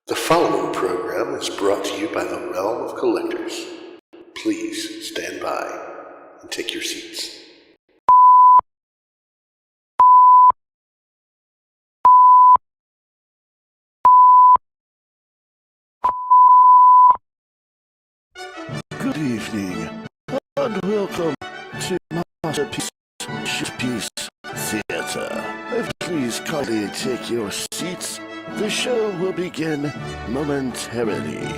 The following program is brought to you by the Realm of Collectors. Please stand by and take your seats. Good evening, and welcome to Masterpiece Theater. Please kindly take your seats. The show will begin momentarily.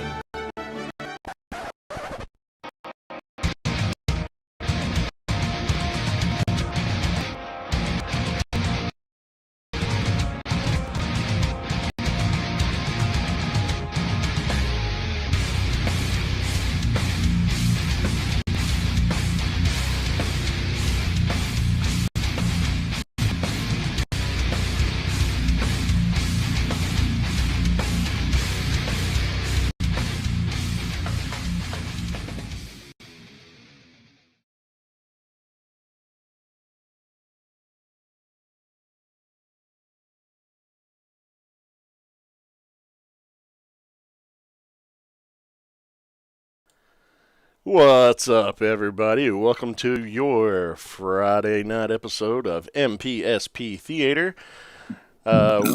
What's up, everybody? Welcome to your Friday night episode of MPSP Theater.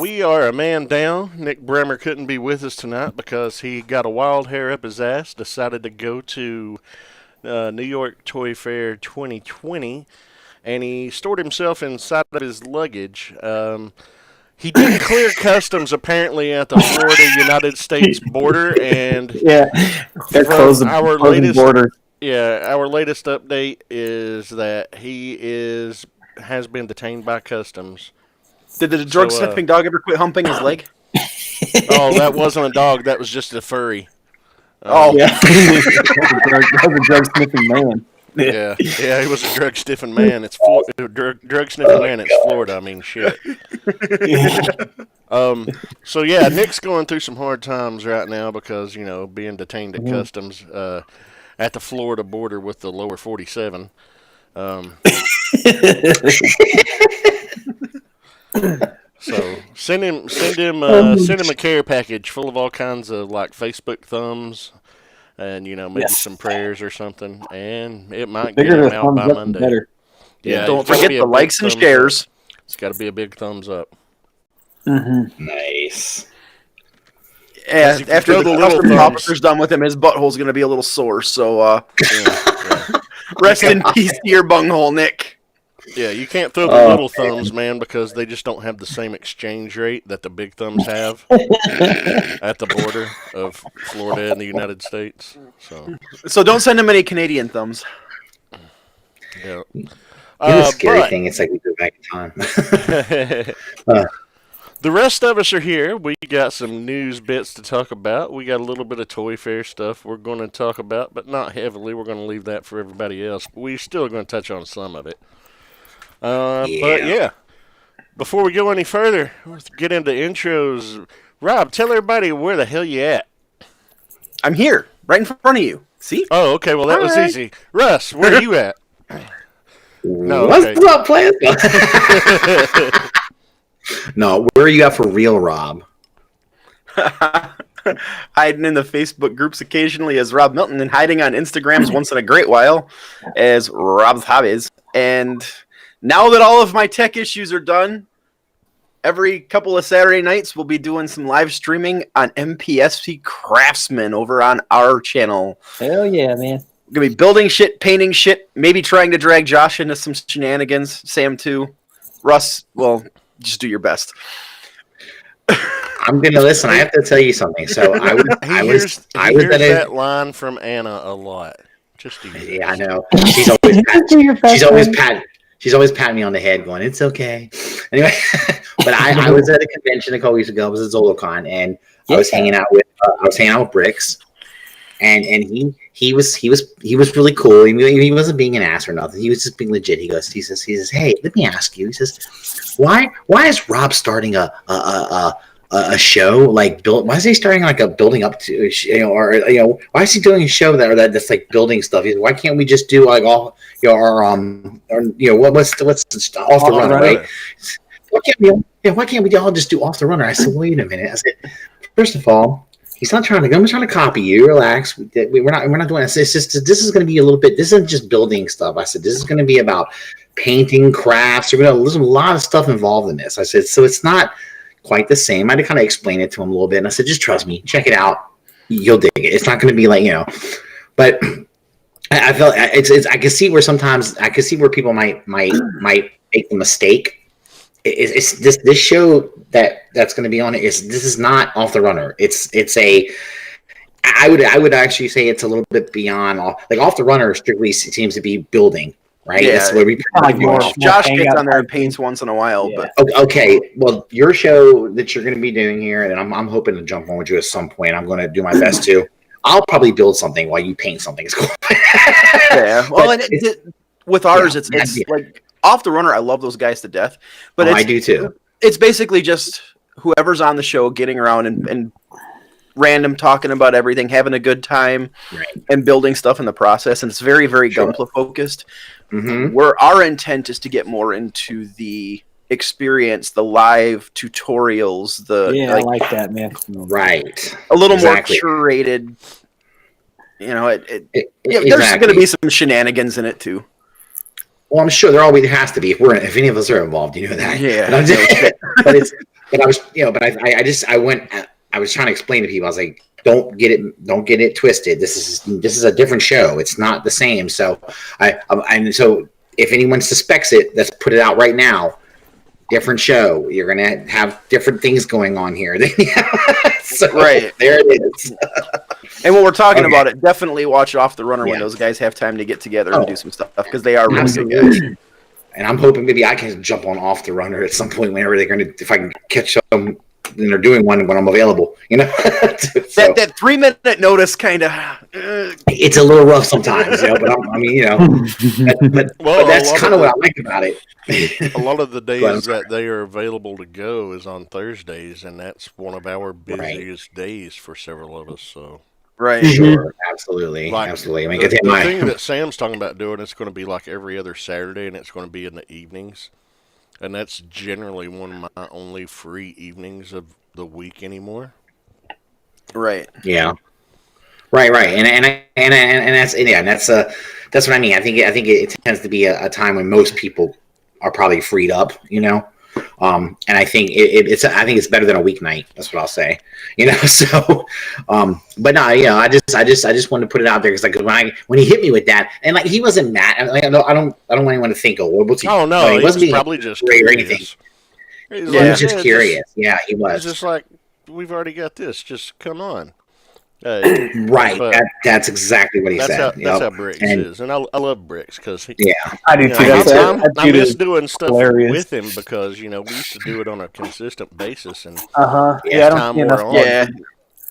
We are a man down. Nick Bremer couldn't be with us tonight because he got a wild hair up his ass, decided to go to New York Toy Fair 2020, and he stored himself inside of his luggage. He did clear customs apparently at the Florida-United States border, and yeah, they're closing our border. Our latest update is that he has been detained by customs. Did the drug sniffing dog ever quit humping his leg? Oh, that wasn't a dog. That was just a furry. Yeah, that was a drug sniffing man. Yeah, he was a drug sniffing man. It's drug sniffing man. It's Florida. I mean, shit. So yeah, Nick's going through some hard times right now because being detained at customs at the Florida border with the lower 47. So send him a care package full of all kinds of like Facebook thumbs. And maybe some prayers or something, and it might get him out by Monday. Better. Yeah, don't forget the likes and shares. Up. It's got to be a big thumbs up. Mm-hmm. Nice. Yeah, after the customs officer's done with him, his butthole's going to be a little sore. So, rest in peace to your bunghole, Nick. Yeah, you can't throw the little thumbs, man, because they just don't have the same exchange rate that the big thumbs have at the border of Florida and the United States. So don't send him any Canadian thumbs. Yeah. The scary thing, it's like we go back in time. The rest of us are here. We got some news bits to talk about. We got a little bit of Toy Fair stuff we're going to talk about, but not heavily. We're going to leave that for everybody else. We're still going to touch on some of it. But yeah, before we go any further, let's get into intros. Rob, tell everybody where the hell you at. I'm here, right in front of you. See? Oh, okay. Well, that was easy. Russ, where are you at? No, what's up, plan? No, where are you at for real, Rob? Hiding in the Facebook groups occasionally as Rob Milton, and hiding on Instagrams once in a great while as Rob's Hobbies. And now that all of my tech issues are done, every couple of Saturday nights we'll be doing some live streaming on MPSP Craftsman over on our channel. Hell yeah, man. We're going to be building shit, painting shit, maybe trying to drag Josh into some shenanigans. Sam too. Russ, well, just do your best. I'm gonna listen. I have to tell you something. So I was at that line from Anna a lot. Yeah, I know. She's always patting me on the head, going, "It's okay." Anyway, but I was at a convention a couple weeks ago. It was at ZoloCon, and I was hanging out with Bricks, and he was really cool. He wasn't being an ass or nothing. He was just being legit. He says, "Hey, let me ask you." He says, "Why is Rob starting a show like build? Why is he starting like a building up to why is he doing a show that's like building stuff? Why can't we just do like all what's off the runner, right? Why can't we all just do off the runner?" I said, "Wait a minute." I said, First of all, he's not trying to. I'm trying to copy you. Relax. We're not doing this. It's just this is going to be a little bit. This isn't just building stuff. I said this is going to be about painting, crafts. There's a lot of stuff involved in this. I said so. It's not quite the same. I had to kind of explain it to him a little bit, and I said, just trust me. Check it out. You'll dig it. It's not going to be like but. I felt it's. I can see where sometimes I can see where people might make the mistake. It's this show that's going to be on it. This is not Off the Runner. It's a. I would actually say it's a little bit beyond Off the Runner strictly seems to be building, right? Yeah, that's where we Josh gets on there and paints once in a while, but okay. Well, your show that you're going to be doing here, and I'm hoping to jump on with you at some point. I'm going to do my best to. I'll probably build something while you paint something. It's cool. Yeah. Well, with ours, it's like Off the Runner. I love those guys to death, but I do too. It's basically just whoever's on the show getting around and random talking about everything, having a good time, and building stuff in the process. And it's very, very Gunpla focused. Mm-hmm. Where our intent is to get more into the experience, the live tutorials, I like that, man. Right, a little more curated. There's going to be some shenanigans in it too. Well, I'm sure there always has to be if any of us are involved. You know that. Yeah. I was trying to explain to people. I was like, don't get it twisted. This is a different show. It's not the same. So so if anyone suspects it, let's put it out right now. Different show. You're gonna have different things going on here. So, right there it is. And when we're talking about it, definitely watch Off the Runner when those guys have time to get together and do some stuff because they are really good guys. And I'm hoping maybe I can jump on Off the Runner at some point whenever if I can catch them. And they're doing one when I'm available, so, that 3-minute notice kind of it's a little rough sometimes, but but that's kind of what I like about it. A lot of the days that they are available to go is on Thursdays, and that's one of our busiest days for several of us. So sure, absolutely. I mean, the thing that Sam's talking about doing is going to be like every other Saturday, and it's going to be in the evenings. And that's generally one of my only free evenings of the week anymore. Right. Yeah. Right. And that's what I mean. I think it tends to be a time when most people are probably freed up, and I think it's better than a weeknight. That's what I'll say, So, but no, I just wanted to put it out there because when he hit me with that, and he wasn't mad. I don't want anyone to think, what's he? Oh no, he wasn't probably just curious. Or anything. He was just curious. Yeah, he was. He's just like, we've already got this. Just come on. Right. That's exactly what he said. That's how Bricks is. And I love Bricks because I do too. I miss doing stuff with him because, we used to do it on a consistent basis. And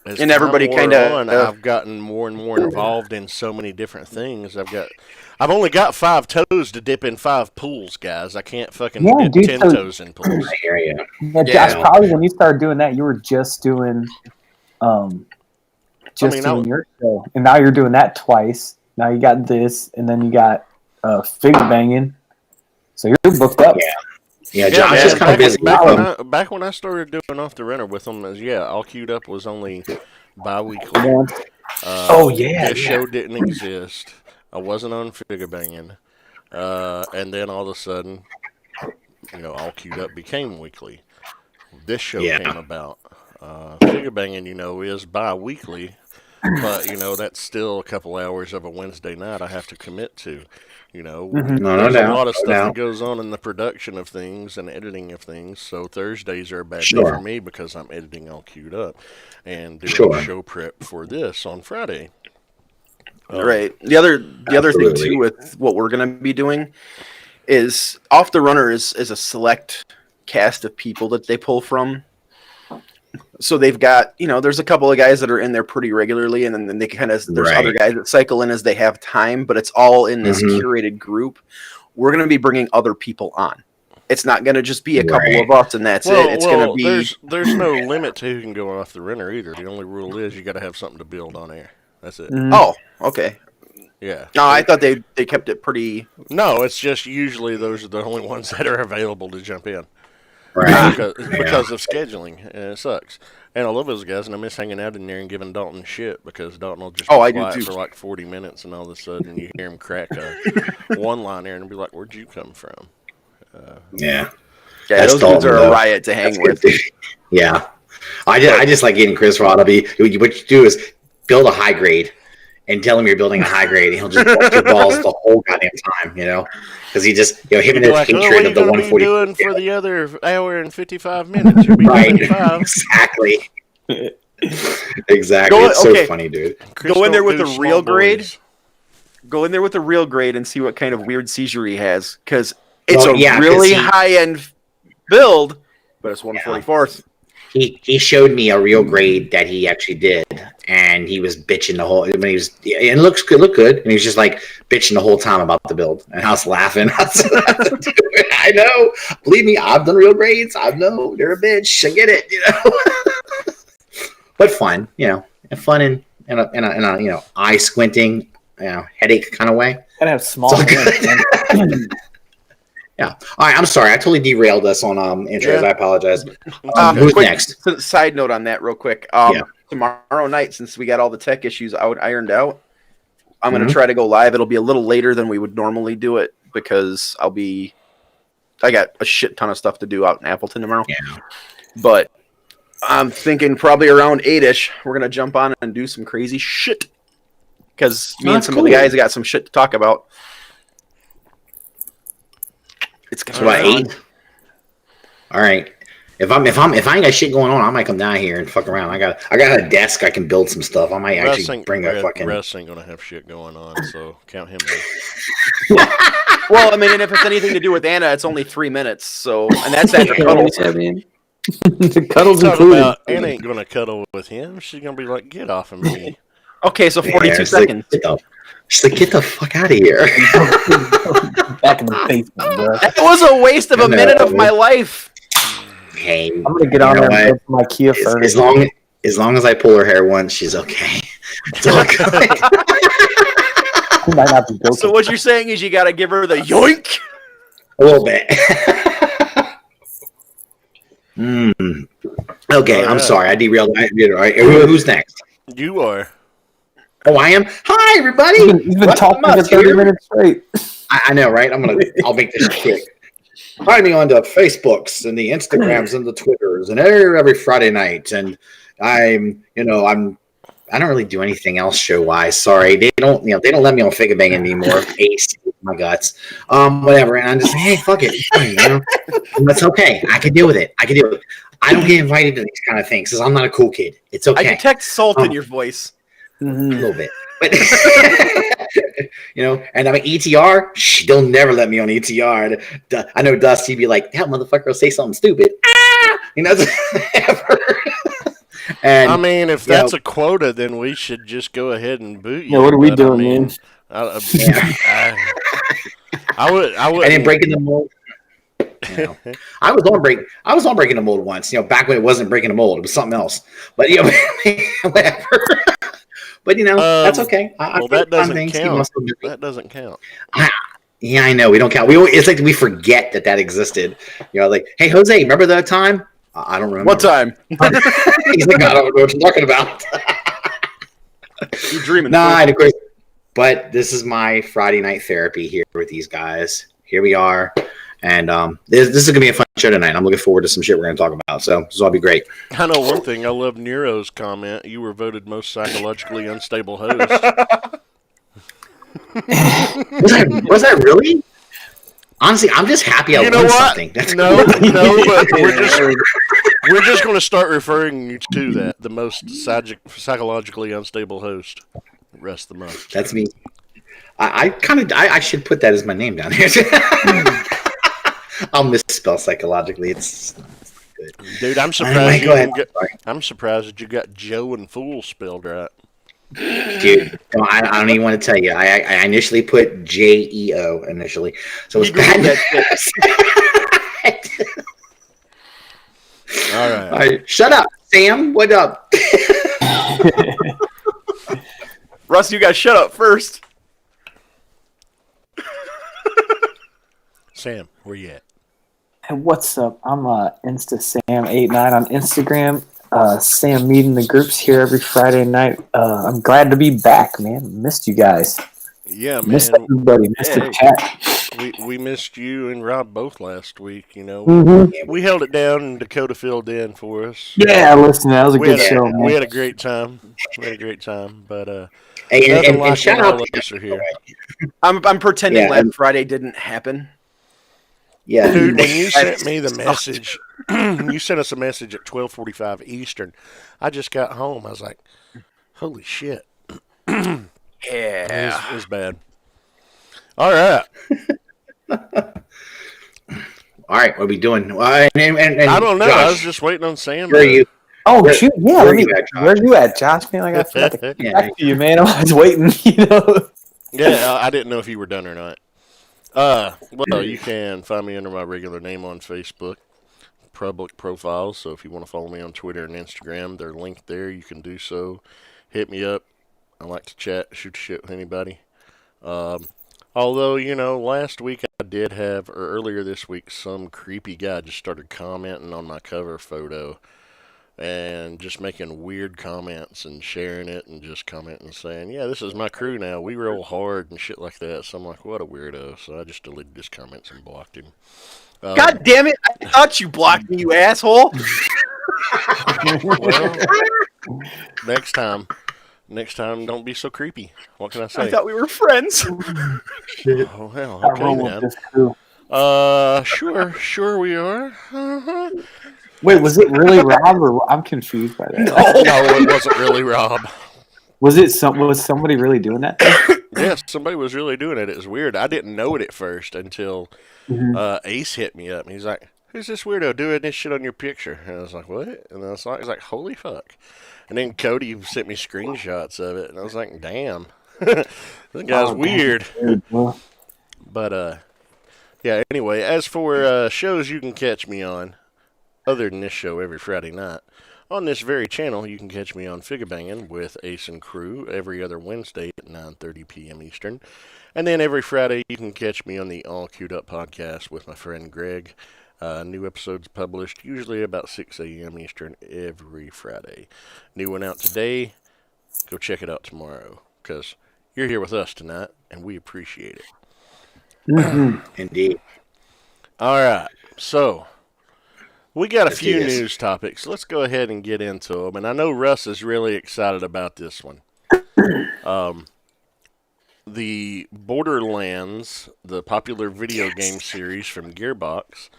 and everybody kind of I've gotten more and more involved in so many different things. I've only got 5 toes to dip in 5 pools, guys. I can't fucking dip 10 toes in pools. I hear you. Yeah, Josh, probably when you started doing that, you were just doing doing your show, and now you're doing that twice. Now you got this, and then you got figure banging. So you're booked up. Yeah. Josh is kind of busy. Back when I started doing Off the Runner with them, All Queued Up was only bi-weekly. This show didn't exist. I wasn't on figure banging, and then all of a sudden, All Queued Up became weekly. This show came about. Figure banging, is bi-weekly. But, that's still a couple hours of a Wednesday night I have to commit to. There's a lot of stuff that goes on in the production of things and editing of things. So Thursdays are a bad day for me because I'm editing All Queued Up and doing show prep for this on Friday. Right. The other thing, too, with what we're going to be doing is Off the Runner is a select cast of people that they pull from. So they've got, there's a couple of guys that are in there pretty regularly, and then they there's other guys that cycle in as they have time, but it's all in this curated group. We're going to be bringing other people on. It's not going to just be a couple of us, and that's it. It's going to be. There's no limit to who can go Off the Runner either. The only rule is you got to have something to build on air. That's it. Oh, okay. Yeah. No, I thought they kept it pretty. No, it's just usually those are the only ones that are available to jump in. Right. because of scheduling, and it sucks. And I love those guys, and I miss hanging out in there and giving Dalton shit because Dalton will just be I do quiet too. for like 40 minutes, and all of a sudden you hear him crack a one-liner and be like, "Where'd you come from?" Yeah. Yeah, That's those dudes Dalton, are though. a riot to hang with. Yeah. I just like getting Chris Rod. What you do is build a high grade and tell him you're building a high grade, and he'll just bust your balls the whole goddamn time, because he just, him You'd and be his like, "Oh, what hatred are you of the going to be 140. doing for the other hour and 55 minutes? You'll be Right. 55." Exactly. Exactly. Go- It's so okay. funny, dude. Chris Go in there don't with do a small real grade. boys. Go in there with a real grade and see what kind of weird seizure he has, because it's Well, a yeah, 'cause really he- high-end build, but it's 144th. He showed me a real grade that he actually did, and he was bitching the whole. When he was, and it looked good, and he was just like bitching the whole time about the build, and I was laughing. I know, believe me, I've done real grades. I know they're a bitch. I get it, but fun, fun in a eye squinting, headache kind of way. Gotta have small It's all hands, man. Yeah. All right. I'm sorry. I totally derailed us on intros. Yeah. I apologize. Who's Quick next? side note on that, real quick. Yeah. Tomorrow night, since we got all the tech issues ironed out, I'm going Mhm. to try to go live. It'll be a little later than we would normally do it because I got a shit ton of stuff to do out in Appleton tomorrow. Yeah. But I'm thinking probably around 8-ish, we're going to jump on and do some crazy shit. Because me and That's some of the cool. guys got some shit to talk about. It's So gonna about be fun. 8. All right. If I ain't got shit going on, I might come down here and fuck around. I got a desk. I can build some stuff. I might actually bring a fucking. Russ ain't gonna have shit going on, so count him in. Well, I mean, and if it's anything to do with Anna, it's only 3 minutes. So, and that's after cuddles. Yeah, man. The cuddles Talk included. about Anna ain't gonna cuddle with him. She's gonna be like, "Get off of me." Okay, so 42 she's like, seconds. She's like, get the fuck out of here. Back in the basement, bro. That was a waste of a minute of my life. Hey, I'm gonna get on there and go to my Kia furnace. as long as I pull her hair once, she's okay. It's all good. He might not be joking. So what you're saying is you got to give her the yoink. A little bit. Okay, All I'm right. sorry. I derailed. All right, who's next? You are. Oh, I am. Hi, everybody. He's been Russ talking for Musk 30 here. minutes straight. I know, right? I'll make this quick. Find me on the Facebooks and the Instagrams and the Twitters and every Friday night. And I don't really do anything else show wise. Sorry, they don't let me on Figure Bang anymore. Ace, my guts, whatever. And I'm just like, hey, fuck it, it's fine, That's okay. I can deal with it. I don't get invited to these kind of things because I'm not a cool kid. It's I okay. detect salt in your voice. A little bit, but and I'm an ETR. They'll never let me on ETR. I know Dusty be like, that motherfucker will say something stupid. Ever. And I mean, if that's a quota, then we should just go ahead and boot you. Yeah, what are we but, doing, I mean, man? I would. I didn't breaking the mold. I was on breaking the mold once. Back when it wasn't breaking the mold, it was something else. But whatever. But that's okay. Well, that doesn't count. That doesn't count. Yeah, I know. We don't count. It's like we forget that existed. Like, hey, Jose, remember that time? I don't remember. What time? He's like, I don't know what you're talking about. You dreaming? Nah, and of course. But this is my Friday night therapy here with these guys. Here we are. And this is going to be a fun show tonight. I'm looking forward to some shit we're going to talk about. So this will be great. I know one thing. I love Nero's comment. You were voted most psychologically unstable host. Was that really? Honestly, I'm just happy I You know won what? something. That's No, but we're just going to start referring you to that, the most psychologically unstable host. Rest of the month. That's me. I should put that as my name down here. I'll misspell psychologically. It's good. Dude, I'm Anyway, surprised. go ahead. I'm surprised that you got Joe and Fool spelled right. Dude, I don't even want to tell you. I initially put JEO initially, so it's bad. All right. All right, shut up, Sam. What up? Russ, you got to shut up first. Sam, where you at? Hey, what's up? I'm InstaSam89 on Instagram. Sam meeting the groups here every Friday night. I'm glad to be back, man. Missed you guys. Yeah, Missed man. everybody. Missed the chat. We missed you and Rob both last week. You know, Mm-hmm. we held it down and Dakota filled in for us. Yeah, listen, that was a We good had show, we man. had a great time. We had a great time, but Hey, nothing and like shout when out all to of us are here. I'm pretending Yeah, last Friday didn't happen. yeah. Dude, when you sent me the message, you sent us a message at 12:45 Eastern. I just got home. I was like, "Holy shit!" Yeah. It was bad. All right. All right, what are we doing? And I don't know. I was Josh, just waiting on Sam. where are you? Oh Where- shoot, yeah. where Let are me. you at, Josh? Where you at, Josh? Man, like I forgot to get Yeah, back to you, man. I was waiting. You know. Yeah, I didn't know if you were done or not. Well, you can find me under my regular name on Facebook, public profiles. So if you want to follow me on Twitter and Instagram, they're linked there. You can do so. Hit me up. I like to chat, shoot shit with anybody. Um, Although, last week I did have, or earlier this week, some creepy guy just started commenting on my cover photo and just making weird comments and sharing it and just commenting and saying, yeah, this is my crew now. We roll hard and shit like that. So I'm like, what a weirdo. So I just deleted his comments and blocked him. God damn it! I thought you blocked me, you asshole. Well, next time, don't be so creepy. What can I I say? thought we were friends. Oh, well, I okay roll with then. this crew. Sure we are. Uh-huh. Wait, was it really Rob, or I'm confused by that? No, it wasn't really Rob. Was somebody really doing that? Yes, somebody was really doing it. It was weird. I didn't know it at first until Ace hit me up. And he's like, who's this weirdo doing this shit on your picture? And I was like, what? And I was like, holy fuck. And then Cody sent me screenshots of it. And I was like, damn. This guy's weird. Well, But, yeah, anyway, as for shows you can catch me on, other than this show every Friday night, on this very channel, you can catch me on Figure Banging with Ace and Crew every other Wednesday at 9:30 p.m. Eastern. And then every Friday, you can catch me on the All Queued Up podcast with my friend Greg. New episodes published usually about 6 a.m. Eastern every Friday. New one out today. Go check it out tomorrow because you're here with us tonight, and we appreciate it. Indeed. All right, so we got a Let's few do this. news topics. Let's go ahead and get into them. And I know Russ is really excited about this one. The Borderlands, the popular video game series from Gearbox,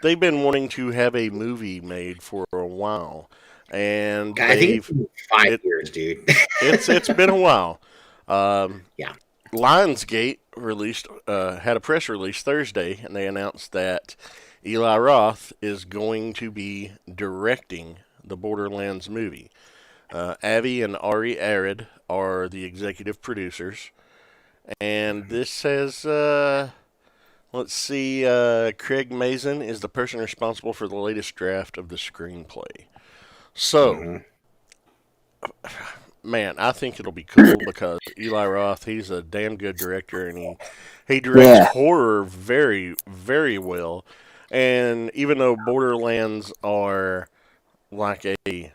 they've been wanting to have a movie made for a while. And I think they've it's been 5 years, dude. it's been a while. Yeah. Lionsgate had a press release Thursday, and they announced that Eli Roth is going to be directing the Borderlands movie. Avi and Ari Arid are the executive producers, and this says, let's see, Craig Mazin is the person responsible for the latest draft of the screenplay. So, man, I think it'll be cool because Eli Roth, he's a damn good director, and he directs horror very, very well. And even though Borderlands are like a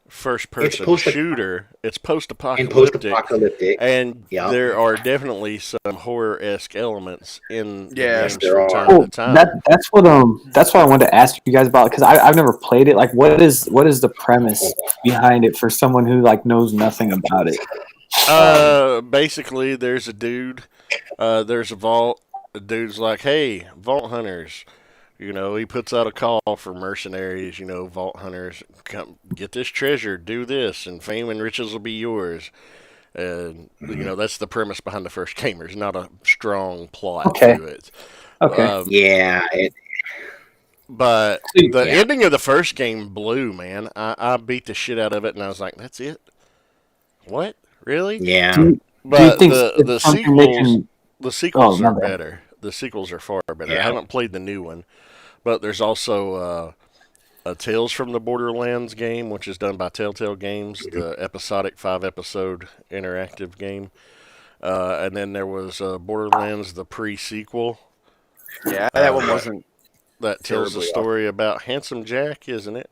first-person shooter, it's post-apocalyptic, and there are definitely some horror-esque elements in the games from time to time. That's what I wanted to ask you guys about because I've never played it. Like, what is the premise behind it for someone who like knows nothing about it? Basically, there's a dude. There's a vault. The dude's like, "Hey, vault hunters." He puts out a call for mercenaries, vault hunters, come get this treasure, do this, and fame and riches will be yours. And, that's the premise behind the first game. There's not a strong plot to it. Okay. But the ending of the first game blew, man. I beat the shit out of it, and I was like, that's it? What? Really? Yeah. But the sequels are better. The sequels are far better. I haven't played the new one. But there's also a Tales from the Borderlands game, which is done by Telltale Games, the episodic 5-episode interactive game. And then there was Borderlands, the pre-sequel. Yeah, that one wasn't that tells the Terribly story about Handsome Jack, isn't it?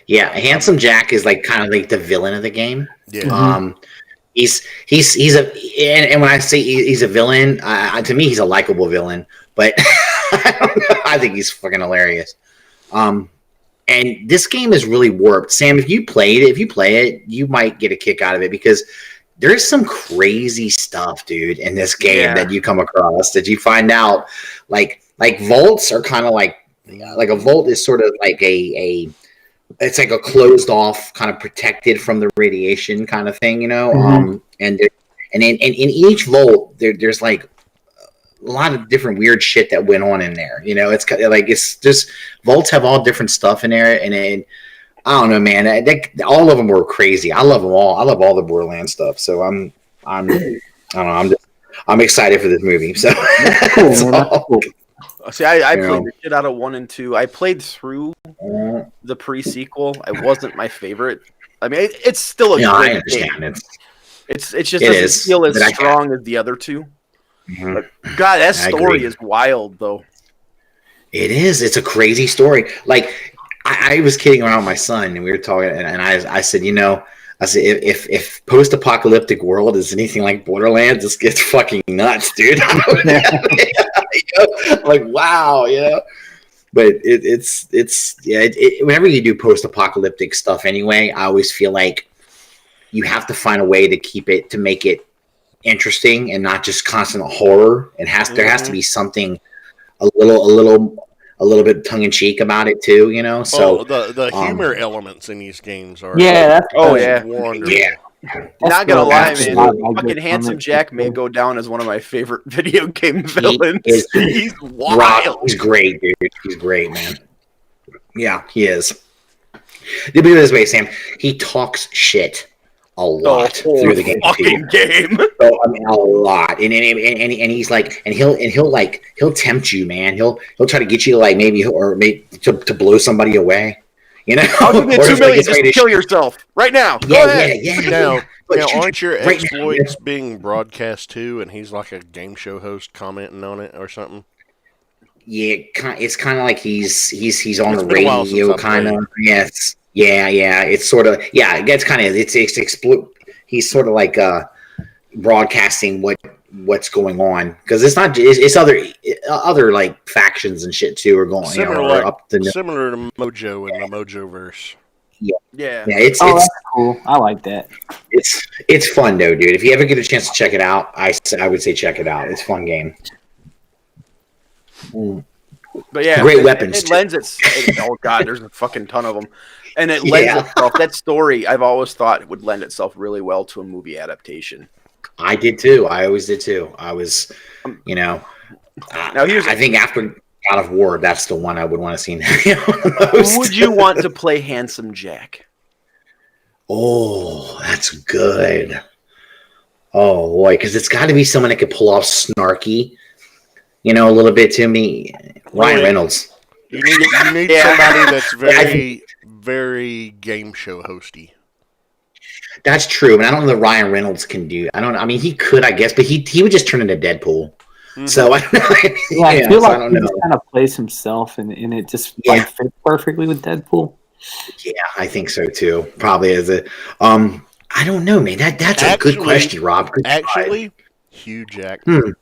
Yeah, Handsome Jack is like kind of like the villain of the game. Yeah. Um, he's a and when I say he's a villain, to me he's a likable villain, but I don't know, I think he's fucking hilarious. And this game is really warped. Sam, if you play it, you might get a kick out of it because there's some crazy stuff, dude, in this game that you come across that you find out like vaults are kind of like a vault is sort of like a it's like a closed off kind of protected from the radiation kind of thing, and in each vault there's like a lot of different weird shit that went on in there. It's like it's just vaults have all different stuff in there, and I don't know, man. All of them were crazy. I love them all. I love all the Borderlands stuff. So I don't know. I'm excited for this movie. So Cool. See, I played the shit out of 1 and 2. I played through the pre-sequel. It wasn't my favorite. I mean, it's still a I great understand game. it. It just doesn't feel as strong as the other two. Mm-hmm. But God, that story agree. is wild, though. It is. It's a crazy story. Like I was kidding around with my son, and we were talking, and I said, if post-apocalyptic world is anything like Borderlands, this gets fucking nuts, dude. Like wow, But it's whenever you do post-apocalyptic stuff, anyway, I always feel like you have to find a way to make it interesting and not just constant horror. There has to be something a little bit tongue in cheek about it too, So the humor elements in these games are wonderful. Yeah. Not gonna lie, absolutely. man. Fucking Handsome Jack may go down as one of my favorite video game villains. He's wild. Rob, he's great, dude. He's great, man. Yeah, he is. To be this way, Sam, he talks shit a lot through the game. Fucking game. So, I mean, a lot, and he's like, and he'll tempt you, man. He'll try to get you to like maybe to blow somebody away. I'll give you $2 million just to kill yourself right now. Go ahead. Now, aren't your exploits being broadcast too? And he's like a game show host commenting on it or something. Yeah, it's kind of like he's on the radio, kind of. Yes, yeah. It's sort of It's kind of he's sort of like broadcasting what's going on because it's not it's other like factions and shit too are going similar to Mojo in the Mojoverse. Yeah. It's cool. I like that. It's fun though, dude. If you ever get a chance to check it out, I would say check it out. It's a fun game. But yeah, great weapons. It lends oh god, there's a fucking ton of them, and it lends itself. That story I've always thought would lend itself really well to a movie adaptation. I did too. I always did too. I was, now I think after God of War, that's the one I would want to see now. Would you want to play Handsome Jack? Oh, that's good. Oh boy, because it's got to be someone that could pull off snarky, a little bit to me. Ryan Reynolds. You need somebody that's very, very game show hosty. That's true, and I don't know that Ryan Reynolds can do. I mean, he could, I guess, but he would just turn into Deadpool. Mm-hmm. So I don't know. I feel like he just kind of plays himself, and it just fits perfectly with Deadpool. Yeah, I think so too. Probably as a. I don't know, man. That's a good question, Rob. Actually, Hugh Jackman.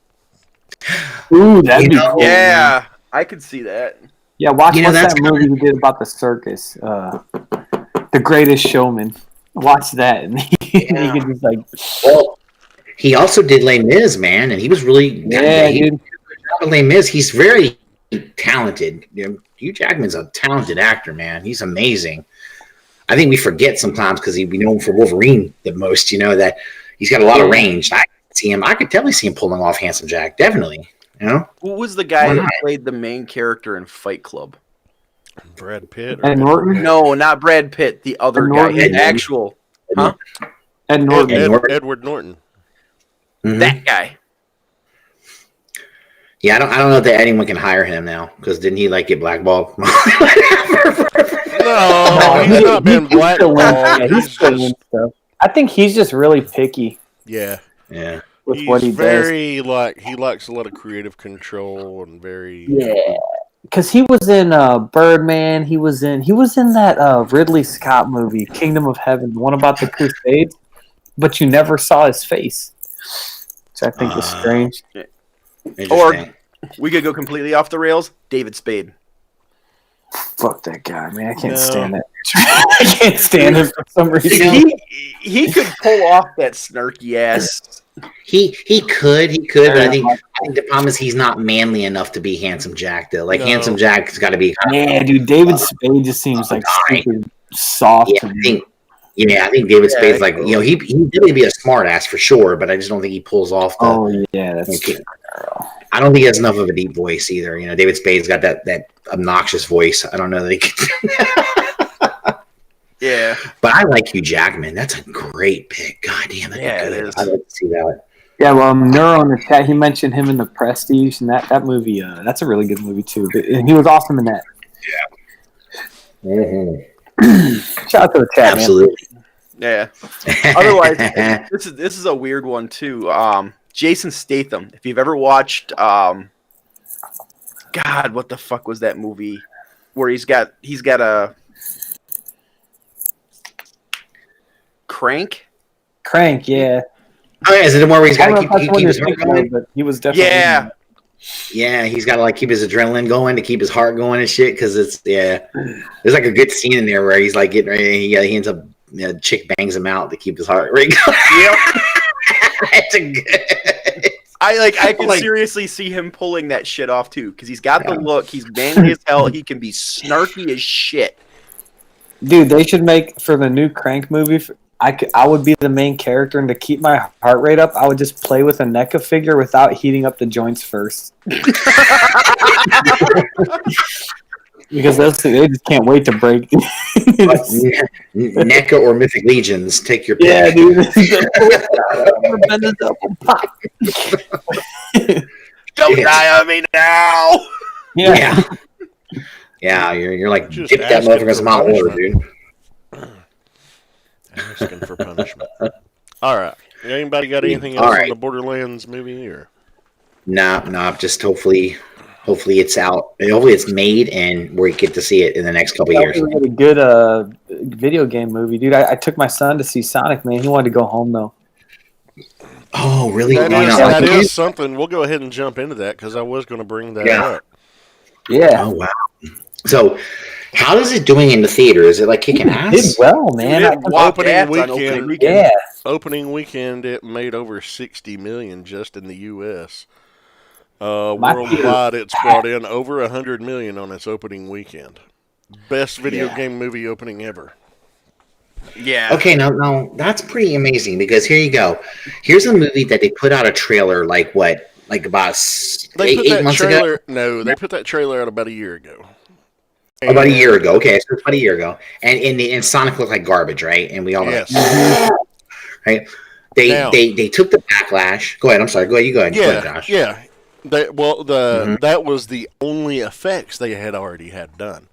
Ooh, that'd be cool. Yeah, I could see that. Yeah, watch that movie he did about the circus, The Greatest Showman. Watch that, and he could just like. Well, he also did Les Mis, man, and he was really dude. Les Mis. He's very talented. Hugh Jackman's a talented actor, man. He's amazing. I think we forget sometimes because we know him for Wolverine the most. That he's got a lot of range. I could definitely see him pulling off Handsome Jack. Definitely. Who was the guy that played the main character in Fight Club? Brad Pitt? Ed Norton? No, not Brad Pitt. The other guy. Ed Norton. Edward Norton. Mm-hmm. That guy. Yeah, I don't know that anyone can hire him now because didn't he get blackballed? No, he's not been blackballed. He's still win stuff. I think he's just really picky. Yeah. With what he does. He likes a lot of creative control and very. Yeah. because he was in Birdman. He was in that Ridley Scott movie, Kingdom of Heaven, the one about the Crusades, but you never saw his face, which I think is strange. Interesting. We could go completely off the rails. David Spade. Fuck that guy, man! I can't No. stand it. I can't stand him for some reason. He could pull off that snarky ass. He could, but I think the problem is he's not manly enough to be Handsome Jack though. Like No. Handsome Jack's got to be. Yeah, dude, David Spade just seems like super soft. Yeah, I think David Spade's like he definitely be a smart ass for sure, but I just don't think he pulls off. That's true. I don't think he has enough of a deep voice either. You know, David Spade's got that obnoxious voice. I don't know that he can. Yeah, but I like Hugh Jackman. That's a great pick. God damn it! Yeah, it is. I'd like to see that. Yeah, well, Neuro in the chat, he mentioned him in The Prestige, and that movie, that's a really good movie too. And he was awesome in that. Yeah. Shout out to the chat, Absolutely. yeah. Otherwise, this is a weird one too. Jason Statham. If you've ever watched, God, what the fuck was that movie where he's got a Crank? Crank, yeah. Oh yeah, is it the one where he's I got don't know to if that's keep what his you're heart thinking going? of, but he was definitely. Yeah. Yeah, he's got to like keep his adrenaline going to keep his heart going and shit. Because there's like a good scene in there where he's like getting ready. He ends up, chick bangs him out to keep his heart rate going. Yep. That's a good. I can seriously see him pulling that shit off too, because he's got the look. He's manly as hell. He can be snarky as shit. Dude, they should make for the new Crank movie. I would be the main character, and to keep my heart rate up, I would just play with a NECA figure without heating up the joints first. Because they just can't wait to break. NECA or Mythic Legions, take your pick. Yeah, dude. Don't die on me now. Yeah. Yeah, you're like Just dip that asking motherfucker for some hot water, punishment. dude. Asking for punishment. All right. Anybody got anything All else right. on the Borderlands movie? Or Nah, just hopefully it's out. Hopefully it's made and we get to see it in the next couple years. That was a good video game movie, dude. I took my son to see Sonic, man. He wanted to go home though. Oh, really? that is something. We'll go ahead and jump into that because I was going to bring that up. Yeah. Oh wow. So, how is it doing in the theater? Is it like kicking ass? Did well, man. Opening weekend. Yeah. Opening weekend, it made over $60 million just in the U.S. My Worldwide, it's brought in over $100 million on its opening weekend. Best video game movie opening ever. Yeah. Okay, now that's pretty amazing because here you go. Here's a movie that they put out a trailer like about eight months ago. No, they put that trailer out about a year ago. About a year ago. Okay, so it's about a year ago. And Sonic looked like garbage, right? And we all know Yes. right? They took the backlash. Go ahead, I'm sorry. Go ahead, you go ahead. Go ahead, Josh. Yeah. That was the only effects they had already had done.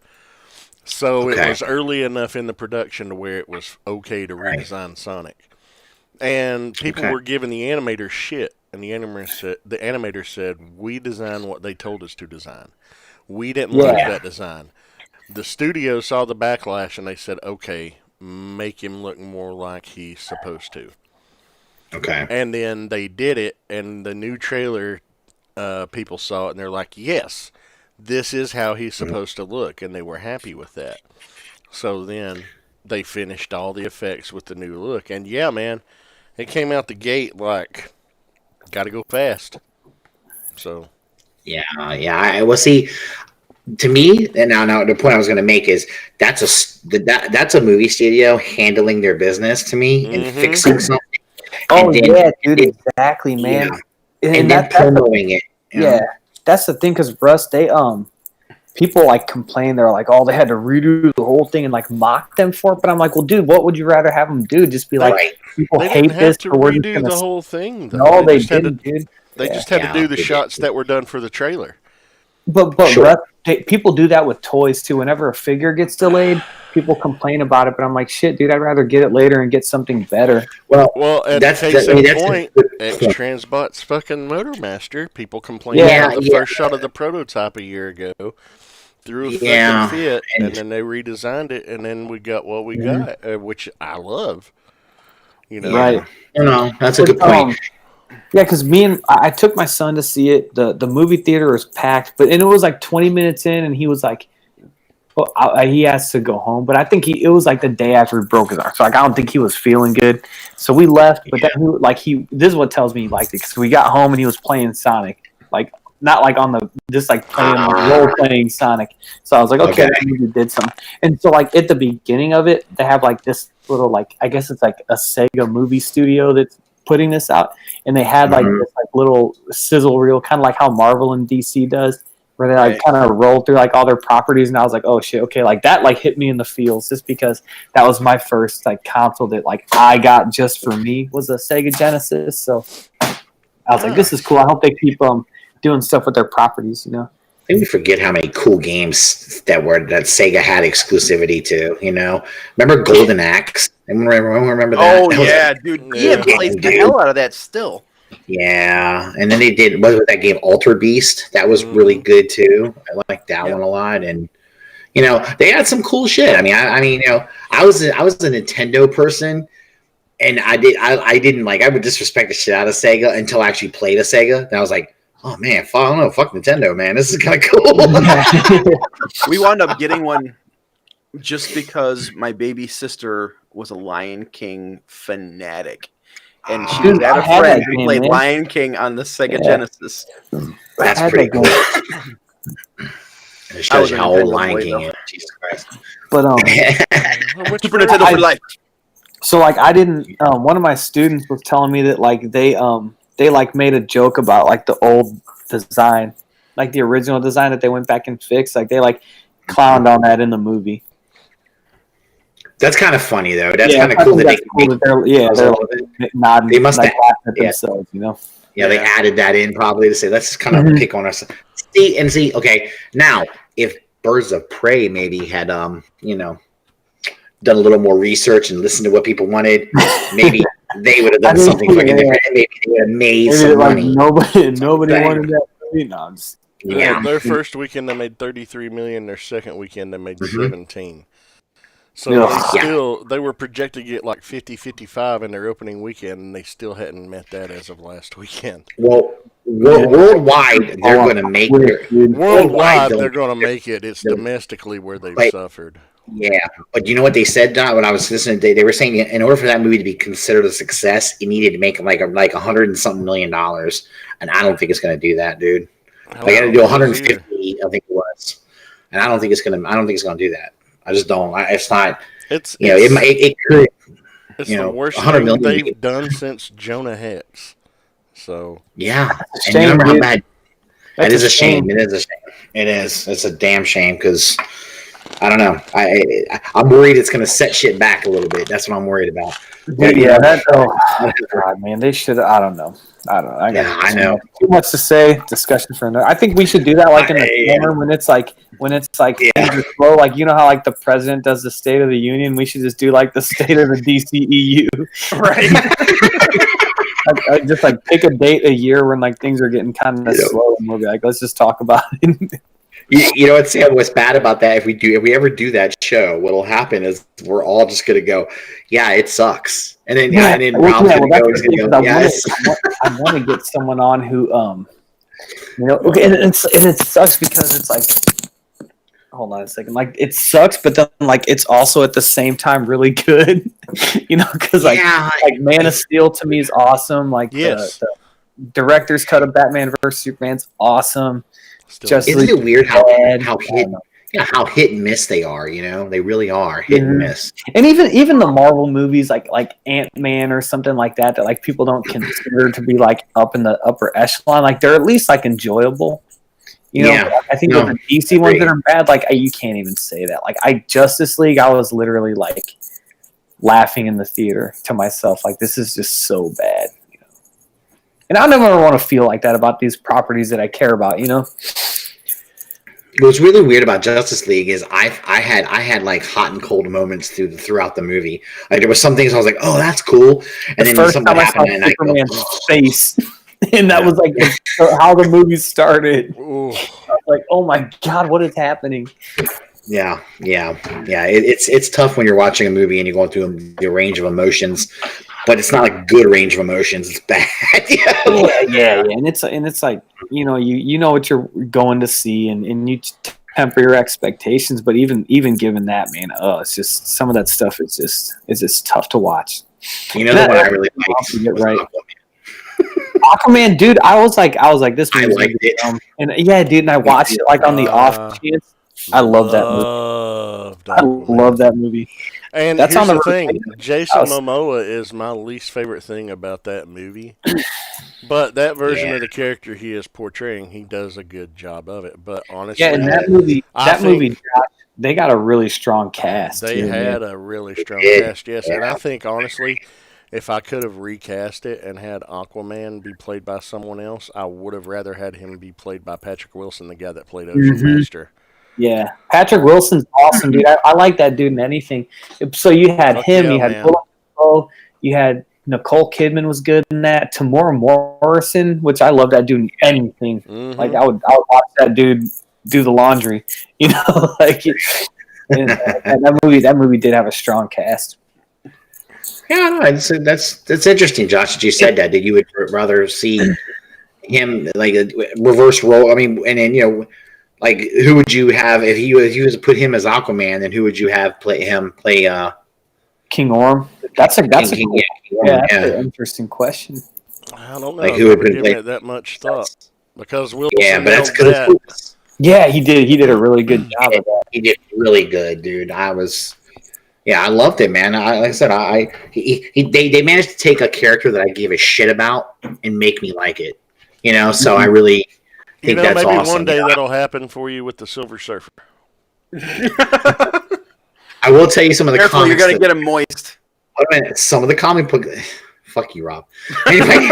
So it was early enough in the production to where it was okay to redesign Sonic. And people were giving the animators shit, and the animator said, we designed what they told us to design. We didn't like that design. The studio saw the backlash, and they said, okay, make him look more like he's supposed to. Okay. And then they did it, and the new trailer, people saw it, and they're like, yes, this is how he's supposed to look, and they were happy with that. So then they finished all the effects with the new look, and yeah, man, it came out the gate like, gotta go fast. So. Yeah. Well, see, to me, and now the point I was going to make is that's a movie studio handling their business to me and fixing something. Oh yeah, dude, exactly, man. Yeah. And then promoting it. Yeah, that's the thing, because Russ, they people like complain. They're like, oh, they had to redo the whole thing and like mock them for it. But I'm like, well, dude, what would you rather have them do? Just be like, people they hate didn't have this, to or we're just redo gonna... the whole thing. Though. No, they didn't, dude. They just had to do the shots that were done for the trailer. But Russ, people do that with toys too. Whenever a figure gets delayed, people complain about it, but I'm like, shit, dude, I'd rather get it later and get something better. Well, at that's case I mean, in that's a point, good point. X-Transbot's fucking Motormaster. People complained Yeah, about the yeah. first shot of the prototype a year ago. Threw a Yeah, fucking fit, and- and then they redesigned it, and then we got what we got, which I love. You know, Right. That's a good point. Yeah, because I took my son to see it. The movie theater was packed, and it was like 20 minutes in, and he was like, well, he has to go home. But I think it was like the day after he broke his arm, so like I don't think he was feeling good. So we left, but then this is what tells me he liked it because we got home and he was playing Sonic, like not like on the just like playing like role playing Sonic. So I was like, okay, that movie did something. And so like at the beginning of it, they have like this little like I guess it's like a Sega movie studio that's putting this out, and they had like this like little sizzle reel, kind of like how Marvel and DC does, where they like kind of roll through like all their properties, and I was like, oh shit, okay, like that like hit me in the feels just because that was my first like console that like I got just for me was a Sega Genesis. So I was like, this is cool. I hope they keep doing stuff with their properties, you know. I think we forget how many cool games that Sega had exclusivity to. You know, remember Golden Axe? Remember that? Oh, That was yeah, dude. Ian plays the hell out of that still. Yeah, and then they did what was that game, Altered Beast? That was really good too. I like that one a lot, and you know they had some cool shit. I mean, you know, I was a Nintendo person, and I didn't like I would disrespect the shit out of Sega until I actually played a Sega. And I was like, oh man, I don't know, fuck Nintendo, man, this is kind of cool. We wound up getting one just because my baby sister was a Lion King fanatic. And she was at a friend who played Lion King on the Sega Genesis. That's pretty cool. It shows you how old Lion King is. Jesus Christ. But Super Nintendo for life. So like I didn't. One of my students was telling me that like they like made a joke about like the old design, like the original design that they went back and fixed. Like they like clowned on that in the movie. That's kind of funny though. That's kind of cool that they're like nodding. They must like, have laughing at themselves, you know. Yeah, they added that in probably to say let's just kind of pick on us. See. Okay, now if Birds of Prey maybe had you know done a little more research and listened to what people wanted, maybe they would have done something fucking different. Maybe they would have made some money. Nobody wanted that movie. No, their first weekend they made 33 million. Their second weekend they made 17. So they were projected to get like 50, 55 in their opening weekend, and they still hadn't met that as of last weekend. Well, worldwide, they're going to make it. Worldwide, they're going to make it. It's domestically where they've suffered. Yeah, but you know what they said, Don, when I was listening, they were saying in order for that movie to be considered a success, it needed to make like $100 and something million, and I don't think it's going to do that, dude. They got to do 150, I think it was, and I don't think it's going to do that. I just don't. It's not. It could. It's the worst thing they've done since Jonah Hex. So yeah, and remember how bad. It is a shame. It is a shame. It is. It's a damn shame because I don't know. I'm worried it's going to set shit back a little bit. That's what I'm worried about. God, man, they should. I don't know. I know. Too much to say. Discussion for another. I think we should do that like in the summer when it's like things are slow. Like you know how like the president does the State of the Union. We should just do like the State of the DCEU. Right. I just like pick a date a year when like things are getting kind of slow, and we'll be like, let's just talk about it. You know what, Sam? What's bad about that? If we ever do that show, what'll happen is we're all just gonna go, yeah, it sucks, and then Rob's gonna go, I want to get someone on who, you know, okay, and it sucks because it's like, hold on a second, like it sucks, but then like it's also at the same time really good, you know, because like Man of Steel to me is awesome, like the director's cut of Batman vs Superman's awesome. Isn't it weird how hit and miss they are? You know, they really are hit and miss. And even the Marvel movies, like Ant-Man or something like that like people don't consider to be like up in the upper echelon, like they're at least like enjoyable. You know, I think the DC ones that are bad, like you can't even say that. Like Justice League, I was literally like laughing in the theater to myself, like this is just so bad. And I never want to feel like that about these properties that I care about, you know? What's really weird about Justice League is I had like hot and cold moments throughout the movie. Like there was some things I was like, oh, that's cool, and then first something time I saw happened, and I go, Superman's face, and that Yeah. was like how the movie started. Ooh. I was like, oh my god, what is happening? yeah. It's tough when you're watching a movie and you're going through the range of emotions, but it's not like good range of emotions. It's bad. Yeah, and it's like you know what you're going to see, and you temper your expectations. But even given that, man, it's just some of that stuff is just tough to watch. You know, the one I really liked Get was right. Aquaman. Aquaman, dude, I was like, this I movie's liked it. dumb. And yeah, dude, and I watched it like on the off chance. I love that movie. Loved I Aquaman. love that movie. And That's here's on the the thing: Jason house. Momoa is my least favorite thing about that movie. But that version Yeah. of the character he is portraying, he does a good job of it. But honestly, Yeah, and that movie, I think they got a really strong cast. they too, had man. a really strong did. cast, yes. And I think honestly, if I could have recast it and had Aquaman be played by someone else, I would have rather had him be played by Patrick Wilson, the guy that played Ocean Mhm. Master. Yeah, Patrick Wilson's awesome, dude. I like that dude in anything. So you had Fuck him, yeah, you had man. Willem Dafoe, you had Nicole Kidman was good in that. Tamora Morrison, which I love that dude in anything. Mhm. Like I would watch that dude do the laundry. You know, like and that movie did have a strong cast. Yeah, no, that's interesting, Josh. That you said that you would rather see him like a reverse role. I mean, and then like who would you have if you was to put him as Aquaman? Then who would you have play King Orm. That's a King, cool, yeah, that's an interesting question. I don't know. Like, I've who would never been given played- it that much thought because Wilson Yeah, but that's nailed because that. Yeah, he did a really good job of that. he did really good, dude. I loved it, man. Like I said, they managed to take a character that I gave a shit about and make me like it. So I really think that's maybe awesome. one day that'll happen for you with the Silver Surfer. I will tell you some of the Careful, you're comics. gonna get him moist. Wait a minute, some of the comic book. Fuck you, Rob. Anyway,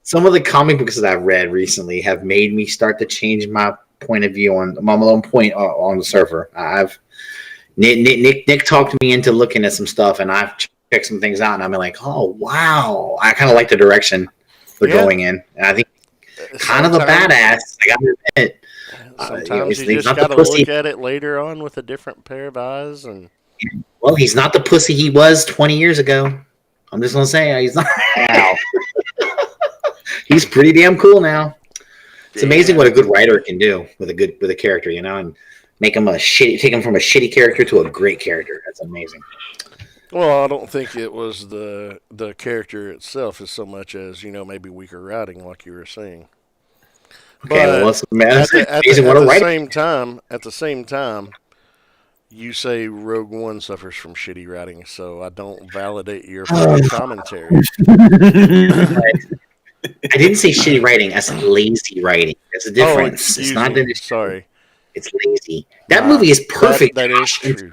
some of the comic books that I've read recently have made me start to change my point of view on my own point on the Surfer. Nick talked me into looking at some stuff, and I've checked some things out, and I'm like, oh wow, I kind of like the direction they're going in, and I think kind of a badass. I got to admit. Sometimes you he's just not the got to pussy. look at it later on with a different pair of eyes. And Well, he's not the pussy he was 20 years ago. I'm just gonna say he's not. He's pretty damn cool now. It's amazing what a good writer can do with a character, and take him from a shitty character to a great character. That's amazing. Well, I don't think it was the character itself as so much as maybe weaker writing, like you were saying. Okay, well, at the same time, you say Rogue One suffers from shitty writing, so I don't validate your commentary. I didn't say shitty writing. I said lazy writing. There's a difference. It's not that sorry. It's lazy. That movie is perfect. That is true.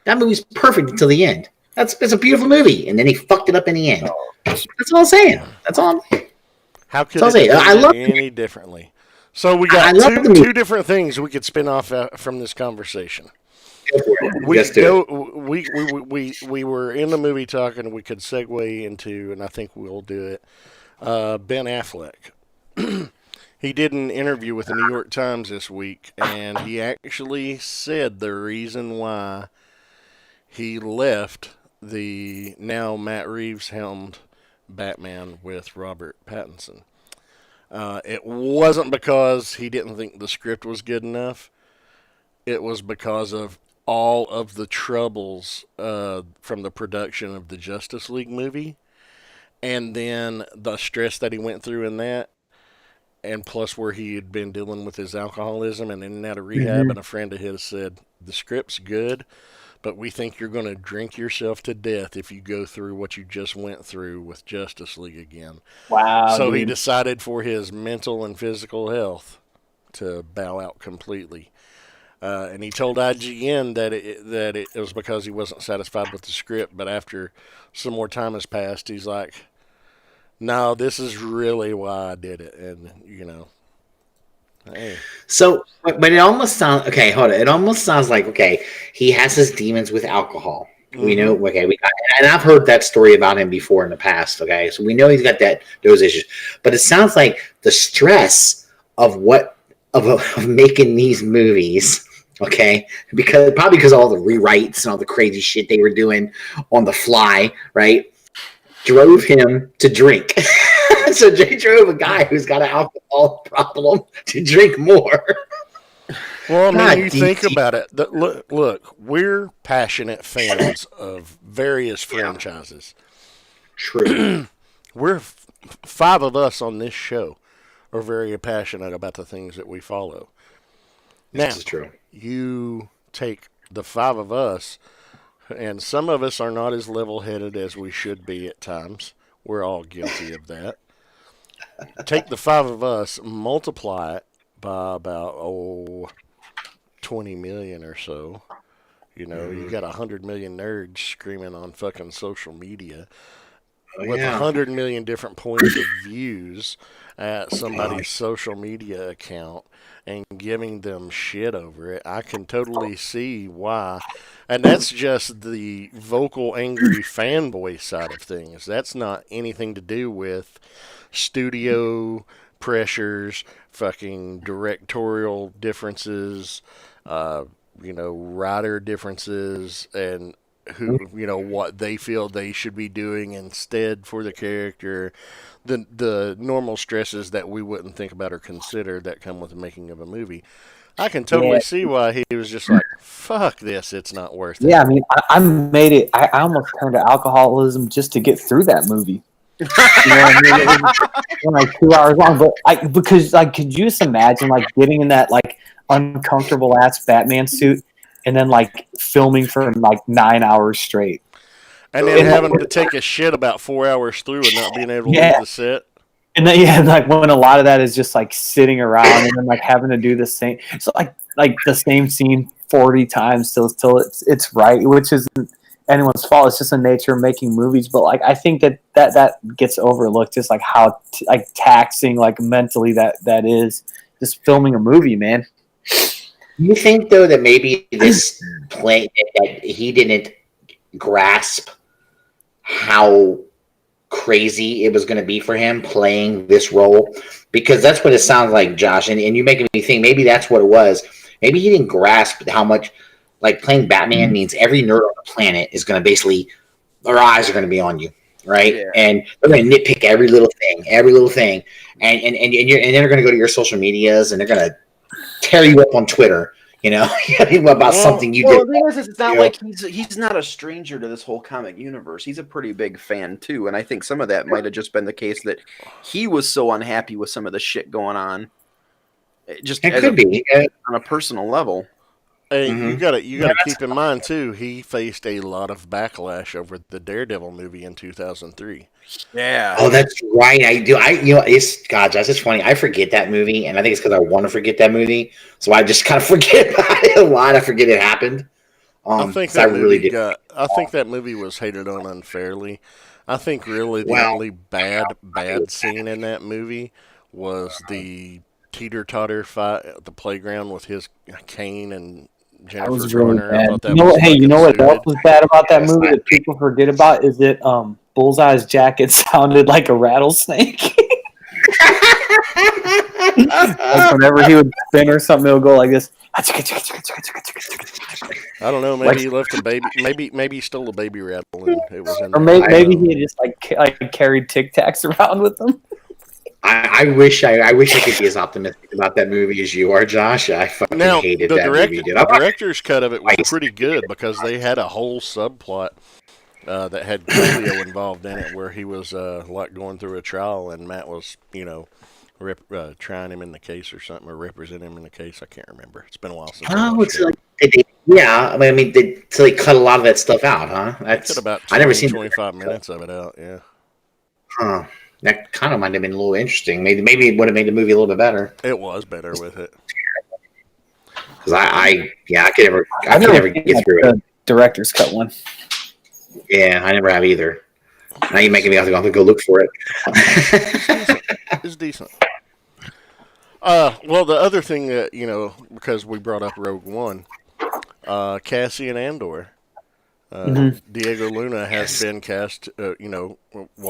That movie's perfect until the end. It's a beautiful movie, and then he fucked it up in the end. That's all I'm saying. That's all I'm saying. How could it be any differently? So we got two different things we could spin off from this conversation. We were in the movie talking. We could segue into, and I think we'll do it. Ben Affleck. He did an interview with the New York Times this week, and he actually said the reason why he left the now Matt Reeves helmed Batman with Robert Pattinson. It wasn't because he didn't think the script was good enough. It was because of all of the troubles from the production of the Justice League movie, and then the stress that he went through in that, and plus where he had been dealing with his alcoholism and in and out of rehab. And a friend of his said, the script's good, but we think you're going to drink yourself to death if you go through what you just went through with Justice League again. Wow. So he decided for his mental and physical health to bow out completely. And he told IGN that it was because he wasn't satisfied with the script, but after some more time has passed, he's like, no, this is really why I did it. And, Hey. So, but it almost sounds okay. Hold on. It almost sounds like okay. He has his demons with alcohol. We know. Okay, and I've heard that story about him before in the past. Okay, so we know he's got those issues. But it sounds like the stress of of making these movies. Okay, because all the rewrites and all the crazy shit they were doing on the fly, right, drove him to drink. So Jay drove a guy who's got an alcohol problem to drink more. Well, I mean, God, you think about it. Look, we're passionate fans of various franchises. True. We're five of us on this show are very passionate about the things that we follow. Now, This is true. you take the five of us, and some of us are not as level-headed as we should be at times. We're all guilty of that. Take the five of us, multiply it by about 20 million or so. You know, you got 100 million nerds screaming on fucking social media with 100 million different points of views at somebody's social media account and giving them shit over it. I can totally see why. And that's just the vocal angry fanboy side of things. That's not anything to do with studio pressures, fucking directorial differences, writer differences, and what they feel they should be doing instead for the character. The normal stresses that we wouldn't think about or consider that come with the making of a movie. I can totally see why he was just like, fuck this, it's not worth it. Yeah, I mean, I made it. I almost turned to alcoholism just to get through that movie. You know what I mean? It was like 2 hours long, but because could you just imagine getting in that uncomfortable ass Batman suit and then filming for 9 hours straight, and then having to take a shit about 4 hours through and not being able to leave the set. And then, when a lot of that is just sitting around and then having to do the same, it's like the same scene 40 times till it's right, which isn't anyone's fault. It's just the nature of making movies. But I think that gets overlooked, just how taxing mentally that is just filming a movie, man. You think though that maybe this play that he didn't grasp how crazy it was going to be for him playing this role, because that's what it sounds like, Josh, and you making me think maybe that's what it was. Maybe he didn't grasp how much playing Batman means every nerd on the planet is going to basically, their eyes are going to be on you, right? Yeah. And they're going to nitpick every little thing, and they're going to go to your social medias and they're going to tear you up on Twitter, about something you did. The thing is, it's not like he's not a stranger to this whole comic universe. He's a pretty big fan too, and I think some of that might have just been the case that he was so unhappy with some of the shit going on. It could be on a personal level. Hey, you gotta keep in mind too. He faced a lot of backlash over the Daredevil movie in 2003. Yeah. Oh, that's right. I do. That's just funny. I forget that movie, and I think it's because I want to forget that movie, so I just kind of forget about it a lot. I forget it happened. I think that movie I think that movie was hated on unfairly. I think really the only bad scene in that movie was the teeter-totter fight at the playground with his cane and Jennifer That was really Garner. bad. I thought that you know what else was bad about that movie that people forget about is that Bullseye's jacket sounded like a rattlesnake. Whenever he would spin or something, it would go like this. I don't know. Maybe he left a baby. Maybe he stole a baby rattle and it was in. Or maybe he just carried Tic Tacs around with him. I wish I could be as optimistic about that movie as you are, Josh. I fucking hated that movie. The director's cut of it was pretty good because they had a whole subplot that had Coolio involved in it, where he was going through a trial, and Matt was trying him in the case or something, or representing him in the case. I can't remember. It's been a while since. So they cut a lot of that stuff out, huh? Cut about 25 minutes of it out. Yeah. Huh. That kind of might have been a little interesting. Maybe it would have made the movie a little bit better. It was better with it. Because I could never get through it. Director's cut one. Yeah, I never have either. Now you're making me have to go look for it. It's decent. Well, the other thing that because we brought up Rogue One, Cassian Andor. Diego Luna has been cast, well,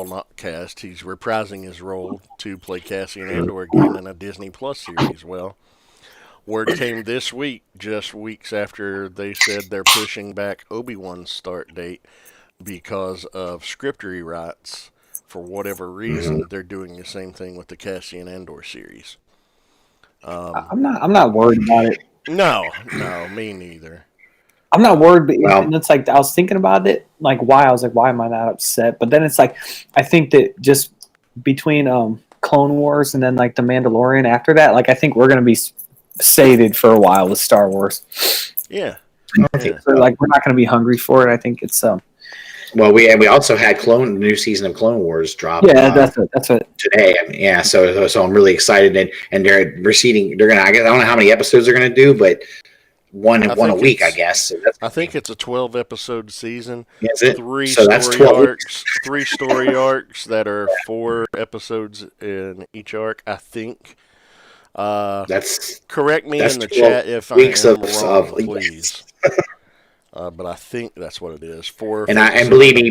not cast. He's reprising his role to play Cassian Andor again in a Disney Plus series. Well, word came this week, just weeks after they said they're pushing back Obi-Wan's start date because of script rewrites. For whatever reason, they're doing the same thing with the Cassian Andor series. I'm not worried about it. No, me neither. I'm not worried, but and it's like I was thinking about it, like why I was like, why am I not upset? But then it's like I think that just between Clone Wars and then like the Mandalorian after that, like I think we're gonna be sated for a while with Star Wars. Yeah, I think so. Like we're not gonna be hungry for it. I think it's Well, we also had the new season of Clone Wars drop. Yeah, that's it. Today. I mean, yeah, so I'm really excited, and they're receding. They're gonna. I don't know how many episodes they're gonna do, but one a week, I guess. So I think it's a 12-episode season. Is it? That's 12 arcs. 3 story arcs that are 4 episodes in each arc. I think. Correct me in the chat if I am wrong, please. But I think that's what it is. 4. And believe me,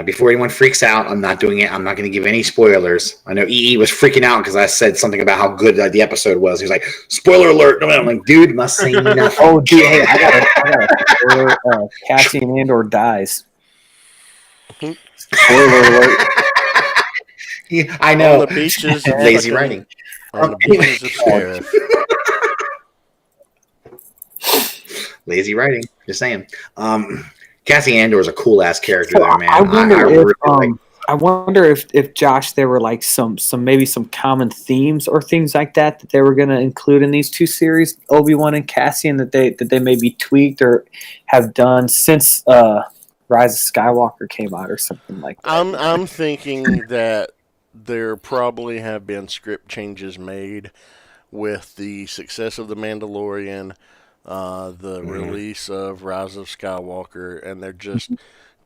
before anyone freaks out, I'm not doing it. I'm not going to give any spoilers. I know EE was freaking out because I said something about how good the episode was. He was like, "Spoiler alert!" And I'm like, "Dude, must say nothing." Oh, dude, hey, I got a spoiler. Cassian Andor dies. Spoiler alert. Yeah, I know. On the beaches, lazy writing. On the beaches of Scarif. Lazy writing. Just saying. Cassian Andor is a cool ass character there, man. I wonder if Josh, there were like some maybe some common themes or things like that they were going to include in these 2 series, Obi-Wan and Cassian, that they maybe tweaked or have done since Rise of Skywalker came out or something like that. I'm thinking that there probably have been script changes made with the success of The Mandalorian. The release of Rise of Skywalker, and they're just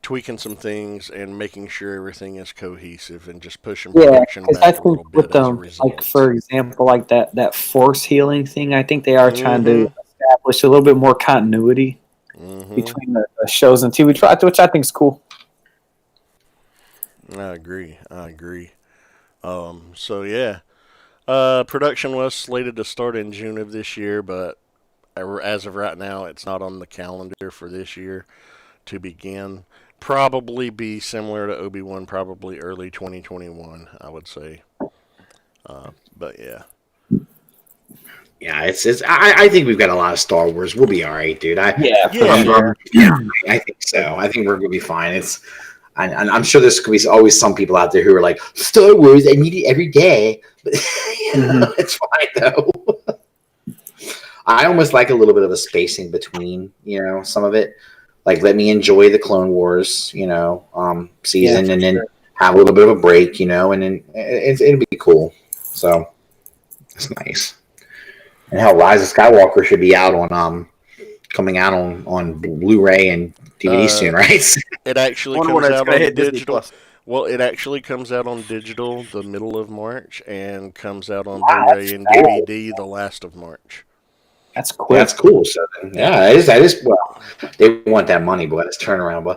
tweaking some things and making sure everything is cohesive and just pushing production back a little bit as a result. Like for example, like that force healing thing, I think they are trying to establish a little bit more continuity between the shows and TV, which I think is cool. I agree. So yeah, production was slated to start in June of this year, but as of right now, it's not on the calendar for this year to begin. Probably be similar to Obi-Wan, probably early 2021, I would say. But yeah. Yeah, I think we've got a lot of Star Wars. We'll be all right, dude. I think so. I think we're gonna be fine. I'm sure there's gonna be always some people out there who are like, Star Wars, I need it every day. But it's fine though. I almost like a little bit of a spacing between, some of it. Like, let me enjoy the Clone Wars, season, and then have a little bit of a break, and then it'll be cool. So it's nice. And hell, Rise of Skywalker should be out coming out on Blu-ray and DVD soon, right? It actually comes out on digital. Well, it actually comes out on digital the middle of March and comes out on Blu-ray and DVD the last of March. That's cool. That's cool. So yeah, that is well. They want that money, boy. That's turnaround, boy.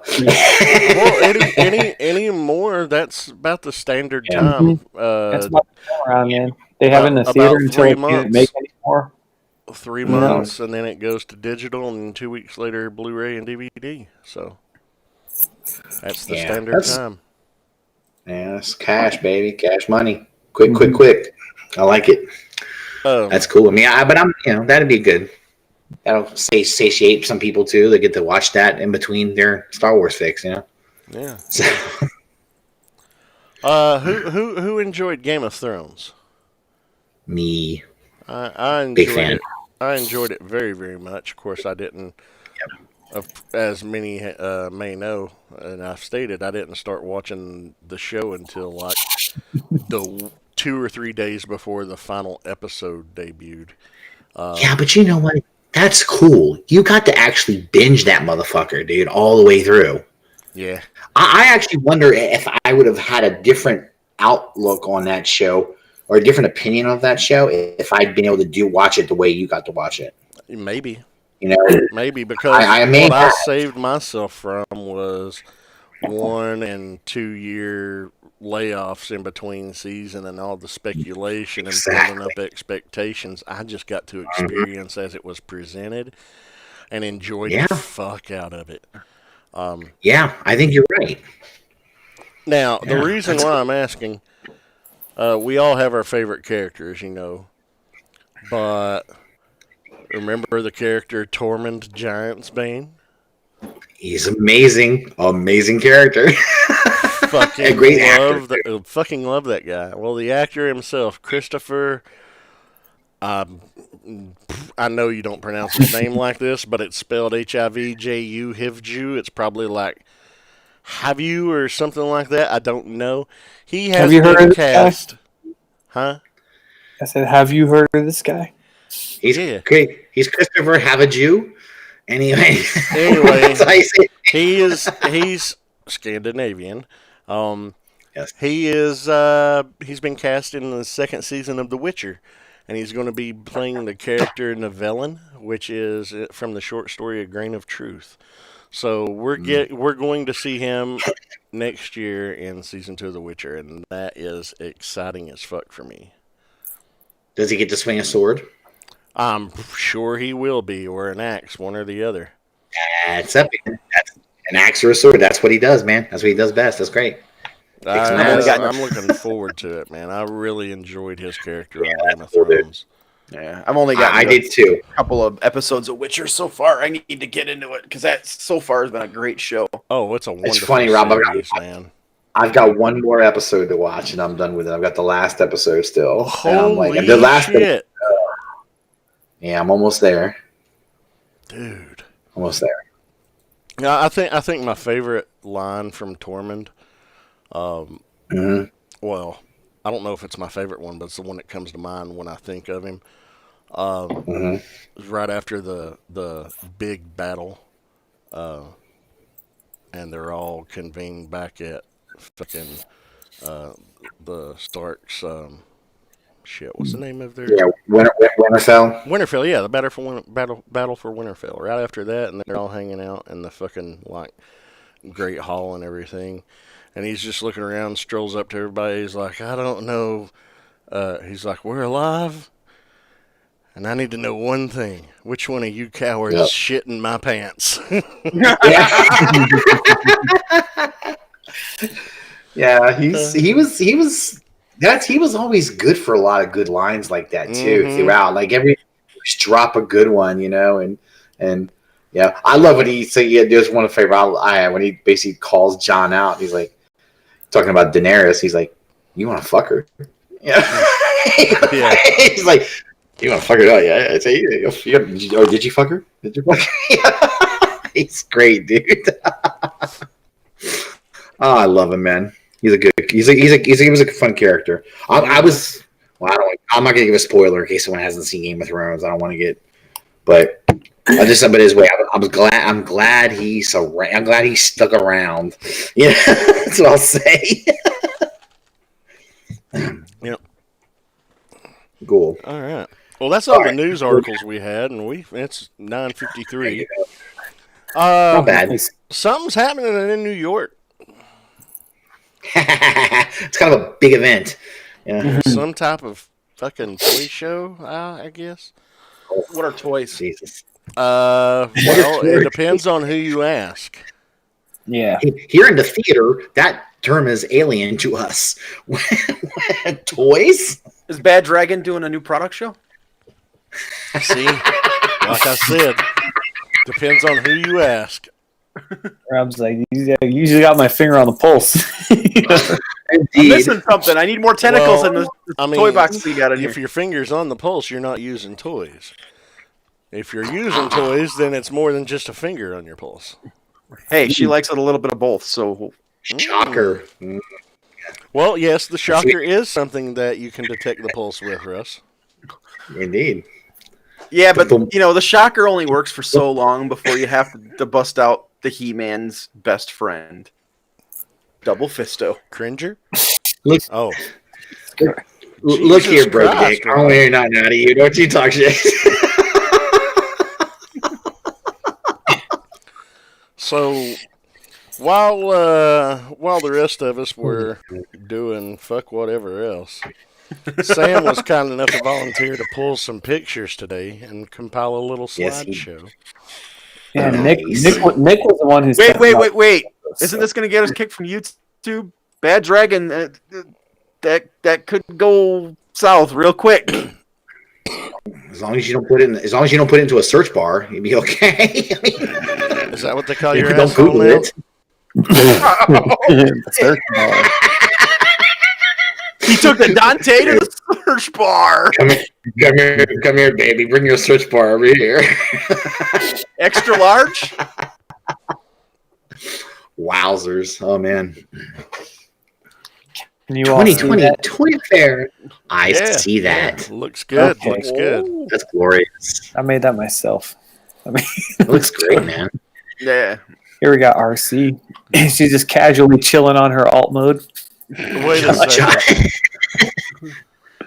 Well, any more? That's about the standard time. That's about the turnaround, man. They have in the theater until they can't make any more. 3 months, and then it goes to digital, and 2 weeks later, Blu-ray and DVD. So that's the standard time. Yeah, it's cash, baby, cash money. Quick. I like it. That's cool. I mean, that'd be good. That'll satiate some people too. They get to watch that in between their Star Wars fix, Yeah. So. Who enjoyed Game of Thrones? Me. I enjoyed Big fan. I enjoyed it very, very much. Of course, I didn't. As many may know, and I've stated, I didn't start watching the show until like the 2 or 3 days before the final episode debuted. Yeah, but you know what? That's cool. You got to actually binge that motherfucker, dude, all the way through. Yeah. I actually wonder if I would have had a different outlook on that show or a different opinion of that show if I'd been able to watch it the way you got to watch it. Maybe. You know, Maybe because I may what I have. saved myself from was 1 and 2 year layoffs in between season and all the speculation and building up expectations. I just got to experience as it was presented and enjoyed the fuck out of it. Yeah, I think you're right. Now, the reason why I'm asking, we all have our favorite characters, but remember the character Tormund Giantsbane? He's amazing, amazing character. Fucking great actor. fucking love that guy. Well, the actor himself, Christopher. I know you don't pronounce his name like this, but it's spelled Hivju, Hivju. It's probably like Havu or something like that. I don't know. He has Have you heard been of this cast. guy? Huh? I said, have you heard of this guy? He's great. He's Christopher Havaju. Anyway, Anyway, I say. he's Scandinavian. Yes. He's been cast in the second season of The Witcher, and he's going to be playing the character Nivellen, which is from the short story A Grain of Truth. So we're going to see him next year in season 2 of The Witcher, and that is exciting as fuck for me. Does he get to swing a sword? I'm sure he will be, or an axe, one or the other. That's epic. That's an axe or a sword. That's what he does, man. That's what he does best. That's great. I'm looking forward to it, man. I really enjoyed his character on Game of Thrones. Yeah, I've only got I did too. A couple of episodes of Witcher so far. I need to get into it because that so far has been a great show. Oh, it's a wonderful It's funny, Rob. series, man. I've got one more episode to watch, and I'm done with it. I've got the last episode still. Holy and the last shit. Yeah, I'm almost there. Dude. Almost there. Yeah, I think my favorite line from Tormund, well, I don't know if it's my favorite one, but it's the one that comes to mind when I think of him. Right after the big battle, and they're all convened back at fucking the Starks. Shit, what's the name of their? Yeah, Winterfell. Winterfell, yeah, the battle for Winterfell. Right after that, and they're all hanging out in the fucking like Great Hall and everything, and he's just looking around, strolls up to everybody. He's like, I don't know. He's like, we're alive, and I need to know one thing: which one of you cowards shit in my pants? Yeah, he was always good for a lot of good lines like that too throughout. Like every drop a good one, and yeah, I love when he there's one of favorite when he basically calls John out. He's like talking about Daenerys. He's like, "You want to fuck her?" Yeah. He's like, "You want to fuck her?" Oh yeah. I say, did you fuck her? Did you fuck her? He's great, dude. Oh, I love him, man. He was a fun character. I'm not gonna give a spoiler in case someone hasn't seen Game of Thrones. I don't want to get, but I just but his way. I'm glad he stuck around. Yeah, that's what I'll say. Yep. Cool. All right. Well, that's all the news articles we had, and it's 9:53. Not bad. Something's happening in New York. It's kind of a big event. Yeah. Some type of fucking toy show, I guess. What are toys? Jesus. Well, it depends on who you ask. Yeah. Here in the theater, that term is alien to us. Toys? Is Bad Dragon doing a new product show? See, like I said, depends on who you ask. Rob's like, you usually got my finger on the pulse. I'm missing something. I need more tentacles in the toy box you got in here. If your finger's on the pulse, you're not using toys. If you're using toys, then it's more than just a finger on your pulse. Hey, she likes it a little bit of both, so... Shocker. Well, yes, the shocker is something that you can detect the pulse with, Russ. Indeed. Yeah, but, the shocker only works for so long before you have to bust out the He-Man's best friend. Double Fisto. Cringer? Look, Oh, look here, bro. Christ, Dick. I'm here not naughty. You don't you talk shit. so while the rest of us were doing fuck whatever else, Sam was kind enough to volunteer to pull some pictures today and compile a little Yes, he- slideshow. Yeah, Nice. Nick was the one who Wait. Isn't this going to get us kicked from YouTube? Bad Dragon, that could go south real quick. As long as you don't put it into a search bar, you'd be okay. I mean, Is that what they call your don't asshole Google now? it. search bar. He took the Dante to the search bar. Come here, baby. Bring your search bar over here. Extra large? Wowzers! Oh man, Can you all see 2020 that? Toy Fair. I Yeah, see that. yeah, looks good. Okay. Looks good. That's glorious. I made that myself. It looks great, man. Yeah. Here we got RC. She's just casually chilling on her alt mode. Wait a second.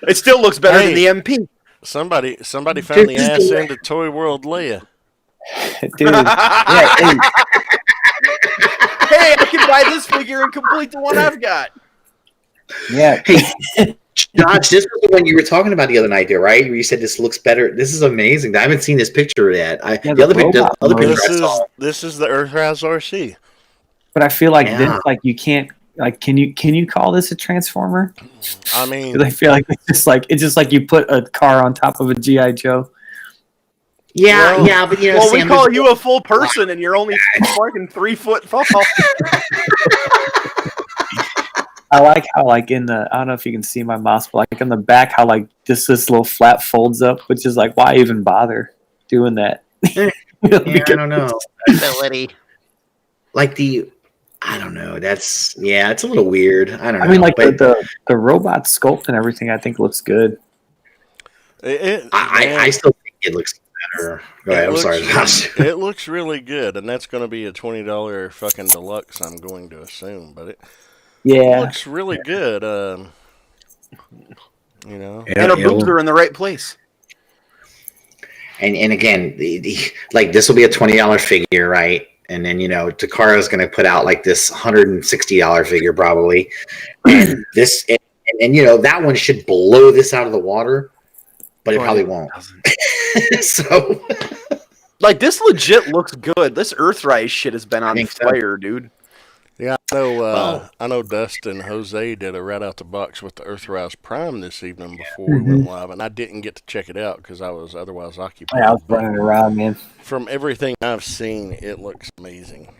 It still looks better than Hey. the MP. Somebody found the ass end of Toy World Leia. Dude, yeah, hey, Hey, I can buy this figure and complete the one I've got. yeah. Hey, Josh, this was the one you were talking about the other night, there, right? Where you said this looks better. This is amazing. I haven't seen this picture yet. Yeah, The other robot picture mode. I saw. This is the Earthrise RC. But I feel like Yeah. this, like you can't, like, can you call this a transformer? I mean, Because I feel like it's just like you put a car on top of a GI Joe. Yeah, Well- yeah, but you know, Well, we Sam, call you a full person and you're only fucking 3 foot tall. I like how, like, I don't know if you can see my mouse, but like in the back, how like just this little flap folds up, which is like, why even bother doing that? Yeah, I don't know. Ability. Like I don't know. It's a little weird. I don't know. I mean, like but the robot sculpt and everything, I think looks good. I still think it looks better. Go ahead. I'm sorry, Josh. It looks really good, and that's going to be a $20 fucking deluxe, I'm going to assume. But it Yeah, looks really good. You know, And her boobs are in the right place. And again, like this will be a $20 figure, right? And then Takara's going to put out like this $160 figure probably, and this and that one should blow this out of the water, but it probably won't. So, Like, this legit looks good. This Earthrise shit has been on think so. fire, dude. yeah. I know Dustin Jose did a right out the box with the Earthrise Prime this evening before we went live, and I didn't get to check it out because I was otherwise occupied. I was running around, man. From everything I've seen, it looks amazing.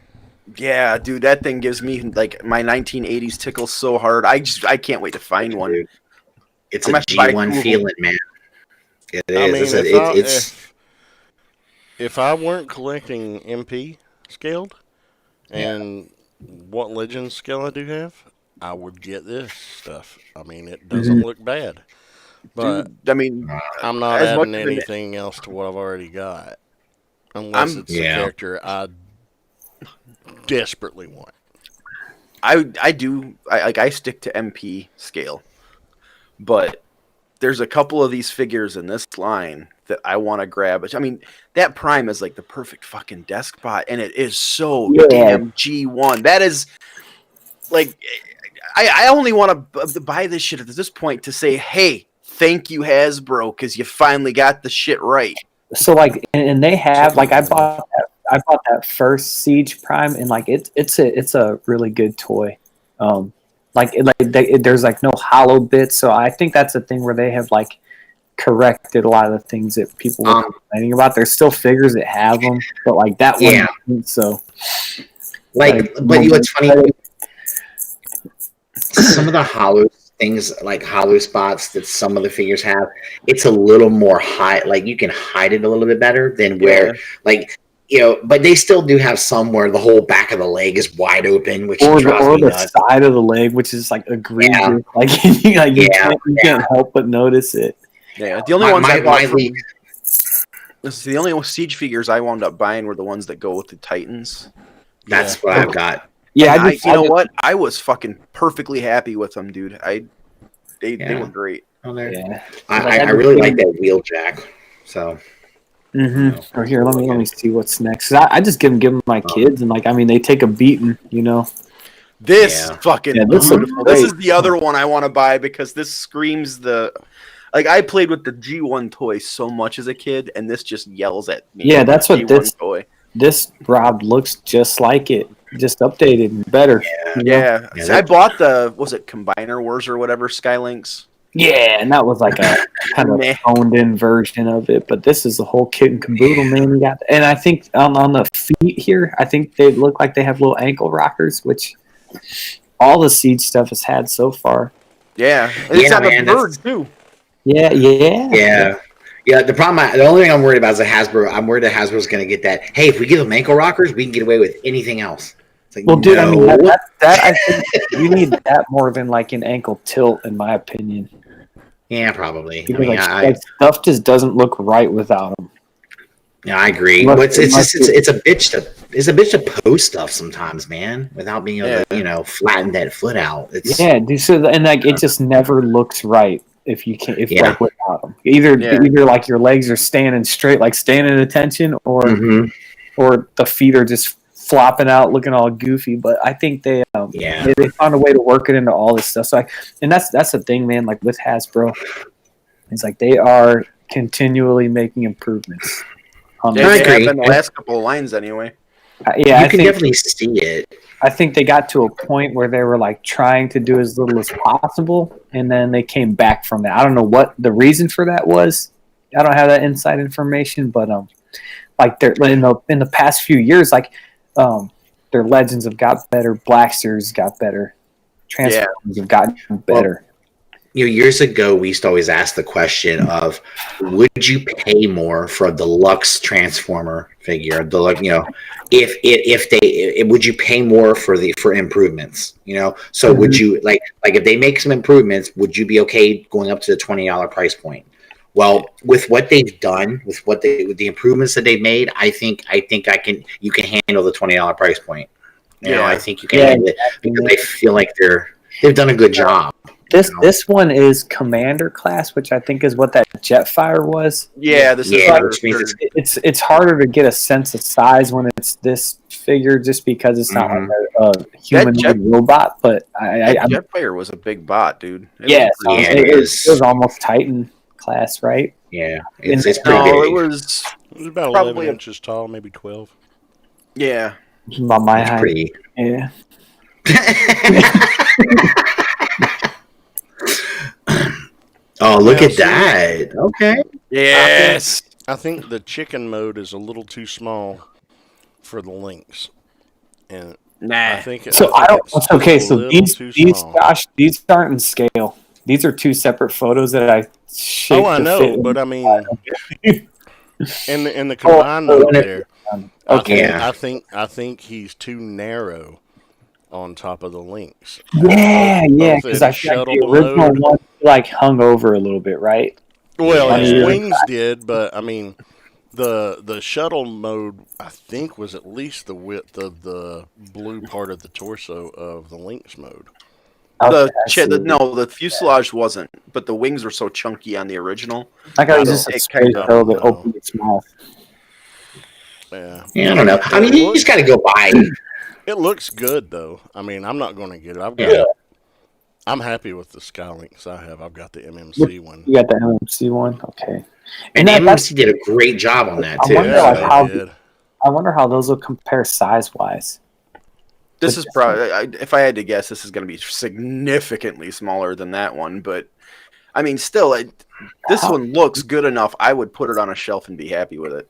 Yeah, dude, that thing gives me like my 1980s tickles so hard. I can't wait to find one. Dude, it's I'm a actually G1 Google. feeling, man. It I mean, is. if I weren't collecting MP scaled and what Legends scale I do have, I would get this stuff. I mean, it doesn't look bad, but Dude, I mean, I'm not as much adding as it- anything else to what I've already got, unless it's a Yeah. character I desperately want. I stick to MP scale, but there's a couple of these figures in this line that I want to grab. I mean, that Prime is like the perfect fucking desk bot, and it is so damn G1. That is like, I only want to buy this shit at this point to say, hey, thank you Hasbro, because you finally got the shit right. So like, and they have like I bought that first Siege Prime, and like it's a really good toy. There's like no hollow bits, so I think that's a thing where they have like corrected a lot of the things that people were complaining about. There's still figures that have them, but like that one, Yeah. doesn't, so but you know what's funny? Some of the hollow things, like hollow spots that some of the figures have, it's a little more high. Like you can hide it a little bit better than where, but they still do have some where the whole back of the leg is wide open, which or drives the me nuts. side of the leg, which is like egregious. Yeah. Like you can't help but notice it. Yeah, the only ones I bought my from, league- this is the only Siege figures I wound up buying were the ones that go with the Titans. That's what I've got. Yeah, you know what? I was fucking perfectly happy with them, dude. They were great. Oh, Yeah. I really like that wheel jack. So. Mm-hmm. Or here, let me see what's next. 'Cause I just give them my kids, and like, I mean, they take a beating, you know. This fucking this beautiful. This is the other one I want to buy because this screams the. Like, I played with the G1 toy so much as a kid, and this just yells at me. Yeah, that's what G1 toy. This Rob looks just like it, just updated and better. Yeah. I bought the Combiner Wars or whatever Skylinks. Yeah, and that was like a kind of honed in version of it. But this is the whole kit and caboodle, man. You got, and I think on the feet here, I think they look like they have little ankle rockers, which all the Siege stuff has had so far. Yeah, it's on the bird too. Yeah. The only thing I'm worried about is the Hasbro. I'm worried that Hasbro's going to get that. Hey, if we give them ankle rockers, we can get away with anything else. It's like, well, dude, I mean, that I think you need that more than like an ankle tilt, in my opinion. Yeah, probably. Because like stuff just doesn't look right without them. Yeah, I agree. But it's a bitch to post stuff sometimes, man, without being able to flatten that foot out. Dude. So and like it just never looks right if you can't like without them. Either like your legs are standing straight, like standing at attention, or the feet are just flopping out, looking all goofy. But I think they found a way to work it into all this stuff. So and that's the thing, man. Like with Hasbro, it's like they are continually making improvements. They have in the last couple of lines, anyway. You can definitely see it. I think they got to a point where they were like trying to do as little as possible, and then they came back from that. I don't know what the reason for that was. I don't have that inside information, but like they're in the past few years, like their Legends have got better, Black Series got better, Transformers have gotten better. Years ago, we used to always ask the question of, would you pay more for a deluxe Transformer figure? Would you pay more for improvements? So would you like if they make some improvements, would you be okay going up to the $20 price point? Well, with what they've done, with the improvements that they've made, I think you can handle the $20 price point. I think you can handle it because I feel like they've done a good job. This one is Commander class, which I think is what that Jetfire was. Yeah, this is which means it's harder to get a sense of size when it's this figure, just because it's not like a human robot. But Jetfire was a big bot, dude. It was almost Titan class, right? Yeah, it's pretty big. It was about 11 inches tall, maybe 12. Yeah, about my height. Pretty. Yeah. Oh, look at that. Okay. Yes. I think the chicken mode is a little too small for the Lynx. And I think So these aren't in scale. These are two separate photos that I shaped. Oh, I know, but I mean in the combined mode there. Okay. I think he's too narrow on top of the Lynx. Yeah, because I feel like the original one like hung over a little bit, right? Well, his wings did, but I mean, the shuttle mode I think was at least the width of the blue part of the torso of the Lynx mode. The fuselage wasn't, but the wings were so chunky on the original. I got just a space shuttle that opened its mouth. Yeah, I don't know. I mean, you just got to go buy it. It looks good, though. I mean, I'm not going to get it. I'm happy with the Skylinks I have. I've got the MMC one. You got the MMC one? Okay. And MMC did a great job on that, too. I wonder how those will compare size-wise. This is probably, if I had to guess, this is going to be significantly smaller than that one. But, I mean, still, this one looks good enough. I would put it on a shelf and be happy with it.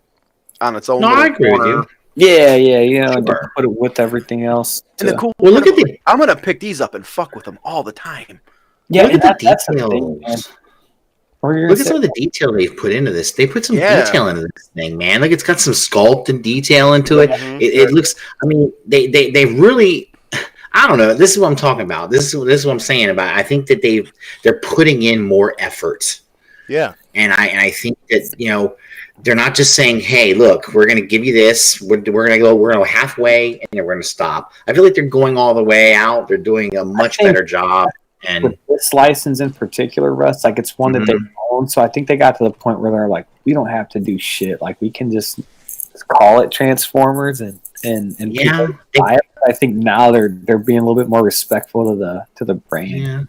On its own little I agree corner. with you. Yeah, put it with everything else. And the cool look at I'm gonna pick these up and fuck with them all the time. Yeah, look at the details. Look at some of the detail they've put into this. They put some detail into this thing, man. Like it's got some sculpt and detail into it. It looks. I mean, they really. I don't know. This is what I'm talking about. This is what I'm saying about. I think that they're putting in more effort Yeah. And I think that they're not just saying, "Hey, look, we're going to give you this. We're going to go halfway, and then we're going to stop." I feel like they're going all the way out. They're doing a much better job. And with this license in particular, Russ, like it's one that they own. So I think they got to the point where they're like, we don't have to do shit. Like we can just call it Transformers and yeah, people buy it. I think now they're being a little bit more respectful to the brand. yeah.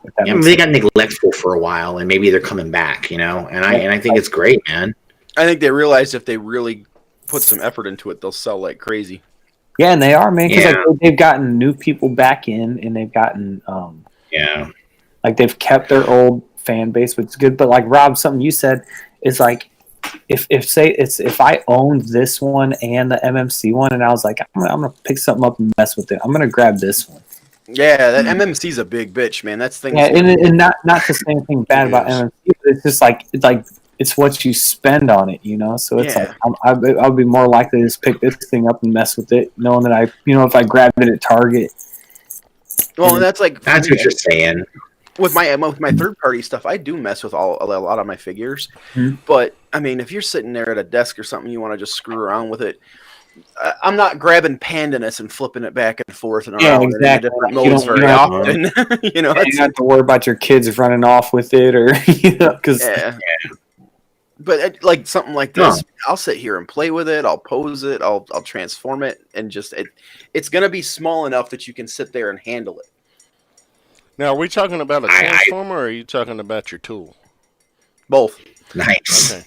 If that Yeah, makes they sense. got neglectful for a while, and maybe they're coming back. And I think it's great, man. I think they realized if they really put some effort into it, they'll sell like crazy. Yeah, and they are, man, because Yeah. like, they've gotten new people back in, and they've gotten Yeah, like they've kept their old fan base, which is good. But like Rob, something you said is like if I owned this one and the MMC one, and I was like, I'm gonna pick something up and mess with it. I'm gonna grab this one. Yeah, that MMC's a big bitch, man. That's thing. Yeah, and not to say anything bad about Yes. MMC, but it's just like it's what you spend on it, you know. So it's Yeah. like I'll be more likely to just pick this thing up and mess with it, knowing that if I grab it at Target. Well, and that's like that's what you're saying. with my third party stuff. I do mess with a lot of my figures, Mhm. but I mean, if you're sitting there at a desk or something, you want to just screw around with it. I'm not grabbing Pandanus and flipping it back and forth and Yeah, around exactly. in different You modes don't- very you don't- often. You know, You that's, don't have to worry about your kids running off with it, or because yeah. But like something like this, I'll sit here and play with it. I'll pose it. I'll transform it, and just it's gonna be small enough that you can sit there and handle it. Now, are we talking about a I- transformer, or are you talking about your tool? Both. Nice. Okay.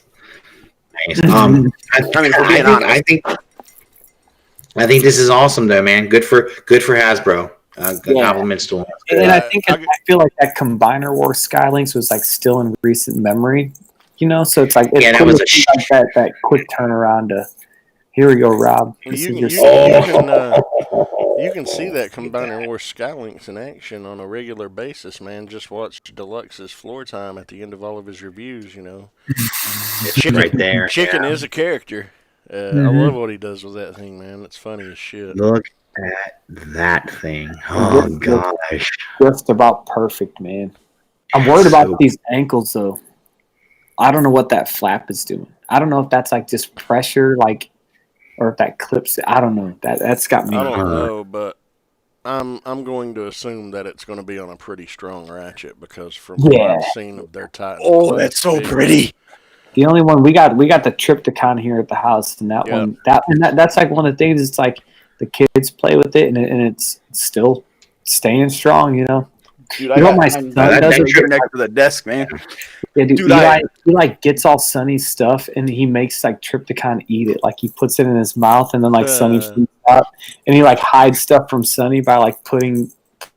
Nice. I mean, if we're being honest. I think this is awesome, though, man. Good for Hasbro. Good compliments to them. and I think I feel like that Combiner War Skylinks was like still in recent memory, so it's like Yeah, that was a like that quick turnaround to here we go, Rob. This You is can, just you can see that Combiner War Skylinks in action on a regular basis, man. Just watch Deluxe's floor time at the end of all of his reviews, It's right there. Chicken yeah. is a character. I Mhm. love what he does with that thing, man. It's funny as shit. Look at that thing. Oh gosh. just about perfect, man. I'm worried about these ankles though. I don't know what that flap is doing. I don't know if that's like just pressure, like, or if that clips it. I don't know. That's got me. I don't know, but I'm going to assume that it's going to be on a pretty strong ratchet because from what Yeah. I've seen of their Titan. Oh, class that's so figures- pretty. The only one we got the Triptychon here at the house, and that Yeah. one that's like one of the things. It's like the kids play with it, and it's still staying strong. Dude, You know what my son does? right here next to the desk, man. Yeah, dude, Dude, I- he gets all Sonny's stuff and he makes like Triptychon eat it. Like he puts it in his mouth and then like Sonny freaks out, and he like hides stuff from Sonny by like putting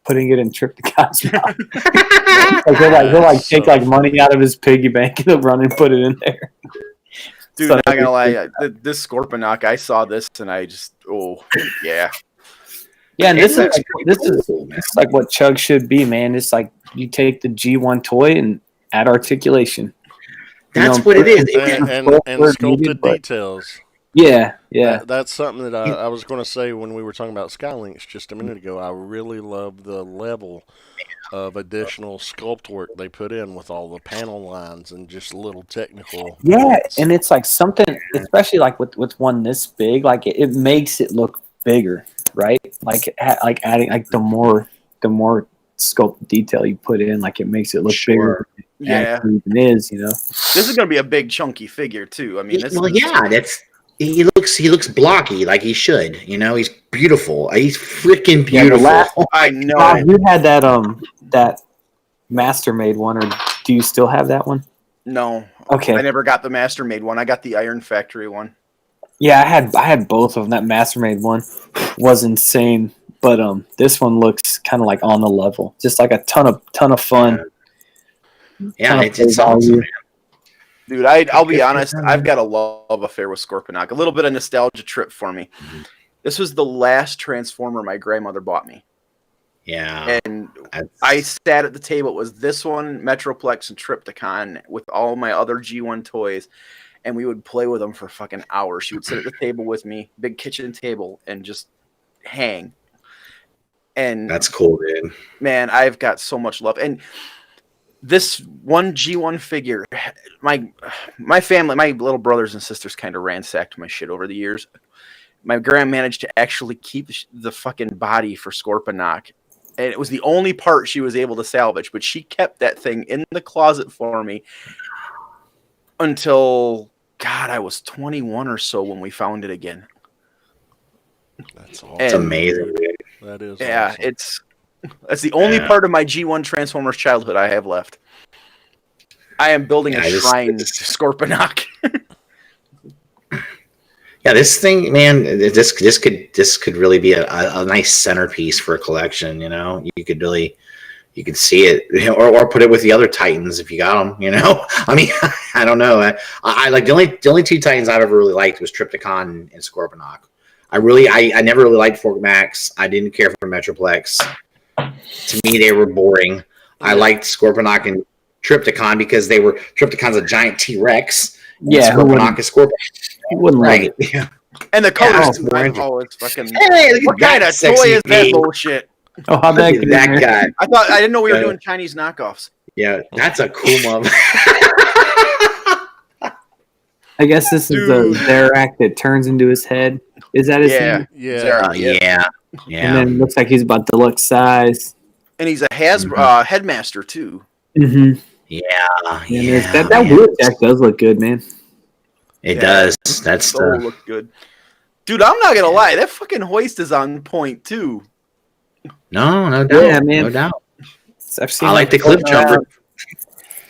it in Triptychon's mouth. Like he'll like take like money out of his piggy bank and he'll run and put it in there. Dude, Sonny not gonna lie, freaks out. this Scorponok, I saw this and I just, yeah. Yeah, and It this looks is pretty this is cool, man. this is like what Chug should be, man. It's like you take the G1 toy and add articulation. That's what it is. and sculpted details. Yeah. That's something that I was going to say when we were talking about Skylinks just a minute ago. I really love the level of additional sculpt work they put in with all the panel lines and just little technical. Yeah, bits. and it's like something, especially like with one this big, like it makes it look bigger, right? Like adding like the more sculpt detail you put in, like it makes it look bigger. Than it Yeah. actually even is, This is gonna be a big chunky figure too. I mean, this Well, is, yeah, he looks blocky like he should. He's beautiful. He's freaking Yeah, the beautiful. last- I know. Bob, you had that Master Made one, or do you still have that one? No. Okay. I never got the Master Made one. I got the Iron Factory one. Yeah, I had both of them. That Master Made one was insane, but this one looks kind of like on the level, just like a ton of fun. Yeah, it's awesome, man. Dude, I'll be honest, I've got a love affair with Scorponok. A little bit of nostalgia trip for me. This was the last Transformer my grandmother bought me. Yeah. And I sat at the table. It was this one, Metroplex, and Triptychon with all my other G1 toys. And we would play with them for fucking hours. She would sit at the table with me, big kitchen table, and just hang. And That's cool, dude. man, I've got so much love. And this one G1 figure, my family, my little brothers and sisters kind of ransacked my shit over the years. My grand managed to actually keep the fucking body for Scorponok. And it was the only part she was able to salvage, but she kept that thing in the closet for me until, God, I was 21 or so when we found it again. That's awesome. It's amazing. That is Yeah, awesome. that's the only part of my G1 Transformers childhood I have left. I am building a shrine to Scorponok. Yeah, this thing, man, this could really be a nice centerpiece for a collection. You know, you could see it, or put it with the other Titans if you got them. You know, I mean, I don't know. I like the only two Titans I've ever really liked was Trypticon and Scorponok. I never really liked Formax. I didn't care for Metroplex. To me, they were boring. I liked Scorponok and Trypticon because Trypticon's a giant T-Rex. Yeah, Scorponok is Scorponok. Wouldn't Right. like it. Yeah. And the colors, it's fucking. Hey, what kind of toy is that bullshit? Oh, how'd that get in that there? guy. I didn't know we were doing Chinese knockoffs. Yeah, that's a cool mom. I guess this is the Zarak that turns into his head. Is that his name? Yeah. Yeah. And then it looks like he's about deluxe size. And he's a headmaster too. Mm-hmm. Yeah. That wheeljack does look good, man. It does. That's look good. Dude, I'm not gonna lie, that fucking hoist is on point too. No doubt. Yeah, man. No doubt. I like the cliff jumper.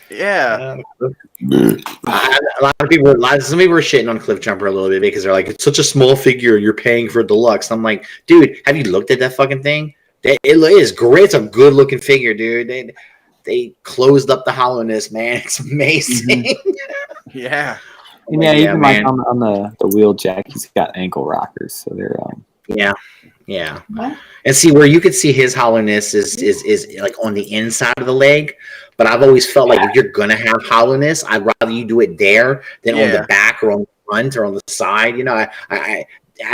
Yeah. Some people were shitting on Cliff Jumper a little bit because they're like, it's such a small figure, you're paying for deluxe. I'm like, dude, have you looked at that fucking thing? It is great. It's a good looking figure, dude. They closed up the hollowness, man. It's amazing. Mm-hmm. Yeah. And even like on the wheeljack, he's got ankle rockers, so they're Yeah. And see where you could see his hollowness is like on the inside of the leg. But I've always felt like if you're gonna have hollowness, I'd rather you do it there than on the back or on the front or on the side. You know, I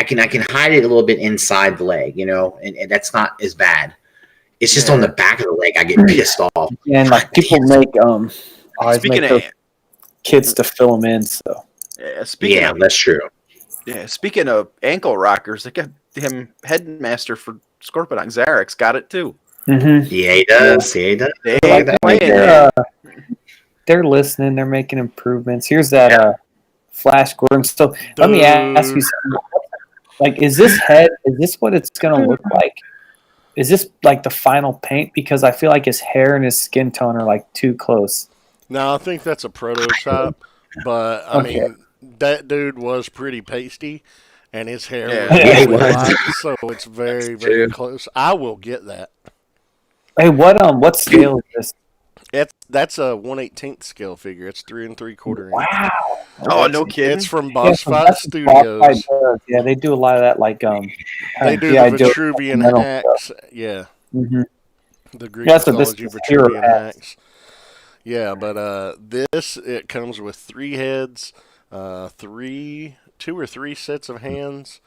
can hide it a little bit inside the leg, you know, and that's not as bad. It's just on the back of the leg I get pissed off. Yeah, and like people make always Speaking make of those kits to fill them in. So that's true. Yeah, speaking of ankle rockers, they got him headmaster for Scorponok. Zarek's got it too. Mm-hmm. Yeah, he does. Yeah, he does. They're listening. They're making improvements. Here's that Flash Gordon. So let me ask you something. Like, is this head? Is this what it's going to look like? Is this like the final paint? Because I feel like his hair and his skin tone are like too close. No, I think that's a prototype. But I mean, that dude was pretty pasty, and his hair was light, so it's very, very close. I will get that. Hey, what scale is this? That's a 1/18 scale figure. It's 3 3/4 inch. Wow. Oh, no kidding. It's from Boss Fight Studios. Yeah, they do a lot of that. Like they do the Vitruvian hacks. Yeah. Mm-hmm. The Greek mythology Vitruvian hacks. Yeah, but it comes with 3 heads, 2 or 3 sets of hands,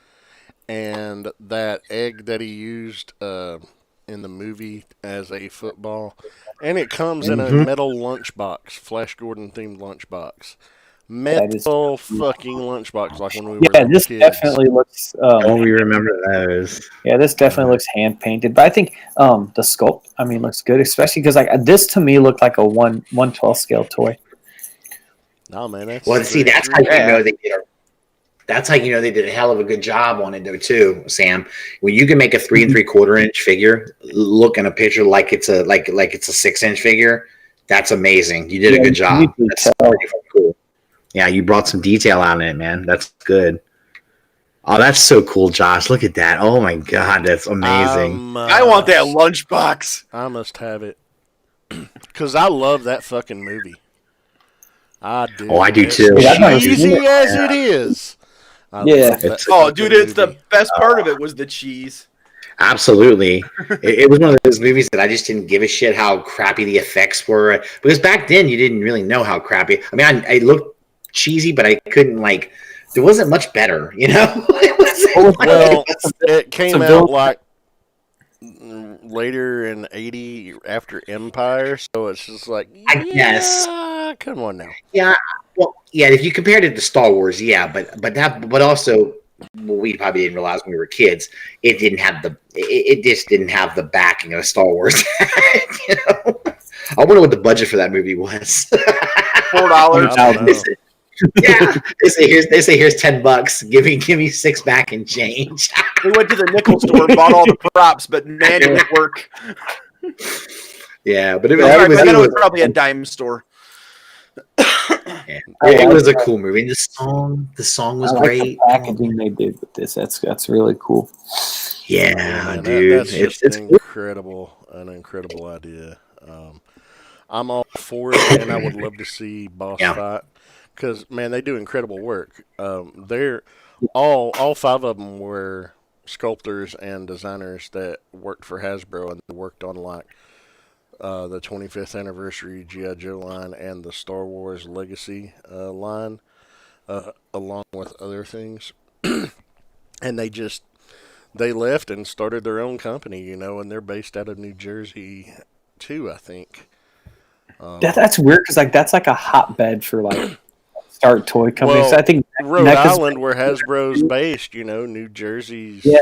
and that egg that he used in the movie as a football. And it comes in a metal lunchbox, Flash Gordon themed lunchbox. Metal fucking lunchbox, like when we were this kids. Definitely looks. We remember those. Yeah, this definitely looks hand painted, but I think the sculpt, looks good, especially because like this to me looked like a 1/12 scale toy. No man, that's how you know they did. That's how you know they did a hell of a good job on it, though, too, Sam. When you can make a 3 3/4 inch figure look in a picture like it's a 6-inch figure, that's amazing. You did a good job. That's pretty cool. Yeah, you brought some detail on it, man. That's good. Oh, that's so cool, Josh. Look at that. Oh my God, that's amazing. I want that lunchbox. I must have it because I love that fucking movie. I do. Oh, I do too. Easy as it is. Dude, it's the best part of it was the cheese. Absolutely. It was one of those movies that I just didn't give a shit how crappy the effects were. Because back then, you didn't really know how crappy. I looked cheesy, but I couldn't, there wasn't much better, you know? It came out like later in '80 after Empire, so it's just like, I guess. Come on now. Yeah. Well, yeah. If you compared it to Star Wars, yeah, but also, what we probably didn't realize when we were kids, it just didn't have the backing of Star Wars. You know? I wonder what the budget for that movie was. $4. I don't know. Yeah, they say here's $10. Give me $6 back and change. We went to the nickel store and bought all the props, but man, did it work. Yeah, but it It was was probably a dime store. yeah. It was a cool movie. And the song was I like great. the packaging they did with this. That's really cool. Yeah, Man, dude, that's just it's an incredible idea. I'm all for it, and I would love to see Boss Fight because man, they do incredible work. They're all five of them were sculptors and designers that worked for Hasbro and worked on like the 25th anniversary G.I. Joe line and the Star Wars Legacy line, along with other things. And they left and started their own company, you know, and they're based out of New Jersey too, I think. That's weird because like that's like a hotbed for like start toy companies. Well, So I think Rhode NECA's Island, where Hasbro's based, you know, New Jersey's. Yeah.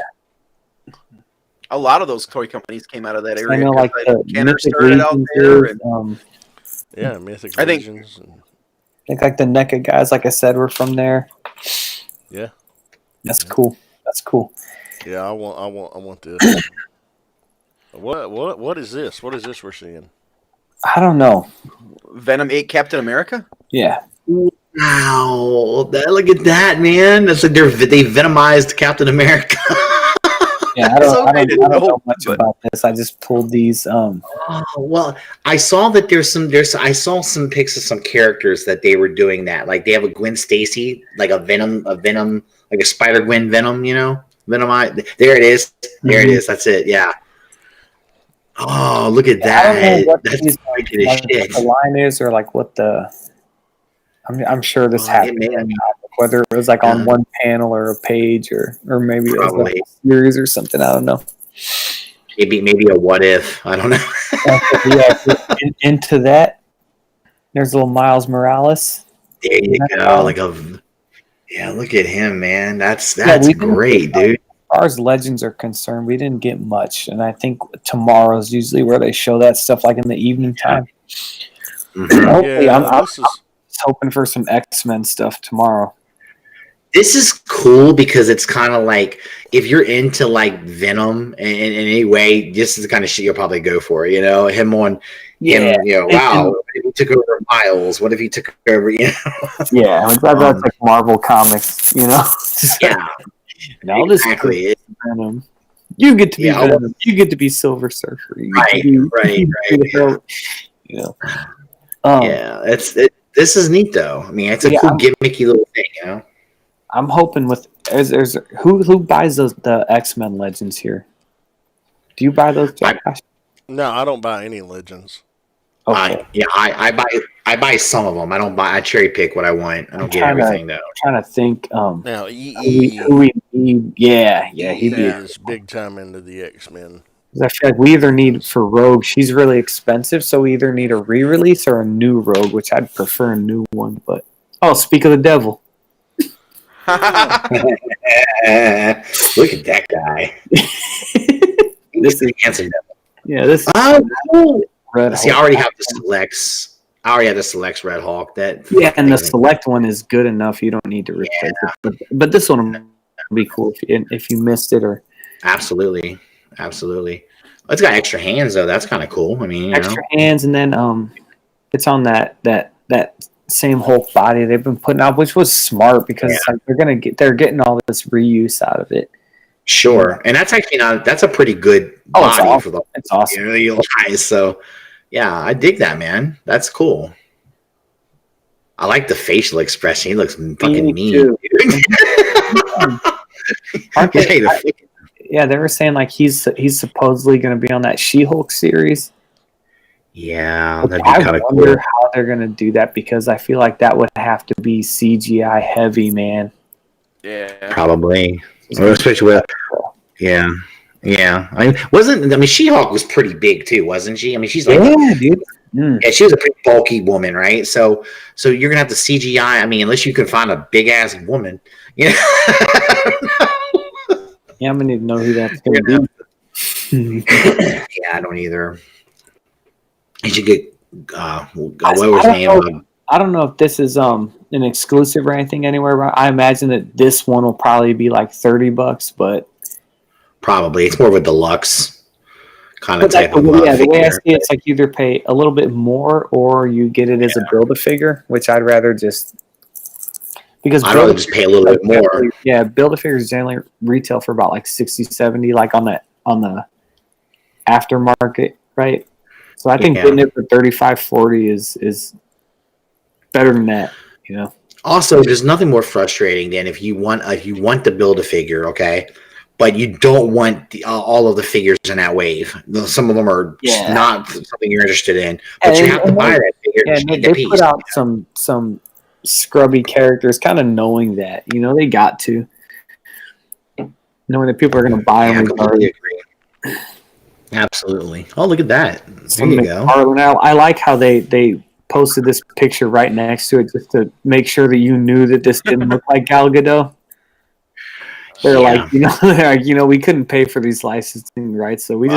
A lot of those toy companies came out of that area. I know, like the Kenner Mythic started out Legions there. is, And Yeah, Mythic I think- Legions. And, I think like the NECA guys, like I said, were from there. yeah, That's cool. That's cool. yeah. I want this. What is this? What is this we're seeing? I don't know. Venom 8 Captain America? Yeah. wow. Look at that, man. That's like they venomized Captain America. Yeah, I don't know much about this. I just pulled these. Oh, well, I saw that I saw some pics of some characters that they were doing that. Like they have a Gwen Stacy, like a Venom, like a Spider Gwen Venom, you know? Venomized. There it is. There it is. That's it. Yeah. Oh, look at I that. don't know what That's these, wicked as like, shit. the line is, or like what the. I'm sure this happened. It may have- Whether it was like on one panel or a page, or maybe it was like Probably. a series or something. I don't know. Maybe a what if. I don't know. Yeah, into that, there's little Miles Morales. There you go. Yeah, look at him, man. That's we didn't great, dude. As far as legends are concerned, we didn't get much, and I think tomorrow's usually where they show that stuff, like in the evening time. Mhm. Hopefully, Yeah, I'm this is. hoping for some X-Men stuff tomorrow. This is cool because it's kind of like if you're into like Venom in any way, this is the kind of shit you'll probably go for. You know, him, you know, wow, what if he took over Miles? What if he took over, you know? Yeah, I mean, that's like Marvel Comics, you know. Yeah, Now this exactly. Venom. You get to be Yeah, Venom. You get to be Silver Surfer. You get to Right. You know. Yeah, this is neat though. I mean, it's a cool gimmicky little thing, you know. I'm hoping with there's who buys the X-Men Legends here? Do you buy those, Josh? No, I don't buy any legends. Okay. I buy some of them. I cherry pick what I want. I don't get everything though. I'm trying to think. Now, Who we need? Yeah, he'd be. is big time into the X-Men. I feel like we either need for Rogue. She's really expensive, so we either need a re-release or a new Rogue, which I'd prefer a new one. But speak of the devil. Look at that guy. This is handsome. Yeah, this. Oh, cool. Red See, I Hulk. already have the selects. I already have the selects Red Hawk. And the select one is good enough. You don't need to replace it. But this one would be cool if you missed it or. Absolutely. It's got extra hands though. That's kind of cool. I mean, extra hands, and then it's on that same Hulk body they've been putting out, which was smart because it's like they're getting all this reuse out of it. Sure, and that's actually that's a pretty good body for the. It's awesome. You know, guys. So, yeah, I dig that, man. That's cool. I like the facial expression. He looks fucking mean. Too. Dude. Yeah, they were saying like he's supposedly going to be on that She-Hulk series. Yeah, that'd be I kind of wonder cool. how they're going to do that because I feel like that would have to be CGI heavy, man. Yeah. Probably, or especially with Yeah, She-Hulk was pretty big too, wasn't she? I mean, she's like, dude. yeah, she was a pretty bulky woman, right? So you're gonna have to CGI. I mean, unless you can find a big ass woman, you know. Yeah, I'm gonna need to know who that's gonna be. Yeah, I don't either. You should get what was his name? I don't know if this is an exclusive or anything anywhere. But I imagine that this one will probably be like $30, but probably it's more of a deluxe kind of type of the way I figure. see it, it's like you either pay a little bit more or you get it as a Build-A-Figure, which I'd rather just because I'd rather just pay a little bit more. Yeah, Build-A-Figures generally retail for about like 60, 70, like on the aftermarket, right? So I think getting it for 35, 40 is better than that, you know. Also, there's nothing more frustrating than if you want to build a figure, okay, but you don't want all of the figures in that wave. Some of them are not something you're interested in, but you have to buy that figure. Yeah, they put out some scrubby characters, kind of knowing that, you know, they got to knowing that people are going to buy them. I completely agree. Absolutely. Oh, look at that! There you go. I like how they posted this picture right next to it just to make sure that you knew that this didn't look like Gal Gadot. They're like, we couldn't pay for these licensing rights, so we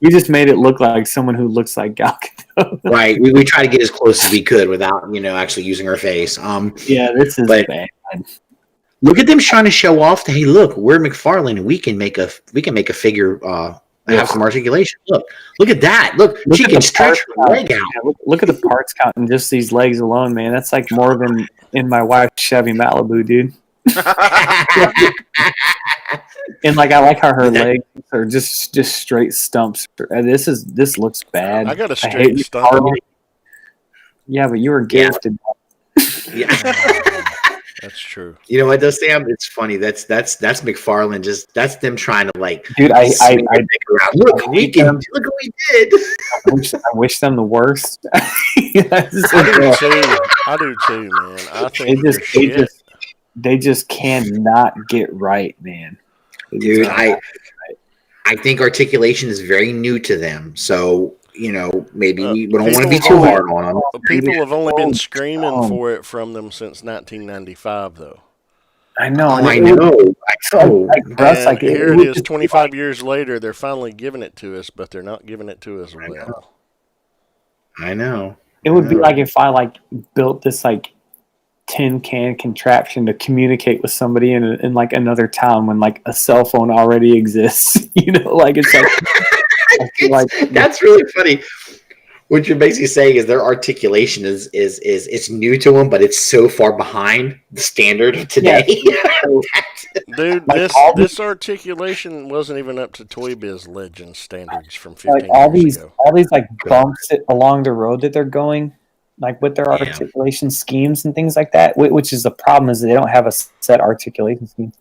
just made it look like someone who looks like Gal Gadot. Right. We try to get as close as we could without, actually using her face. This is bad. Look at them trying to show off that, hey, look, we're McFarlane and we can make a figure have some articulation. Look at that. Look she can stretch her leg out. Yeah, look at the parts count in just these legs alone, man. That's like more than in my wife's Chevy Malibu, dude. And like I like how her legs are just straight stumps. This looks bad. I got a straight stump. Yeah, but you were gifted. Yeah. That's true. You know what though, Sam? It's funny. That's McFarlane. That's them trying to like. Dude, look what we did. I wish them the worst. I do too, man. I think they just cannot get right, man. Dude, I think articulation is very new to them. So, maybe we don't want to be too hard on them. People have only been screaming for it from them since 1995, though. I know. I know. Here it is, 25 years later, they're finally giving it to us, but they're not giving it to us well. I know. It would be like if I built this tin can contraption to communicate with somebody in like another town when like a cell phone already exists. It's like that's really funny. What you're basically saying is their articulation is it's new to them, but it's so far behind the standard of today. Dude, this articulation wasn't even up to Toy Biz Legends standards from 15 years ago. All these bumps along the road that they're going, with their articulation schemes and things like that, which is the problem is they don't have a set articulation scheme,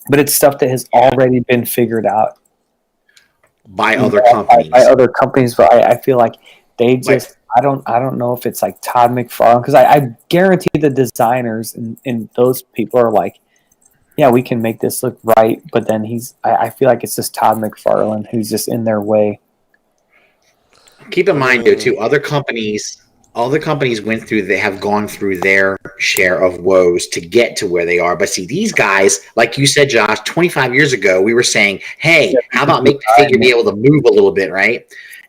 but it's stuff that has already been figured out by other companies. But I feel like they just I don't know if it's like Todd McFarlane, because I guarantee the designers and those people are like, yeah, we can make this look right, but then I feel like it's just Todd McFarlane who's just in their way. Keep in mind though too, other companies have gone through their share of woes to get to where they are. But see, these guys, like you said, Josh, 25 years ago, we were saying, hey, how about make the figure be able to move a little bit, right?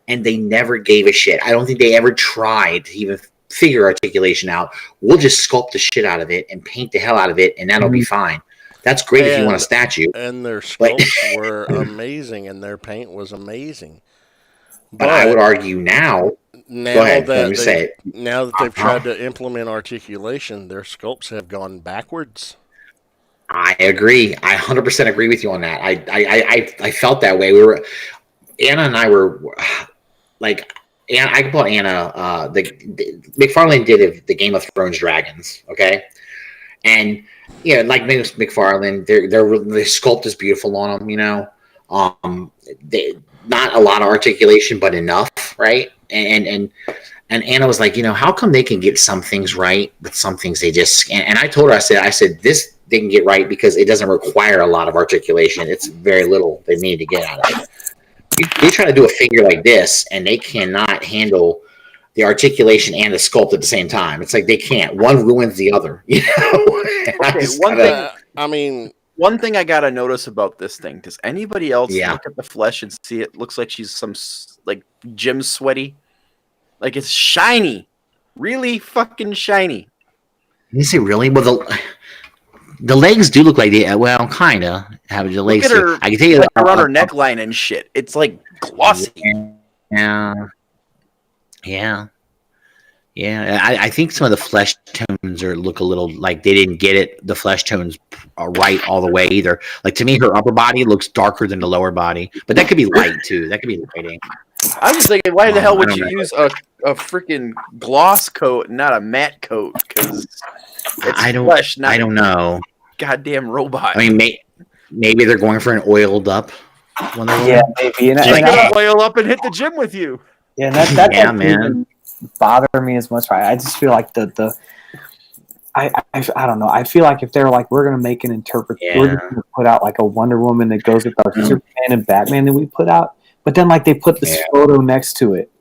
And they never gave a shit. I don't think they ever tried to even figure articulation out. We'll just sculpt the shit out of it and paint the hell out of it, and that'll be fine. That's great if you want a statue. And their sculpts were amazing, and their paint was amazing. But I would argue now that they've tried to implement articulation, their sculpts have gone backwards. I agree. I 100% agree with you on that. I felt that way. Anna and I were like, I can call Anna. McFarlane did the Game of Thrones dragons, okay, and like McFarlane, the sculpt is beautiful on them. Not a lot of articulation, but enough, right? And Anna was like, how come they can get some things right, but some things they just. And I told her, I said, this they can get right because it doesn't require a lot of articulation. It's very little they need to get out of it. They try to do a figure like this, and they cannot handle the articulation and the sculpt at the same time. It's like they can't. One ruins the other. You know? Okay, one thing I gotta notice about this thing. Does anybody else look at the flesh and see it looks like she's some like gym sweaty? Like it's shiny, really fucking shiny. You say really? Well, the legs do look like they. Well, kinda have the legs. Look at her, I can tell you like around her neckline and shit. It's like glossy. Yeah. I think some of the flesh tones look a little like they didn't get it. The flesh tones are right all the way either. Like to me, her upper body looks darker than the lower body, but that could be light too. That could be lighting. I'm just thinking, why the hell would you use a freaking gloss coat and not a matte coat? Because I don't know. Goddamn robot. I mean, maybe they're going for an oiled up Wonder Woman. Yeah, maybe. And she's gonna oil up and hit the gym with you. Yeah, that doesn't even bother me as much. I just feel like I don't know. I feel like if they're like, we're gonna make an we're gonna put out like a Wonder Woman that goes with our Superman and Batman that we put out, but then like they put this photo next to it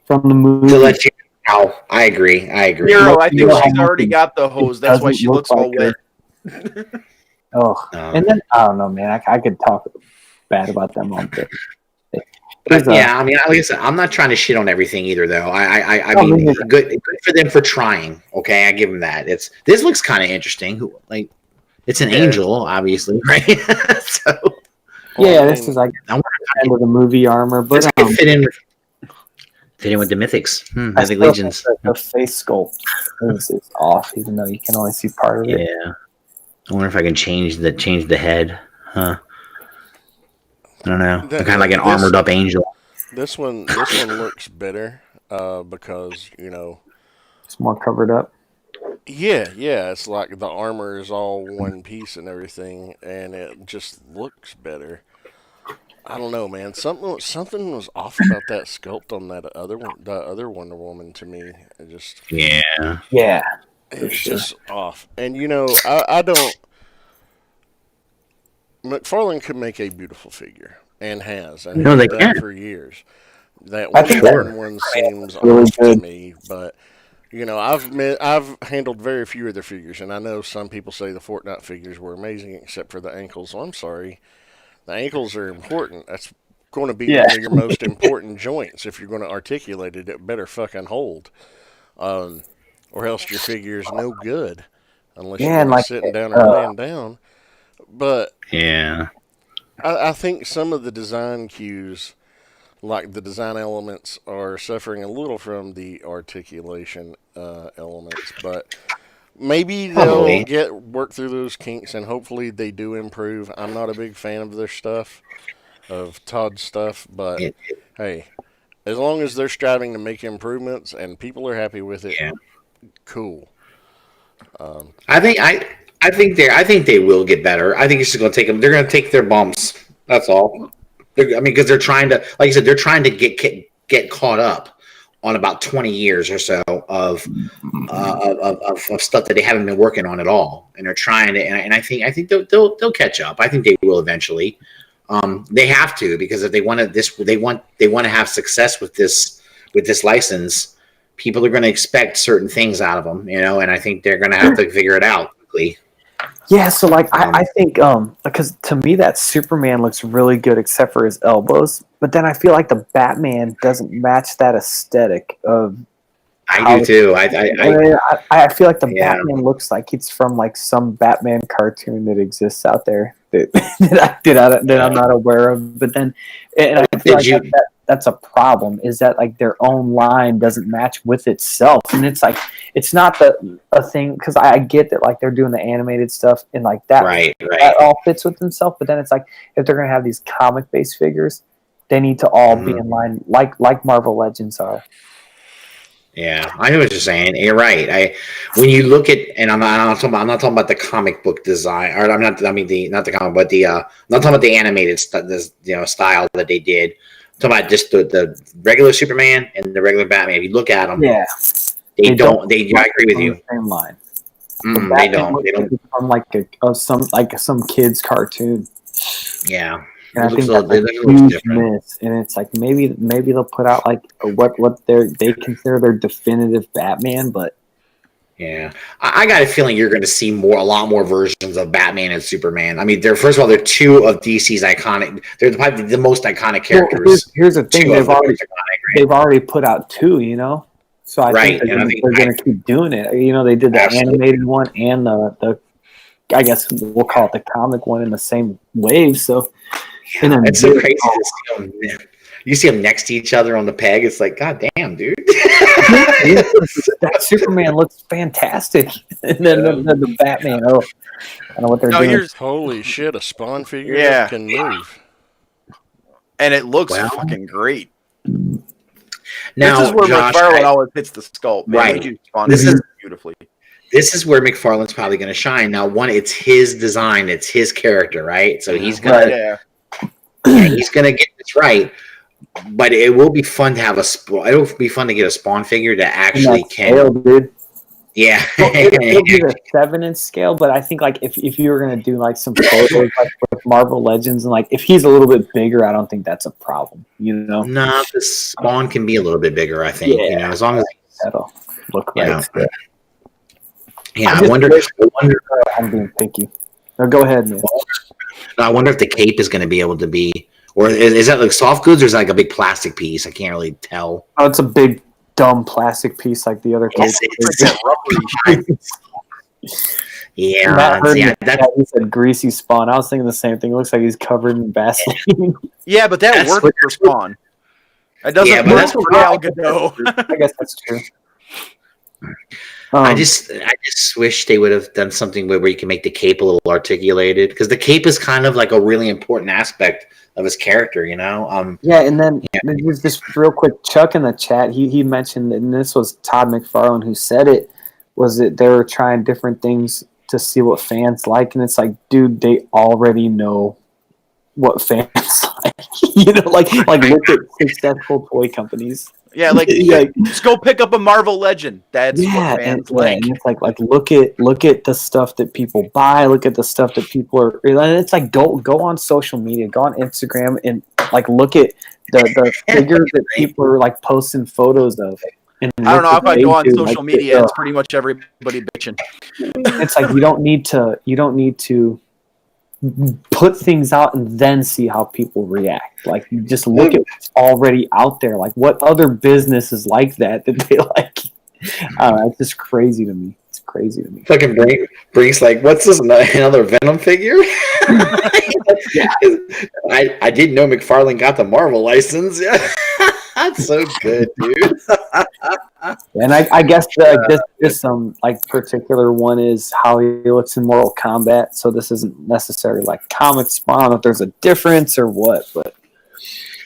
from the movie. To let you know, I agree. Hero, I think she's already got the hose. That's why she looks all wet. And then I don't know, man. I could talk bad about them all day. But yeah, I mean, like I said, I'm not trying to shit on everything either, though. I mean, good for them for trying. Okay, I give them that. This looks kind of interesting. Like, it's an angel, obviously, right? So, this is like kind of the movie armor, but fit in with the mythics, Mythic Legions. The face sculpt is off, even though you can only see part of it. Yeah, I wonder if I can change the head, huh? I don't know. Kind of like an armored up angel. This one looks better because it's more covered up. Yeah. It's like the armor is all one piece and everything, and it just looks better. I don't know, man. Something was off about that sculpt on that other one, the other Wonder Woman. To me, it just it's just off. And I don't. McFarlane could make a beautiful figure, and has, and he's done it for years. That Wonder one seems really off to me, but I've handled very few of their figures, and I know some people say the Fortnite figures were amazing, except for the ankles. So I'm sorry, the ankles are important. That's going to be one of your most important joints. If you're going to articulate it, it better fucking hold, or else your figure is no good unless you're like sitting down or laying down. But I think some of the design cues, like the design elements, are suffering a little from the articulation elements. But maybe they'll work through those kinks, and hopefully they do improve. I'm not a big fan of their stuff, of Todd's stuff, but hey, as long as they're striving to make improvements and people are happy with it, cool. I think they will get better. I think it's just going to take them. They're going to take their bumps. That's all. Because they're trying to, like you said, they're trying to get caught up on about 20 years or so of stuff that they haven't been working on at all, and they're trying to. And I think they'll catch up. I think they will eventually. They have to, because if they want to have success with this license, people are going to expect certain things out of them, and I think they're going to have to figure it out quickly. Yeah, so like I think because to me that Superman looks really good except for his elbows, but then I feel like the Batman doesn't match that aesthetic of. I do too. I feel like the Batman looks like it's from like some Batman cartoon that exists out there that I'm not aware of. But then, and I feel like that's a problem. Is that like their own line doesn't match with itself, and it's like it's not a thing, because I get that like they're doing the animated stuff and like that that all fits with themselves. But then it's like if they're gonna have these comic based figures, they need to all be in line like Marvel Legends are. Yeah, I know what you're saying. You're right. When you look at, and I'm not talking about the comic book design, or not the comic, but I'm not talking about the animated style that they did. I'm talking about just the regular Superman and the regular Batman. If you look at them, I agree with you. Same line. They don't. From some kid's cartoon. Yeah. And I think It that's a looks huge different. miss. And it's like maybe they'll put out like what they consider their definitive Batman, but Yeah, I got a feeling you're going to see a lot more versions of Batman and Superman. I mean, first of all, they're two of DC's iconic. They're probably the most iconic characters. Well, here's the thing: Two of them are iconic, they've already put out two, So I think they're going to keep doing it. They did the animated one and the I guess we'll call it the comic one in the same wave. So yeah, it's so crazy to see them. You see them next to each other on the peg. It's like, God damn, dude. That Superman looks fantastic. And then the Batman, I don't know what they're doing. Holy shit, a Spawn figure Yeah. that can move. And it looks fucking great. Now, this is where Josh, McFarlane always hits the sculpt. Man. Right. They do Spawn This is beautifully. This is where McFarlane's probably going to shine. Now, one, it's his design, it's his character, right? So he's going to he's going to get this right. But it will be fun to have it'll be fun to get a Spawn figure that actually can. Scale, dude. Yeah. It'll be the 7-inch scale, but I think like if you were gonna do like some photos like with Marvel Legends and like if he's a little bit bigger, I don't think that's a problem. No, the Spawn can be a little bit bigger, I think. Yeah. As long as that'll look right. Yeah, I wonder. I'm being picky. No, go ahead, man. I wonder if the cape is going to be able to be, or is that like soft goods or is that like a big plastic piece? I can't really tell. Oh, it's a big dumb plastic piece like the other cape. Yeah, he said greasy Spawn. I was thinking the same thing. It looks like he's covered in Vaseline. Yeah, but that works for Spawn. That doesn't work for Gal Gadot. I guess that's true. I just wish they would have done something where you can make the cape a little articulated, because the cape is kind of like a really important aspect of his character, Yeah, and then just real quick, Chuck in the chat, he mentioned, and this was Todd McFarlane who said it, was that they were trying different things to see what fans like, and it's like, dude, they already know what fans like. Like look at successful toy companies. Yeah, just go pick up a Marvel Legend. That's what fans like. And it's like look at the stuff that people buy. Look at the stuff that people are. And it's like go on social media, go on Instagram, and like look at the figures that people are like posting photos of. And I don't know if I go on social media. It's pretty much everybody bitching. It's like you don't need to put things out and then see how people react. Like you just look at what's already out there. Like what other business is like that they like? I don't know, it's just crazy to me. It's crazy to me. Fucking Brink's like, what's this? Another Venom figure? Yeah. I didn't know McFarlane got the Marvel license. Yeah, that's so good, dude. And I guess this some like particular one is how he looks in Mortal Kombat. So this isn't necessarily like comic Spawn, if there's a difference or what, but.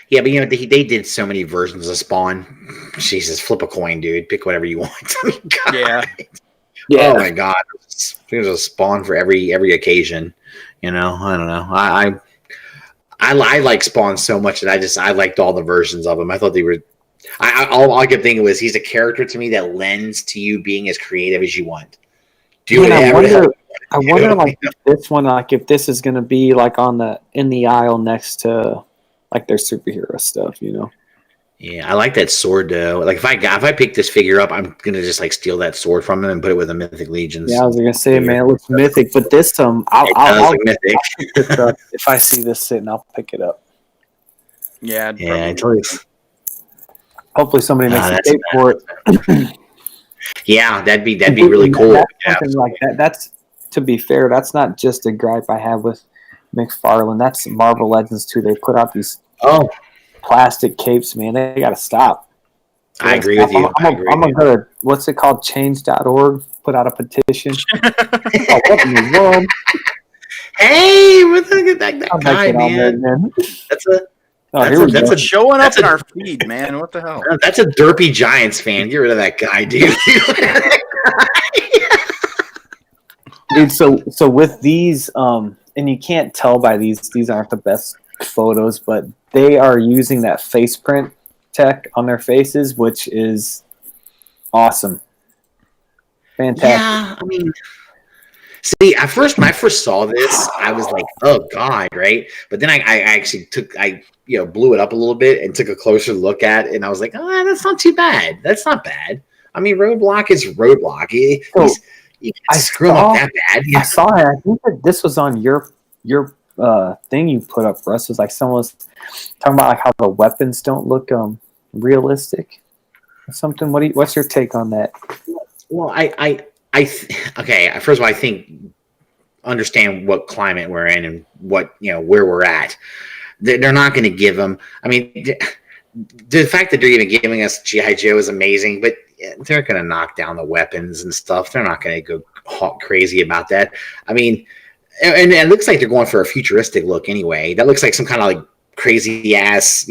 Yeah, but they did so many versions of Spawn. Jesus, flip a coin, dude. Pick whatever you want. I mean, God. Yeah. Oh my God, there's a Spawn for every occasion. I don't know. I like Spawn so much that I liked all the versions of him. I thought they were. All I kept thinking was he's a character to me that lends to you being as creative as you want. I wonder like if this one, like if this is gonna be like in the aisle next to like their superhero stuff, Yeah, I like that sword though. Like if I pick this figure up, I'm gonna just like steal that sword from him and put it with the Mythic Legions. Yeah, I was gonna say, man, it looks mythic, but this I'll mythic. If I see this sitting, I'll pick it up. Yeah, I totally. Hopefully, somebody makes a tape for it. Yeah, that'd be really cool. Something like that. That's, to be fair, that's not just a gripe I have with McFarlane. That's Marvel Legends too. They put out these plastic capes, man. They got to stop. I agree with you. I'm gonna go to what's it called, change.org. Put out a petition. What in the world? Hey, look at that guy, man. That's showing up in our feed, man. What the hell? That's a derpy Giants fan. Get rid of that guy, dude. Dude, so with these, and you can't tell by these aren't the best photos, but they are using that face print tech on their faces, which is awesome. Fantastic. Yeah, I mean, See, at first, when I first saw this, I was like, "Oh God!" Right? But then I actually blew it up a little bit and took a closer look at it, and I was like, "Oh, that's not too bad. That's not bad." I mean, Roadblock is Roadblock. So, You I can't screw him up that bad. I saw it. I think that this was on your thing you put up, Russ. Was like someone was talking about like how the weapons don't look realistic or something. What's your take on that? Well, okay. First of all, I think understand what climate we're in and what where we're at. They're not going to give them. I mean, the fact that they're even giving us GI Joe is amazing, but they're going to knock down the weapons and stuff. They're not going to go hot crazy about that. I mean, and it looks like they're going for a futuristic look anyway. That looks like some kind of like crazy ass,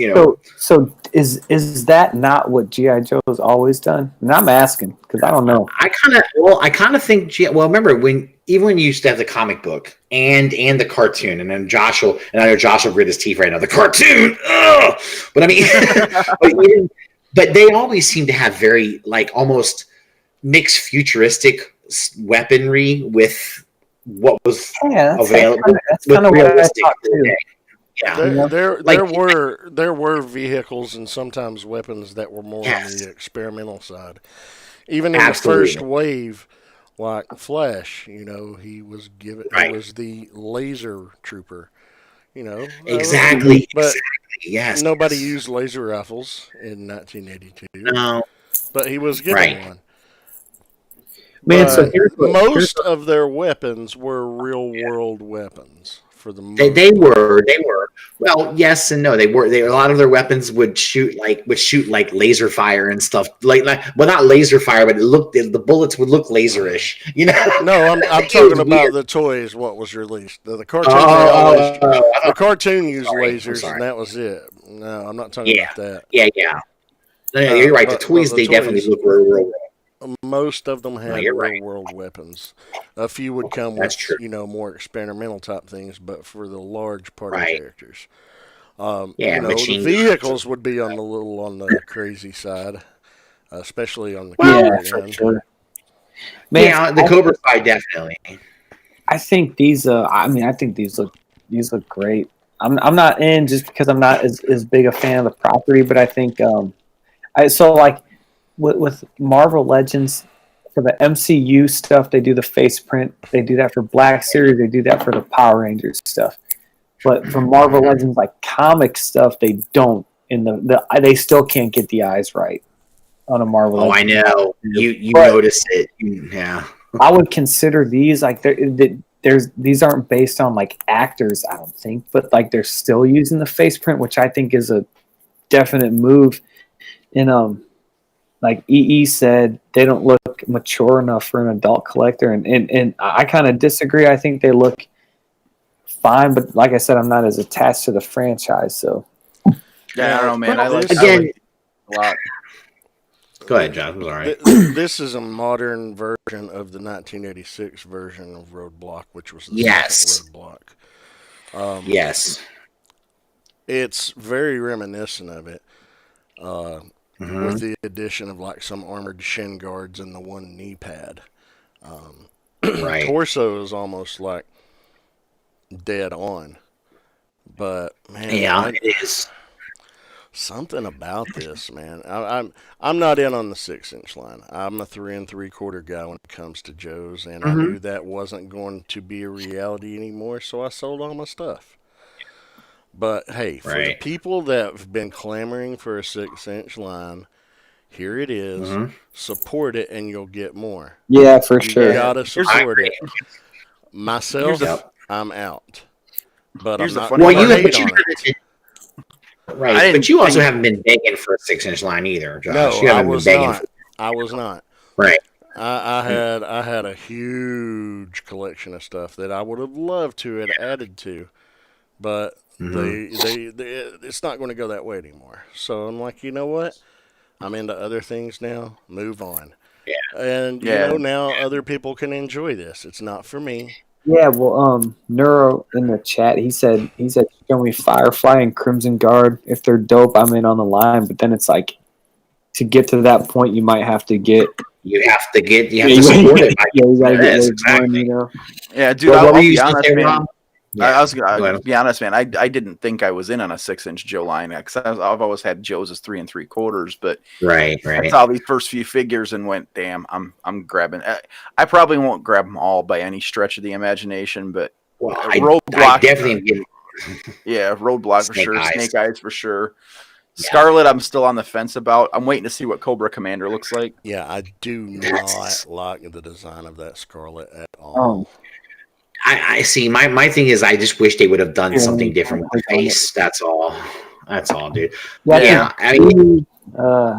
So is that not what GI Joe has always done? And I'm asking because I don't know. I kind of think. Remember when you used to have the comic book and the cartoon, and then and I know Josh will grit his teeth right now. The cartoon, ugh! But I mean, but they always seem to have very like almost mixed futuristic weaponry with what was available. That's kind of what I thought too. Yeah, there were vehicles and sometimes weapons that were more on the experimental side. Even in the first wave, like Flash, he was he was the laser trooper. Exactly. But yes, nobody used laser rifles in 1982. No, but he was given one. Man, so most of their weapons were real world weapons. For the most they were. Well, yes and no. They were. A lot of their weapons would shoot like laser fire and stuff. Well, not laser fire, but the bullets would look laserish. No, I'm talking about the toys. What was released? The cartoon. The cartoon used lasers, and that was it. No, I'm not talking about that. Yeah. No, you're right. The toys they definitely look real. Most of them had real world weapons. A few would come with more experimental type things, but for the large party characters, the vehicles would be on the crazy side, especially on the for sure. Man, the Cobra side definitely. I think these. I think these look great. I'm not in just because I'm not as big a fan of the property, but I think with Marvel Legends, for the MCU stuff, they do the face print. They do that for Black Series. They do that for the Power Rangers stuff. But for Marvel Legends, like comic stuff, they don't. They still can't get the eyes right on a Marvel. Oh, Legends. I know. You notice it. Yeah. I would consider these like these aren't based on like actors, I don't think, but like they're still using the face print, which I think is a definite move. And like EE said, they don't look mature enough for an adult collector, and I kind of disagree. I think they look fine, but like I said, I'm not as attached to the franchise. So yeah, I don't know, man. I like a lot. Go ahead, John. All right. This is a modern version of the 1986 version of Roadblock, which was the second Roadblock. Yes, it's very reminiscent of it. With the addition of like some armored shin guards and the one knee pad. Right. Torso is almost like dead on. But man, it is. Something about this, man. I'm not in on the 6-inch line. I'm a 3 3/4 guy when it comes to Joe's, and I knew that wasn't going to be a reality anymore, so I sold all my stuff. But hey, for the people that have been clamoring for a 6-inch line, here it is. Support it, and you'll get more. Yeah, for sure. You gotta support it. Myself, I'm out. But I'm not going to hate on it. Right, but you also haven't been begging for a 6-inch line either, Josh. No, you haven't been begging. I was not. Right. I had a huge collection of stuff that I would have loved to have added to, but they it's not going to go that way anymore. So I'm like, you know what? I'm into other things now. Move on. Yeah. And you know, now other people can enjoy this. It's not for me. Yeah, well, Neuro in the chat, he said, show me Firefly and Crimson Guard. If they're dope, I'm in on the line. But then it's like, to get to that point, you might have to get you have to support it. You gotta get Yes, those done, exactly. you know. Yeah, dude, What I'll were you be supposed to honest, say, man. Rob? I was Go gonna ahead. be honest, man. I didn't think I was in on a 6-inch Joe line because I've always had Joe's as 3 3/4, but Right. I saw these first few figures and went, "Damn, I'm grabbing." I probably won't grab them all by any stretch of the imagination, but Well, I Roadblock, definitely am getting Roadblock for Snake sure, Eyes. Snake Eyes for sure. Yeah. Scarlet, I'm still on the fence about. I'm waiting to see what Cobra Commander looks like. Yeah, I do not like the design of that Scarlet at all. Oh, I see. My thing is, I just wish they would have done Yeah, something different with the click on it. face. That's all, dude. yeah. Yeah, I mean,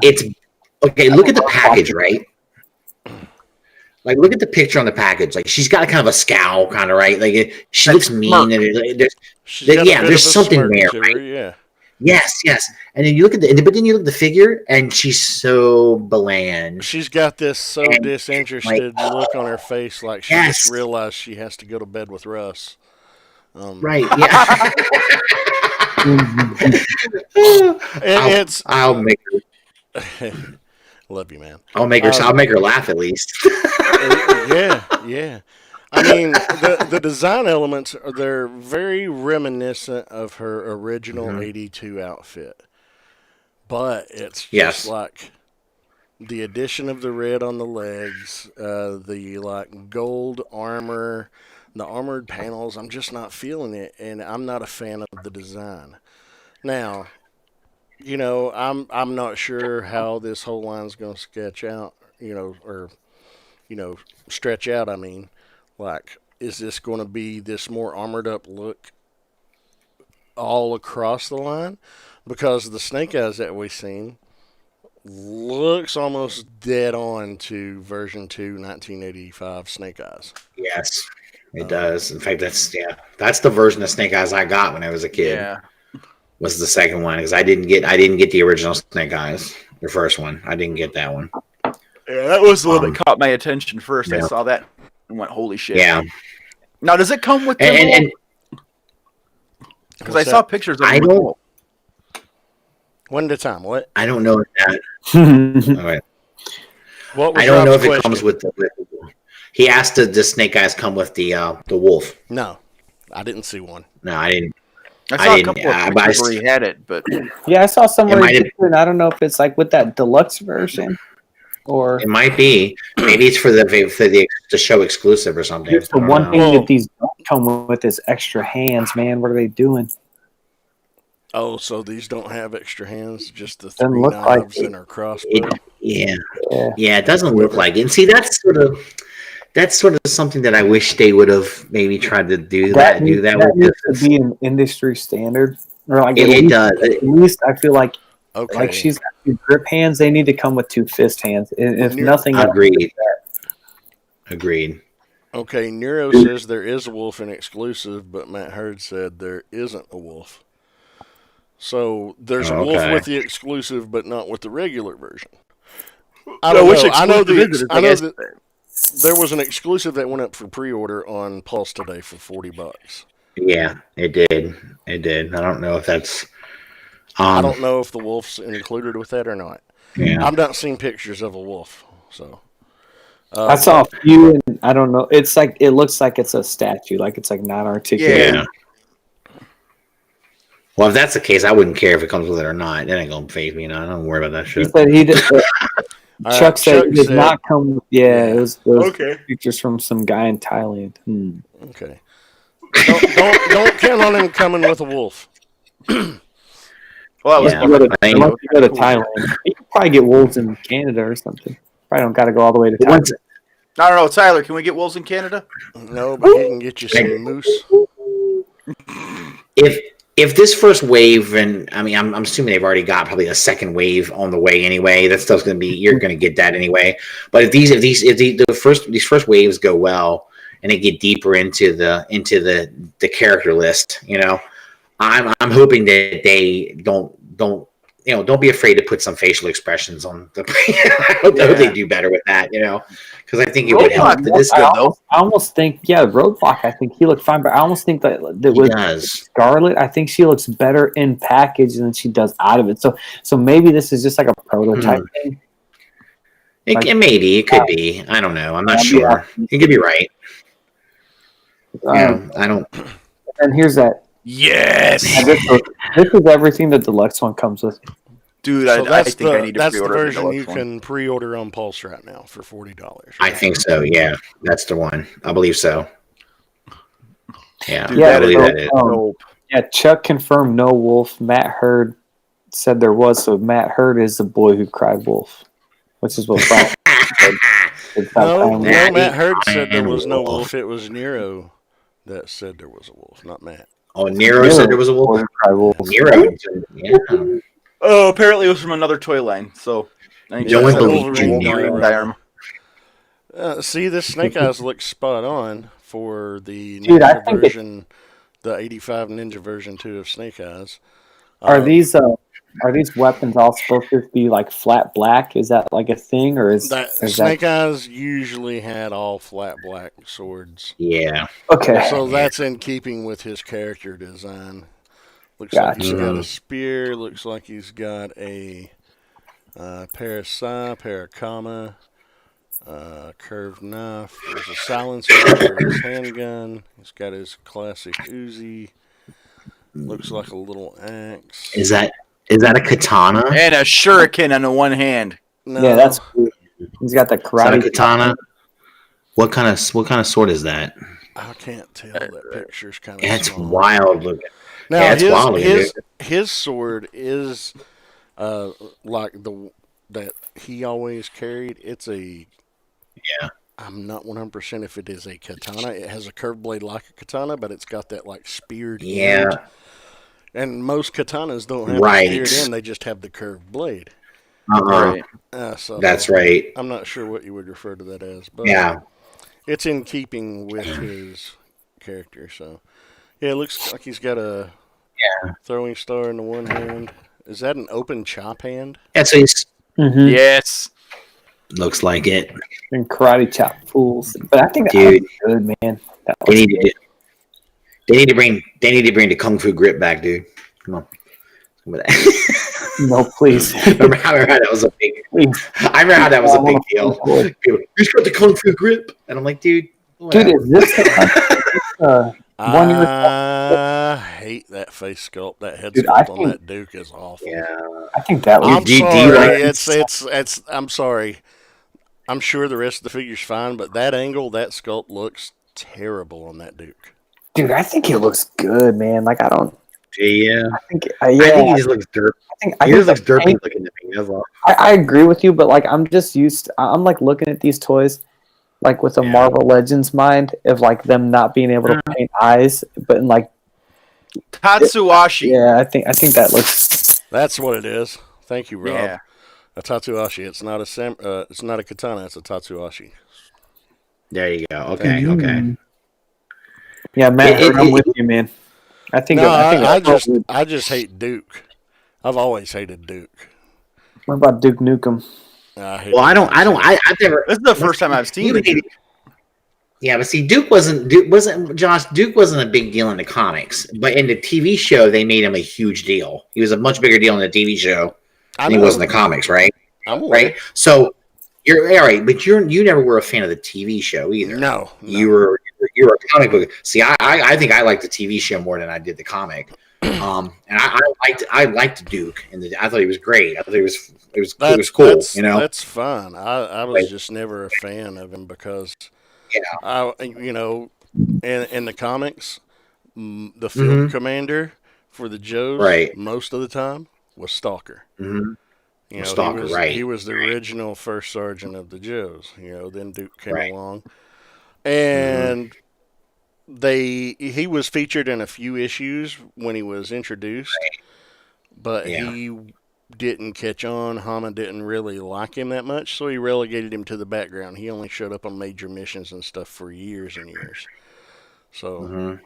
it's okay. Look at the package, right? Like, look at the picture on the package. Like, she's got kind of a scowl, kind of, right? Like, she looks mean, and She's got a bit there's of a something smirk there, to right? her, yeah. Yes. And then you look at but then you look at the figure, and she's so bland. She's got this so And, disinterested look on her face, like she Yes. just realized she has to go to bed with Russ. Right? Yeah. It's I'll make her. love you, man. I'll make her laugh at least. Yeah. I mean, the design elements they're very reminiscent of her original '82 outfit, but it's just like the addition of the red on the legs, the like gold armor, the armored panels. I'm just not feeling it, and I'm not a fan of the design. Now, I'm not sure how this whole line's going to sketch out, or stretch out. I mean, like, is this going to be this more armored up look all across the line? Because the Snake Eyes that we've seen looks almost dead on to version 2 1985 Snake Eyes. Yes, it does. In fact, that's the version of Snake Eyes I got when I was a kid. Yeah. Was the second one because I didn't get the original Snake Eyes, the first one. I didn't get that one. Yeah, that was the one that caught my attention first. Yeah. I saw that and went, "Holy shit!" Yeah. Now, does it come with And because I saw pictures of I it with don't. Timbo. One at a time. What? I don't know if that. All right. What was I don't know Rob's if it question? comes with. He asked the Snake Eyes come with the wolf. No, I didn't see one. No, I didn't. I saw a didn't- couple of but I pictures where he had it, but Yeah, I saw somewhere. It might have- And I don't know if it's like with that deluxe version or It might be. Maybe it's for the show exclusive or something. here's the I don't one know. thing that these don't come with is extra hands, man. What are they doing? Oh, so these don't have extra hands, just the Doesn't three look like knives it. and her crossbow. Yeah. Yeah. Yeah, it doesn't look like it. And see, that's sort of something that I wish they would have maybe tried to do that needs with to be an industry standard, or like it does. At least I feel like Okay. she's got 2 grip hands. They need to come with 2 fist hands. If nothing else, Agreed. Okay, Nero says there is a wolf in exclusive, but Matt Hurd said there isn't a wolf. So there's a wolf with the exclusive, but not with the regular version. I don't know. I know that there was an exclusive that went up for pre-order on Pulse today for $40. Yeah, it did. It did. I don't know if that's. I don't know if the wolf's included with that or not. Yeah. I've not seen pictures of a wolf, so. I saw a few, and I don't know. It's like it looks like it's a statue, like it's like not articulated. Yeah. Well, if that's the case, I wouldn't care if it comes with it or not. It ain't gonna phase me. I don't worry about that He shit. said he did. Chuck said Chuck it did said- not come. Yeah, it was Okay. pictures from some guy in Thailand. Okay. Don't count on him coming with a wolf. well, that was Yeah. Unless you go to Thailand, you can probably get wolves in Canada or something. Probably don't got to go all the way to Thailand. I don't know, Tyler. Can we get wolves in Canada? No, but he can get you some moose. If this first wave, and I mean, I'm assuming they've already got probably a second wave on the way anyway. That stuff's gonna be, you're gonna get that anyway. But if these first waves go well and they get deeper into the character list, I'm hoping that they don't be afraid to put some facial expressions on the. I hope they do better with that, because I think it would help. This good though. I almost think, Roadblock. I think he looked fine, but I almost think that with Scarlet, I think she looks better in package than she does out of it. So maybe this is just like a prototype thing. Maybe it could be. I don't know. I'm not sure. You could be right. Yeah, I don't. And here's that. Yes, This is everything the deluxe one comes with. dude. So I think I need to that's the pre-order version you one. can pre-order on Pulse right now for $40. I think so. Yeah, that's the one. I believe so. Yeah, Dude, Yeah, I believe so, that is. Dope. Yeah, Chuck confirmed no wolf. Matt Hurd said there was. So Matt Hurd is the boy who cried wolf, which is what Brian said. It's not No, family. Matt Matt Hurd said there and was no wolf. wolf. It was Nero that said there was a wolf, not Matt. Oh, Nero said there was a Boy wolf. who cried wolf. Nero. Yeah. Oh, apparently it was from another toy line. So I think No one Chuck said believes you, Wolverine Nero. diorama. See, this Snake Eyes looks spot on for the Dude, I Ninja think version, the 85 Ninja version 2 of Snake Eyes. Are these weapons all supposed to be like flat black? Is that like a thing, or is Snake Eyes usually had all flat black swords. Yeah. okay? So that's in keeping with his character design. Looks Gotcha. like he's got a spear. Looks like he's got a paracama, curved knife. There's a silencer for his handgun. He's got his classic Uzi. Looks like a little axe. Is that a katana? And a shuriken on the one hand. No, Yeah, that's cool. He's got the Is that a karate. katana? What kind of sword is that? I can't tell. That picture's kind of That's small. wild looking. Now Yeah, it's wild looking, his sword is like the that he always carried. It's a I'm not 100% if it is a katana. It has a curved blade like a katana, but it's got that like speared Yeah. end. And most katanas don't have Right. the speared end; they just have the curved blade. Uh-huh. So That's right. I'm not sure what you would refer to that as, but Yeah. it's in keeping with his character. So yeah, it looks like he's got a throwing star in the one hand. Is that an open chop hand? That's what he's Mm-hmm. Yes. looks like it. And karate chop fools. But I think that Dude. was good, man. That They was need to they need to bring the kung fu grip back, dude. Come on. no, please. remember how that was a big Please. I remember how that was a big deal. People, he's got the kung fu grip. And I'm like, dude, Dude, is this one you were I hate that face sculpt. That head Dude, I sculpt on think- that Duke is awful. yeah. I think that was I'm do you sorry. like- It's. I'm sorry. I'm sure the rest of the figure's fine, but that angle, that sculpt looks terrible on that Duke. dude. I think it looks good, man. Like I don't. Yeah. I think. I think he just looks derpy. I He think just looks the derpy paint- looking to me. That's all. I agree with you, but like I'm just used. I'm like looking at these toys, like with a Marvel Legends mind of like them not being able to paint eyes, but in like Tatsuashi. yeah, I think that looks. That's what it is. Thank you, Rob. Yeah. A tatsuashi. It's not a it's not a katana. It's a tatsuashi. There you go. Okay, okay. Yeah, Matt, It- I'm it- with you, man. I think. No, I think I just hate Duke. I've always hated Duke. What about Duke Nukem? I've I've never. This is the first time I've seen it. Yeah, but see, Duke wasn't a big deal in the comics, but in the TV show they made him a huge deal. He was a much bigger deal in the TV show than he was in the comics, right? I'm aware. Right. So you're all right, but you never were a fan of the TV show either. No. You were a comic book. See, I think I liked the TV show more than I did the comic. And I liked Duke, and I thought he was great. I thought it was cool. That's fine. I was just never a fan of him because, in the comics, the field commander for the Joes, Right. most of the time was Stalker. Mm-hmm. Stalker, he was, right. He was the original first sergeant of the Joes. Then Duke came Right. along, and he was featured in a few issues when he was introduced, but he didn't catch on. Hama didn't really like him that much, so he relegated him to the background. He only showed up on major missions and stuff for years and years. So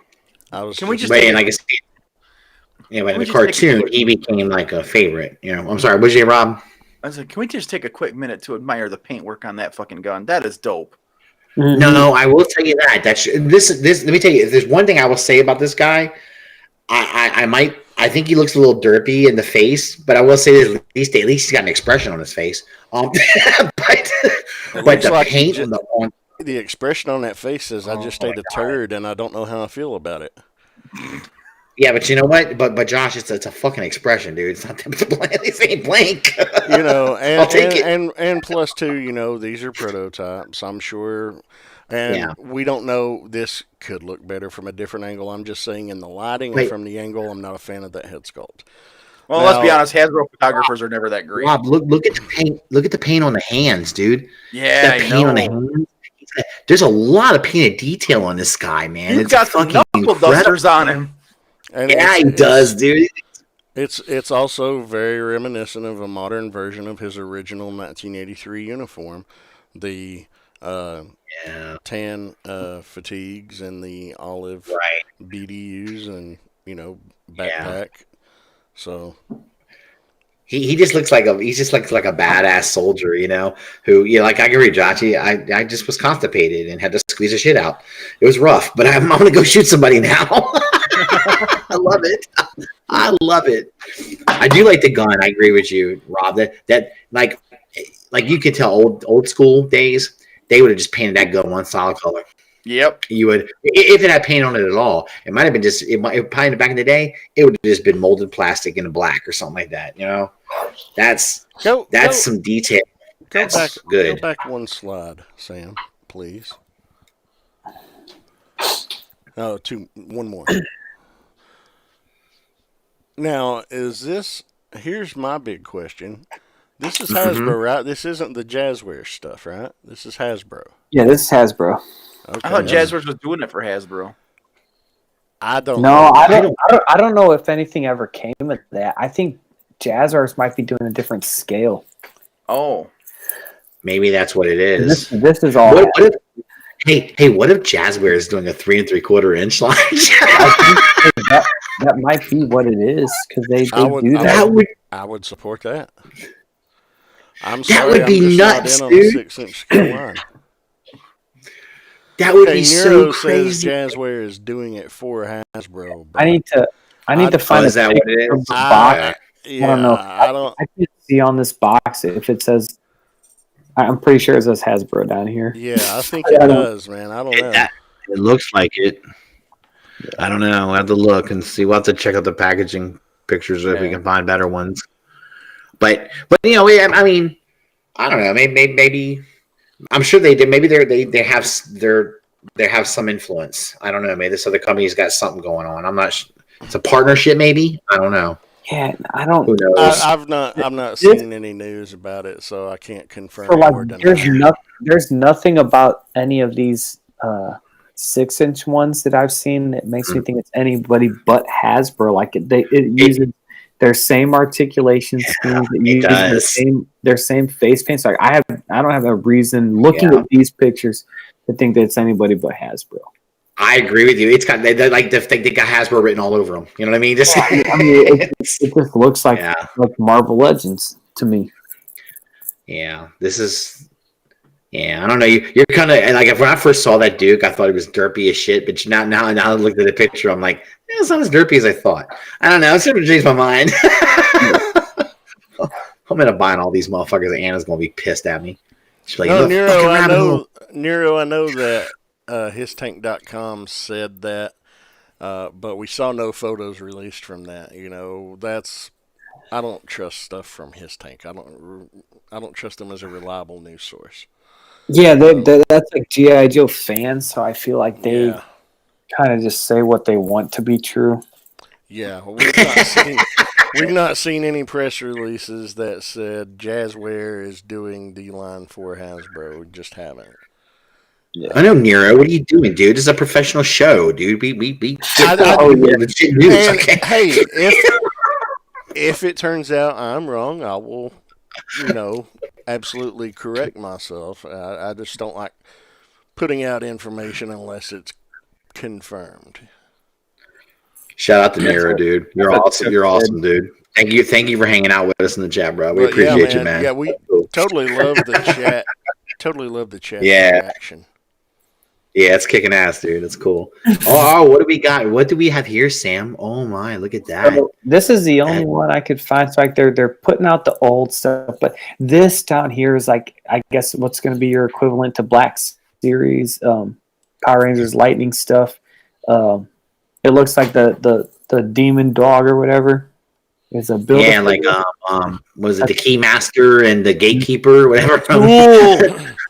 I was. Can we just But take in a- like a yeah, but in we the just take a cartoon, quick- he became like a favorite. I'm sorry. Was you Rob? I was like, can we just take a quick minute to admire the paintwork on that fucking gun? That is dope. No, I will tell you that. This. Let me tell you. If there's one thing I will say about this guy, I think he looks a little derpy in the face, but I will say this: at least he's got an expression on his face. But It But looks the like paint on the expression on that face says, "I just ate a turd, and I don't know how I feel about it." yeah, but you know what? But Josh, it's a fucking expression, dude. It's not the blank. This ain't blank. You know, I'll take it. and plus two, you know, these are prototypes. I'm sure, and Yeah. we don't know. This could look better from a different angle. I'm just saying, in the lighting and Wait. from the angle, I'm not a fan of that head sculpt. Well, Now- let's be honest. Hasbro photographers are never that great. Rob, look at the paint. Look at the paint on the hands, dude. Yeah, That I paint on the know. hands. There's a lot of painted detail on this guy, man. He's It's got some fucking knuckle incredible. dusters on him. And Yeah, he it's- does, dude. It's also very reminiscent of a modern version of his original 1983 uniform, the Yeah, tan fatigues and the olive right. BDUs and Yeah. backpack. So He just looks like a badass soldier, you know. Who like I can read Jochi. I just was constipated and had to squeeze the shit out. It was rough, but I'm gonna go shoot somebody now. I love it. I love it. I do like the gun. I agree with you, Rob. That like you could tell old school days. They would have just painted that gun one solid color. Yep. You would, if it had paint on it at all. It might have been just probably back in the day. It would have just been molded plastic in black or something like that. You know, that's go some detail. go That's back good. Go back one slide, Sam, please. Oh, one more. Now, here's my big question. This is Hasbro, right? This isn't the Jazzware stuff, right? This is Hasbro. Yeah, this is Hasbro. Okay. I thought Jazzwares was doing it for Hasbro. I don't No, know. I don't know if anything ever came of that. I think Jazzers might be doing a different scale. Oh. Maybe that's what it is. This is all. What if, hey, what if Jazzware is doing a 3 3/4 inch line? That might be what it is because they I would- do I that. I would support that. I'm That sorry, would I'm be just nuts, not in on dude. the 6-inch scale line. That would Okay, be Nero so says crazy. Jazzware is doing it for Hasbro. But I need to find is that what it picture of is? the I- box. yeah, I don't know. I don't. I can see on this box if it says. I'm pretty sure it says Hasbro down here. Yeah, I think it does, man. I don't know. It looks like it. I don't know. We'll have to look and see. We'll have to check out the packaging pictures if we Yeah. can find better ones. But you know, I mean, I don't know. Maybe I'm sure they did. Maybe they have some influence. I don't know. Maybe this other company's got something going on. I'm not. It's a partnership, maybe. I don't know. Yeah, I don't. Who knows? I've not seen any news about it, so I can't confirm For like, or deny. there's nothing about any of these 6-inch ones that I've seen that makes me think it's anybody but Hasbro. Like it uses their same articulation schemes. It uses does. their same face paint. So like, I don't have a reason looking at these pictures to think that it's anybody but Hasbro. I agree with you. It's got they got Hasbro written all over them. You know what I mean? Just I mean, it just looks like Marvel Legends to me. yeah. This is I don't know. You're kind of like when I first saw that Duke, I thought he was derpy as shit. But now I looked at the picture, I'm like, it's not as derpy as I thought. I don't know. It's going to change my mind. I'm gonna buy all these motherfuckers, and Anna's gonna be pissed at me. She's like, No, "You little fucking rabbit hole." Nero, I know that histank.com said that, but we saw no photos released from that. You know, I don't trust stuff from Histank. I don't trust them as a reliable news source. Yeah, that's like G.I. Joe fans, so I feel like they Yeah. kind of just say what they want to be true. Yeah, we've not seen any press releases that said Jazzware is doing the line for Hasbro. We just haven't. I know, Nero. What are you doing, dude? This is a professional show, dude. We legit news. And, Okay? hey, if it turns out I'm wrong, I will, absolutely correct myself. I just don't like putting out information unless it's confirmed. Shout out to Nero, dude. You're awesome. You're awesome, dude. Thank you for hanging out with us in the chat, bro. We appreciate you, man. Yeah, we totally love the chat. Totally love the chat Yeah. reaction. Yeah, it's kicking ass, dude. That's cool. Oh, what do we got? What do we have here, Sam? Oh my, look at that. So this is the only one I could find. So like they're putting out the old stuff, but this down here is like I guess what's going to be your equivalent to Black Series, Power Rangers Lightning stuff. It looks like the demon dog or whatever is a build. Yeah, like was it the Keymaster and the Gatekeeper, whatever?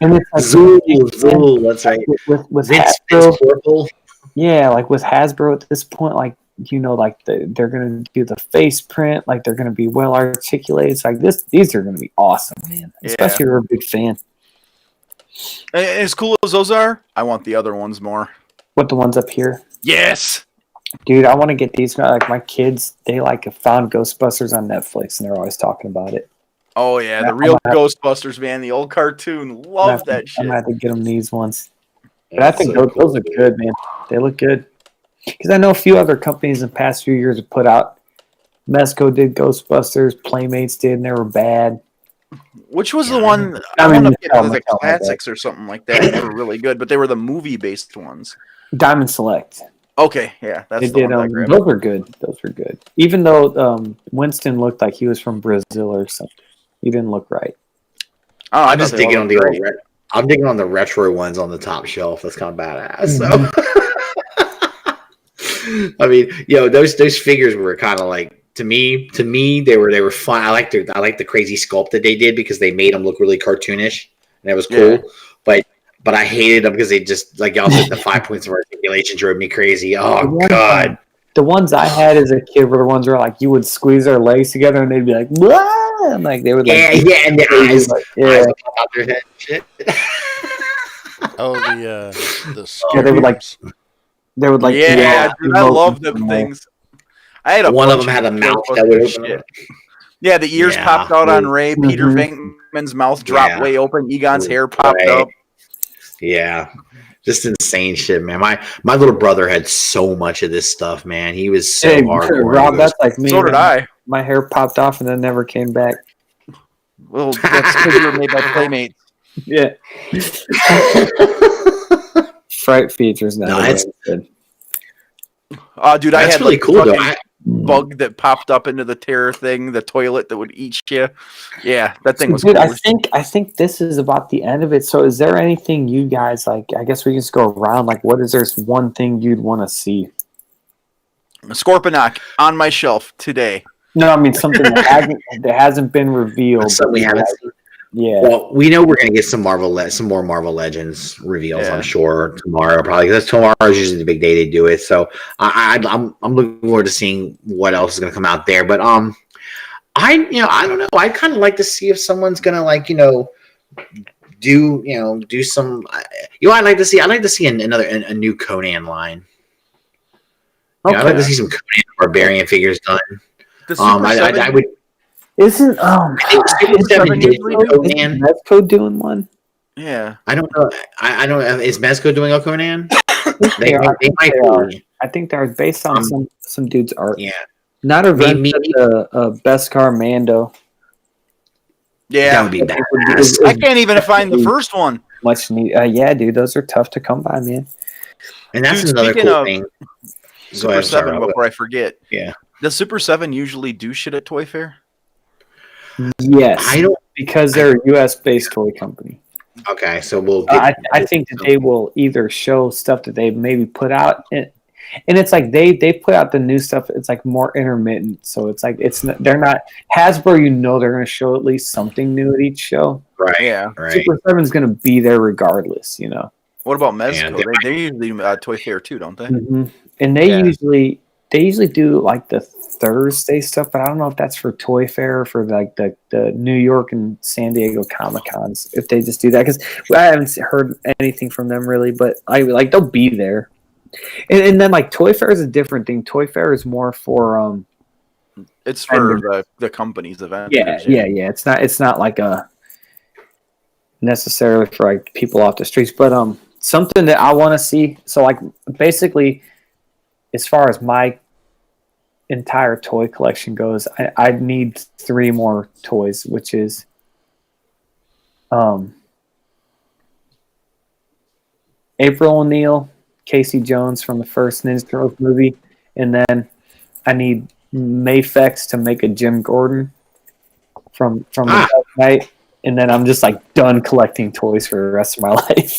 And it's like Zool, that's right. With Vince Hasbro, Purple. yeah, like with Hasbro at this point, like like they're gonna do the face print, like they're gonna be well articulated. It's like these are gonna be awesome, man. Especially if you're a big fan. And as cool as those are, I want the other ones more. What the ones up here? Yes. Dude, I want to get these. Like my kids, they like have found Ghostbusters on Netflix, and they're always talking about it. Oh yeah, the real Ghostbusters, man. The old cartoon. Love that shit. I'm gonna have to get them these ones. But Yeah, I think so those look good, man. They look good. Because I know a few other companies in the past few years have put out. Mezco did Ghostbusters, Playmates did, and they were bad. Which was the one? I I mean, want to get Mattel the had classics or something like that. They were really good, but they were the movie-based ones. Diamond Select. Okay, yeah, that's They the did. one I grabbed. Those were good. Those were good. Even though Winston looked like he was from Brazil or something, he didn't look right. Oh, I'm just digging on the great. old I'm digging on the retro ones on the top shelf. That's kind of badass. So, I mean, those figures were kind of like to me they were fun. I like the crazy sculpt that they did because they made them look really cartoonish and it was cool. Yeah. But I hated them because they just like y'all said the 5 points of articulation drove me crazy. Oh god. The ones I had as a kid were the ones where like you would squeeze their legs together and they'd be like, "What?" And like they would like and the eyes, like, eyes would pop out their head and shit. Oh, the Yeah, they would like screams. they would like Yeah, dude, I emote love them things. I had One of bunch them had a mouth Ghostbusters that would open shit. up. Yeah, the ears Yeah. popped out on Ray. Peter Mhm. Venkman's mouth dropped Yeah. way open. Egon's hair popped Right. up. Yeah. Just insane shit, man. My little brother had so much of this stuff, man. He was so Hey, hardcore. Rob, that's like me. So did I. My hair popped off and then never came back. Well, that's because you were made by Playmates. Yeah. Fright features now. No, it's- good. Dude, I That's had really like, cool, though. fucking bug that popped up into the terror thing, the toilet that would eat you. Yeah, that thing was Dude, cool. I think this is about the end of it. So is there anything you guys like? I guess we can just go around. Like, what is there one thing you'd want to see? Scorponok on my shelf today. No, I mean something that hasn't been revealed. Something we haven't seen. Yeah. Well, we know we're gonna get some more Marvel Legends reveals. Yeah. I'm sure tomorrow, probably because tomorrow is usually the big day they do it. So I'm looking forward to seeing what else is gonna come out there. But I don't know. I'd kind of like to see if someone's gonna do some. I'd like to see a new Conan line. Okay. I'd like to see some Conan Barbarian figures done. The Super 7, Isn't I think Super 7 did usually Conan. Mezco doing one? yeah. I don't know. I don't know. Is Mezco doing a Conan? They are. They might They are. be. I think they're based on some dude's art. Yeah. Not a Maybe- Beskar Mando. That Yeah. would be badass. I can't even find the first one. Much need. Yeah, dude, those are tough to come by, man. And that's Dude, another speaking cool of thing. Super ahead, 7, sorry, before I forget. Yeah. Does Super 7 usually do shit at Toy Fair? Yes, I don't. because they're a U.S. based toy company. Okay, so we'll. I think that they will either show stuff that they've maybe put out, and it's like they put out the new stuff. It's like more intermittent, so it's like they're not Hasbro. They're going to show at least something new at each show. Right. Yeah. Right. Super 7 is going to be there regardless, What about Mezco? Yeah, They usually Toy Fair too, don't they? And they Yeah. usually do like the Thursday stuff, but I don't know if that's for Toy Fair or for like the New York and San Diego Comic Cons. If they just do that, because I haven't heard anything from them really, but they'll be there. And then like Toy Fair is a different thing. Toy Fair is more for It's for the company's event. yeah. It's not like a necessarily for like people off the streets, but something that I want to see. So like basically, as far as my entire toy collection goes, I need 3 more toys, which is April O'Neil, Casey Jones from the first Ninja Turtles movie, and then I need Mayfex to make a Jim Gordon from the Dark Knight, and then I'm just like done collecting toys for the rest of my life.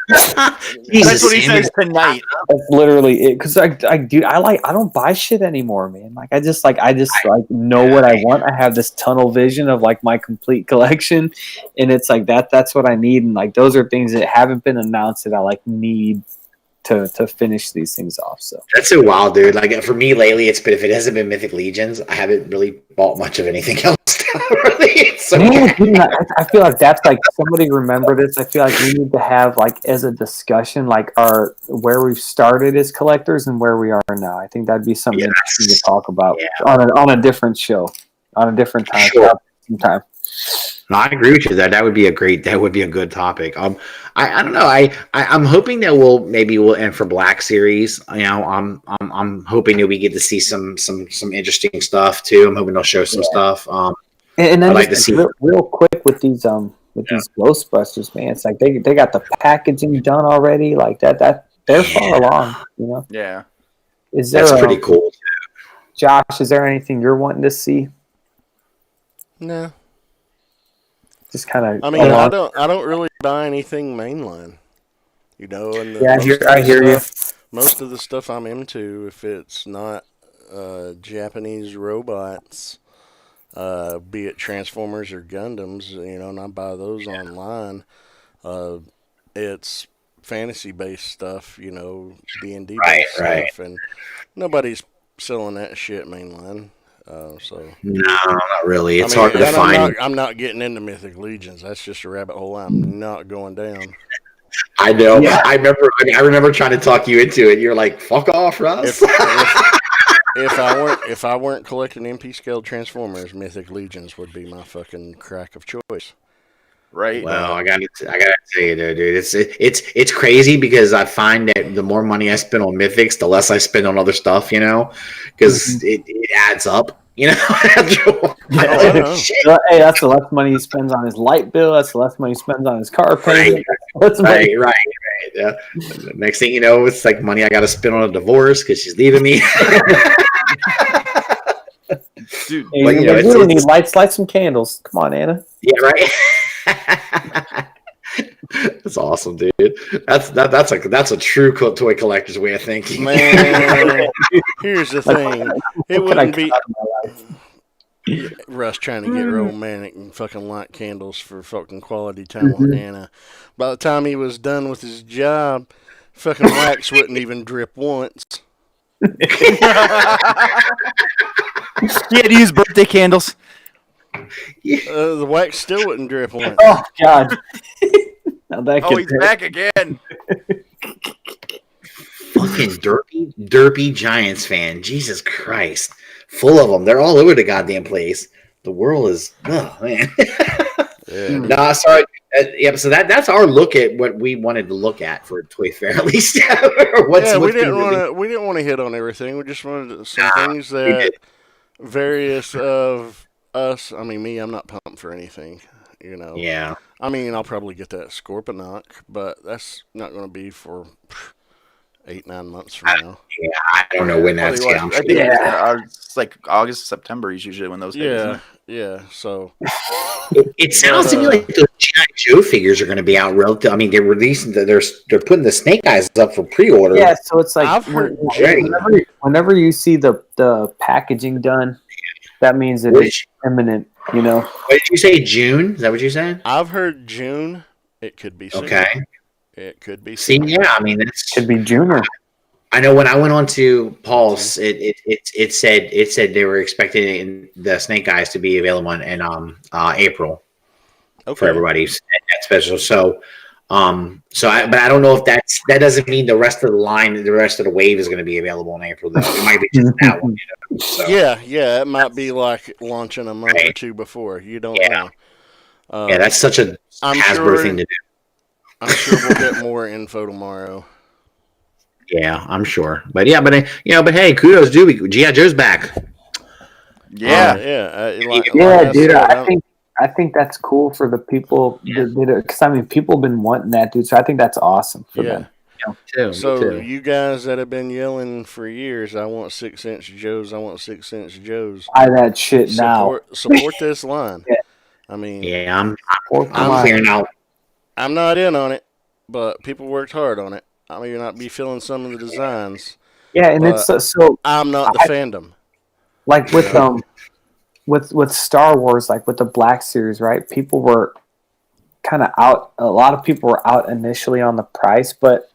That's what he says tonight. That's literally it. Because I don't buy shit anymore, man. Like I just know what I want. I have this tunnel vision of like my complete collection, and it's like that's what I need. And like those are things that haven't been announced that I like need to finish these things off. So that's so wild, dude. Like for me lately, it's been if it hasn't been Mythic Legions, I haven't really bought much of anything else. Really, it's so I feel like that's like somebody remember this. I feel like we need to have like as a discussion, like where we've started as collectors and where we are now. I think that'd be something interesting to talk about on a different show, on a different time. Sure. Sometime. No, I agree with you. That would be a good topic. I don't know. I'm hoping that we'll end for Black Series. You know, I'm hoping that we get to see some interesting stuff too. I'm hoping they'll show some stuff. And then I'd like to see real quick with these these Ghostbusters, man. It's like they got the packaging done already. Like that they're far along. You know. Yeah. That's pretty cool. Josh, is there anything you're wanting to see? No. Just kind of. I mean, I don't really buy anything mainline. You know, and I hear you. Most of the stuff I'm into, if it's not Japanese robots, be it Transformers or Gundams, you know, and I buy those online. It's fantasy-based stuff, you know, D&D-based stuff, and nobody's selling that shit mainline. So no, not really. It's hard to find. I'm not getting into Mythic Legions. That's just a rabbit hole I'm not going down. I know. Yeah. I remember trying to talk you into it. You're like, "Fuck off, Russ." If I weren't collecting MP scale Transformers, Mythic Legions would be my fucking crack of choice. Right. Well, I gotta tell you, dude, it's crazy because I find that the more money I spend on Mythics, the less I spend on other stuff. You know, because it adds up. You know, Hey, that's the less money he spends on his light bill. That's the less money he spends on his car payment. Right. Yeah. Next thing you know, it's like money I got to spend on a divorce because she's leaving me. Dude, hey, you need lights, light some candles. Come on, Anna. Yeah, right. That's awesome, dude. That's a true toy collector's way of thinking. Man, here's the thing. It wouldn't be Russ trying to get romantic and fucking light candles for fucking quality time with Anna. By the time he was done with his job, fucking wax wouldn't even drip once. He had to use birthday candles. The wax still wouldn't drip once. Oh, God. He's back again. Fucking derpy Giants fan. Jesus Christ. Full of them. They're all over the goddamn place. The world is, oh, man. Yeah. No, sorry. So that's our look at what we wanted to look at for Toy Fair, at least. We didn't want to hit on everything. We just wanted some things that various of us. I mean, me, I'm not pumped for anything. You know. Yeah. I mean, I'll probably get that Scorponok, but that's not going to be for 8-9 months from now. Yeah, I don't know when that's going. I think it's like August, September is usually when those hit. Yeah. So it sounds to me like those G.I. Joe figures are going to be out relative. I mean, they're releasing. They're putting the Snake Eyes up for pre-order. Yeah, so it's like I've heard whenever you see the packaging done, that means it's imminent. You know. What did you say? June? Is that what you said? I've heard June. It could be soon. Okay. It could be. See, yeah, I mean, it could be June. I know when I went on to Pulse, it said they were expecting the Snake Eyes to be available in April for everybody's that special. So, but I don't know if that doesn't mean the rest of the line, the rest of the wave is going to be available in April. Though it might be just that one. You know? So. Yeah, it might be like launching a month or two before. You don't know. Yeah, that's such a Hasbro thing to do. I'm sure we'll get more info tomorrow. Yeah, I'm sure. But hey, kudos, dude. G.I. Joe's back. Yeah, dude. I think that's cool for the people because I mean people have been wanting that, dude. So I think that's awesome for them. Too, So too. you guys that have been yelling for years, I want 6-inch Joes. I want 6-inch Joes. Buy that shit now. Support this line. Yeah. I mean, Yeah, Support the I'm line. clearing out. I'm not in on it, but people worked hard on it. I may not be feeling some of the designs. Yeah, and But it's so I'm not the fandom. like with Star Wars, like with the Black Series, right? People were kind of out. A lot of people were out initially on the price, but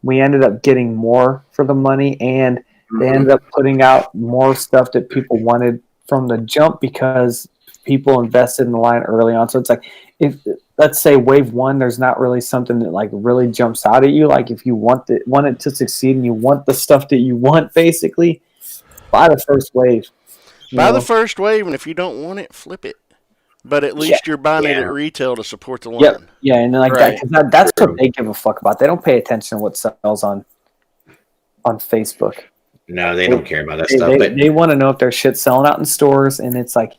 we ended up getting more for the money, and they ended up putting out more stuff that people wanted from the jump because people invested in the line early on. So it's like, if let's say wave one, there's not really something that like really jumps out at you. Like if you want it to succeed and you want the stuff that you want, basically, buy the first wave. Buy the first wave, and if you don't want it, flip it. But at least you're buying it at retail to support the line. Yep. Yeah, and like Right. that's what they give a fuck about. They don't pay attention to what sells on Facebook. No, they don't care about that stuff. But They want to know if their shit's selling out in stores, and it's like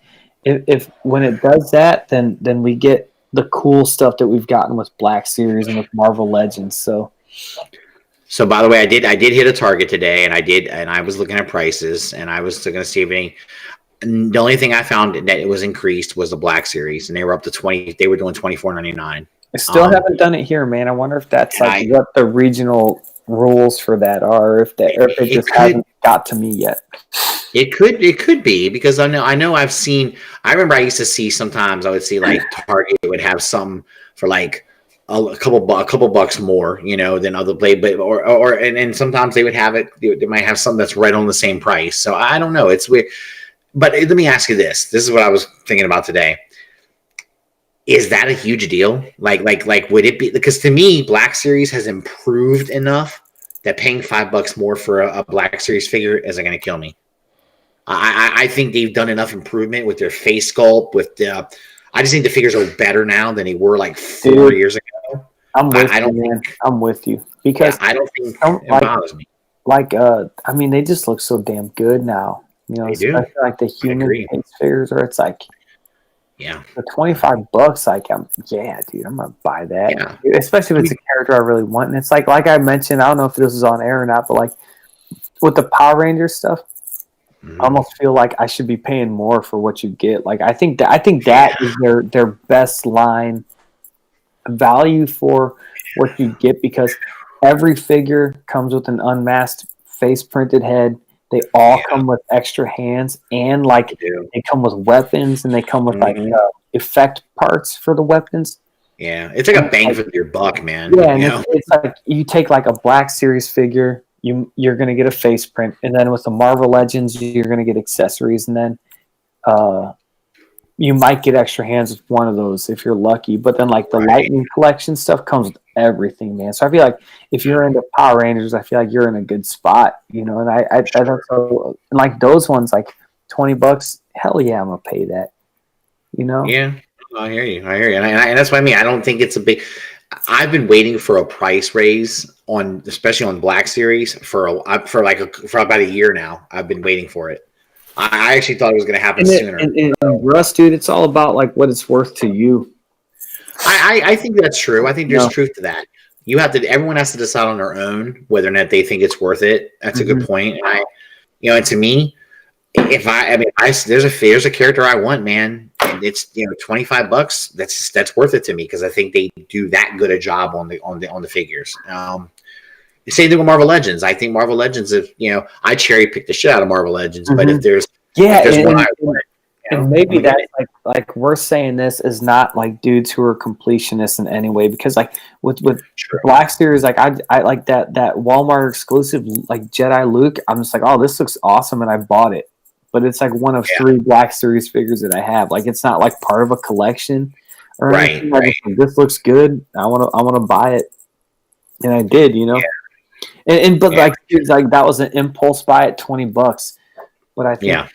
if when it does that, then we get the cool stuff that we've gotten with Black Series and with Marvel Legends. So by the way, I did hit a target today, and I was looking at prices, and I was going to see if any. The only thing I found that it was increased was the Black Series, and they were up to 20. They were doing $24.99. I still haven't done it here, man. I wonder if that's like what the regional rules for that are, or if it just hasn't got to me yet. It could be because I know I've seen. I remember I used to see sometimes I would see like Target would have some for like a couple bucks more, than other play, but and sometimes they would have it. They might have something that's right on the same price. So I don't know. It's weird. But let me ask you this. This is what I was thinking about today. Is that a huge deal? Like would it be? Because to me, Black Series has improved enough that paying $5 more for a Black Series figure isn't going to kill me. I think they've done enough improvement with their face sculpt. I just think the figures are better now than they were like 4 years ago. I'm with you because I don't think it bothers me. I mean, they just look so damn good now. Especially like the human face figures, where it's like, for $25, like, dude, I'm gonna buy that. Yeah. Especially if it's a character I really want, and it's like I mentioned, I don't know if this is on air or not, but like with the Power Rangers stuff, I almost feel like I should be paying more for what you get. Like I think that is their best line value for what you get, because every figure comes with an unmasked face printed head. They all come with extra hands, and like they come with weapons, and they come with like effect parts for the weapons. Yeah, it's like a bang for your buck, man. Yeah, and it's like you take like a Black Series figure, you're gonna get a face print, and then with the Marvel Legends, you're gonna get accessories, and then you might get extra hands with one of those if you're lucky. But then like the Lightning Collection stuff comes with everything, man. So I feel like if you're into Power Rangers, I feel like you're in a good spot, And I don't know, like those ones, like $20. Hell yeah, I'm gonna pay that. Yeah, I hear you, and that's what I mean. I don't think it's a big. I've been waiting for a price raise especially on Black Series for about a year now. I've been waiting for it. I actually thought it was going to happen sooner. And Russ, dude, it's all about like what it's worth to you. I think that's true. I think there's truth to that. Everyone has to decide on their own whether or not they think it's worth it. That's a good point. And and to me, there's a character I want, man, and it's $25. That's worth it to me because I think they do that good a job on the figures. Same thing with Marvel Legends. I think Marvel Legends, I cherry pick the shit out of Marvel Legends, but if there's one I want, and maybe that's like we're saying this is not like dudes who are completionists in any way, because like with Black Series, like I like that Walmart exclusive like Jedi Luke. I'm just like, oh, this looks awesome, and I bought it. But it's like one of 3 Black Series figures that I have. Like it's not like part of a collection or anything. Like, this looks good. I want to buy it, and I did. But that was an impulse buy at $20. But I think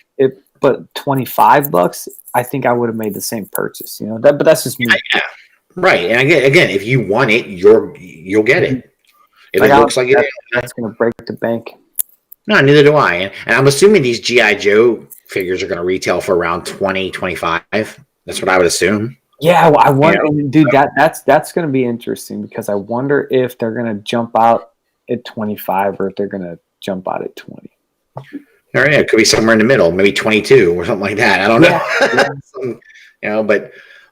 but $25, I think I would have made the same purchase. But that's just me. Yeah. Right. And again, if you want it, you'll get it. If it looks like that's going to break the bank. No, neither do I. And I'm assuming these G.I. Joe figures are going to retail for around $20, $25. That's what I would assume. Yeah, well, I wonder, dude. That's going to be interesting because I wonder if they're going to jump out at 25 or if they're going to jump out at 20. All right, it could be somewhere in the middle, maybe 22 or something like that. I don't know.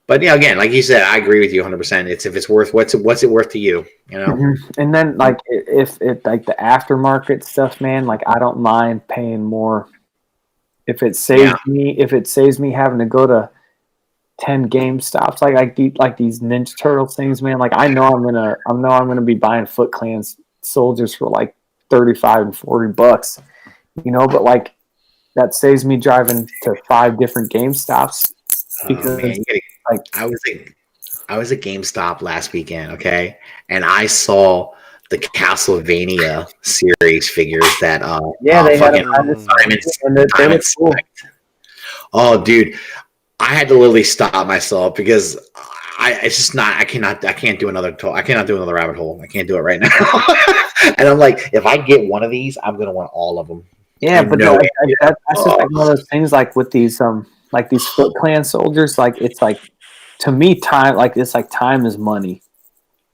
But yeah, again, like you said, I agree with you 100%. It's if it's worth what's it worth to you, you know? Mm-hmm. And then like if it like the aftermarket stuff, man, like I don't mind paying more if it saves me having to go to 10 GameStops, like these Ninja Turtles things, man. Like I know I'm gonna be buying Foot Clan soldiers for like $35 and $40, you know. But like that saves me driving to 5 different GameStops because like I was at GameStop last weekend, okay, and I saw the Castlevania series figures that they had Simon cool. Oh, dude. I had to literally stop myself because it's just not. I can't do another. I cannot do another rabbit hole. I can't do it right now. And I'm like, if I get one of these, I'm gonna want all of them. Yeah, but that's just like one of those things. Like with these Foot Clan soldiers, like it's like to me, time is money.